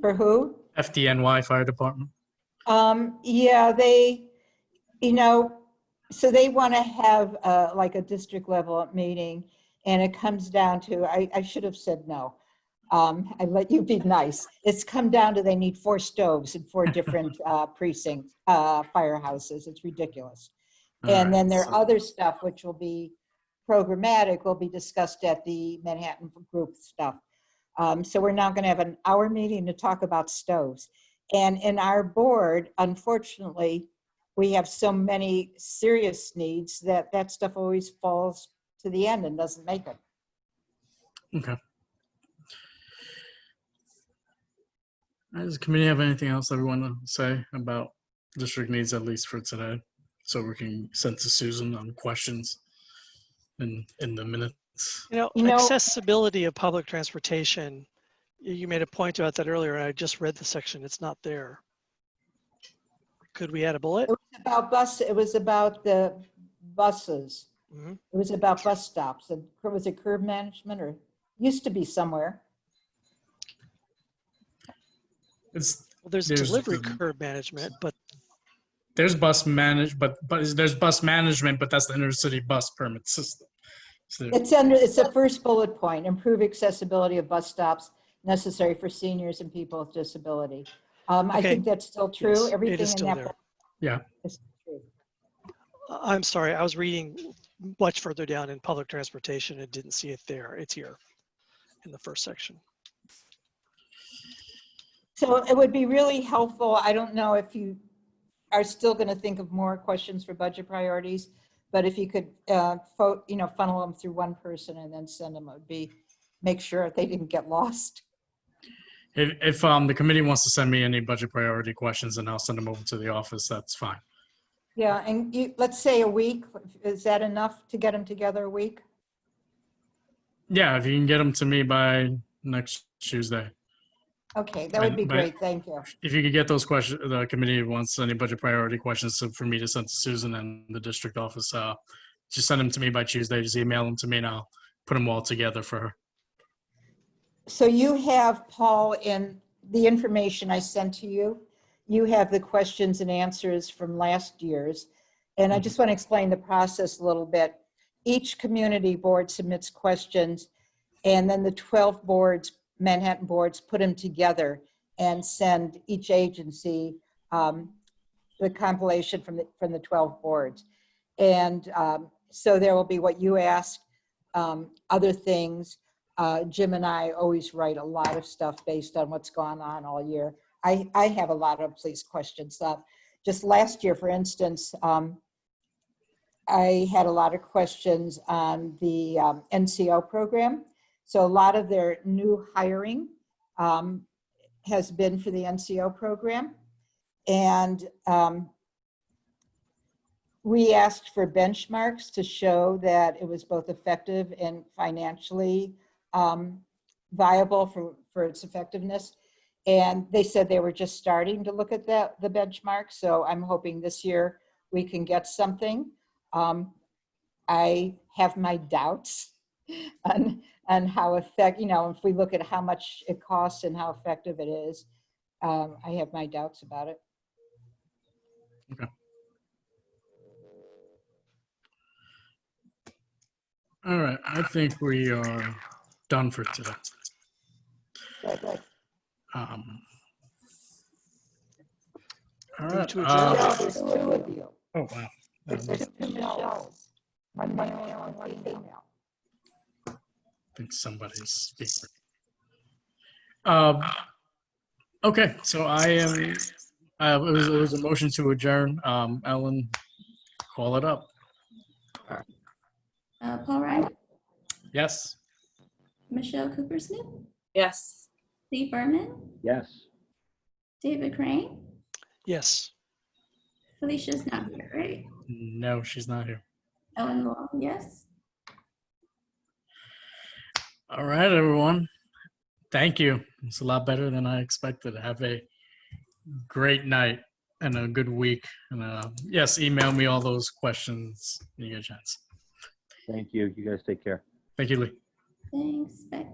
For who? FDNY Fire Department. Yeah, they, So they want to have like a district level meeting, and it comes down to, I should have said no. I let you be nice. It's come down to they need 4 stoves in 4 different precincts, firehouses. It's ridiculous. And then their other stuff, which will be programmatic, will be discussed at the Manhattan group stuff. So we're now going to have an hour meeting to talk about stoves. And in our board, unfortunately, we have so many serious needs that that stuff always falls to the end and doesn't make it. Okay. Does the committee have anything else that we want to say about district needs, at least for today? So we can send to Susan on questions in the minutes. You know, accessibility of public transportation, you made a point about that earlier. I just read the section. It's not there. Could we add a bullet? It was about the buses. Mm-hmm. It was about bus stops. And was it curb management, or used to be somewhere? There's delivery curb management, but there's bus management, but there's bus management, but that's the intercity bus permit system. So, it's the first bullet point: improve accessibility of bus stops necessary for seniors and people with disability. I think that's still true. Yes, Everything it is still in that there. Yeah. is true. I'm sorry, I was reading much further down in public transportation and didn't see it there. It's here in the first section. So it would be really helpful. I don't know if you are still going to think of more questions for budget priorities, but if you could, funnel them through one person and then send them, it would be, make sure they didn't get lost. If the committee wants to send me any budget priority questions, and I'll send them over to the office, that's fine. Yeah, and let's say a week. Is that enough to get them together a week? Yeah, if you can get them to me by next Tuesday. Okay, that would be great. Thank you. If you could get those questions, the committee wants any budget priority questions for me to send to Susan and the district office. Just send them to me by Tuesday. Just email them to me, and I'll put them all together for her. So you have, Paul, in the information I sent to you, you have the questions and answers from last year's. And I just want to explain the process a little bit. Each community board submits questions, and then the 12 boards, Manhattan boards, put them together and send each agency the compilation from the 12 boards. And so there will be what you asked, other things. Jim and I always write a lot of stuff based on what's gone on all year. I have a lot of police questions. Just last year, for instance, I had a lot of questions on the NCO program. So a lot of their new hiring has been for the NCO program. And we asked for benchmarks to show that it was both effective and financially viable for its effectiveness. And they said they were just starting to look at the benchmark. So I'm hoping this year we can get something. I have my doubts on how effective, if we look at how much it costs and how effective it is, I have my doubts about it. Okay. All right, I think we are done for today. Good. All Move right. to adjourn. There's 2 of you. Oh, wow. There's 2 Michelle's. One male and one female. I think somebody's speaking. Okay, so I am. It was a motion to adjourn. Ellen, call it up. Paul Ryan, Yes. Michelle Cooper-Smith, Yes. Steve Berman, Yes. David Crane. Yes. Felicia's not here, right? No, she's not here. Ellen Long, yes. All right, everyone. Thank you. It's a lot better than I expected. Have a great night and a good week. And yes, email me all those questions when you get a chance. Thank you. You guys take care. Thank you, Lee. Thanks. Bye.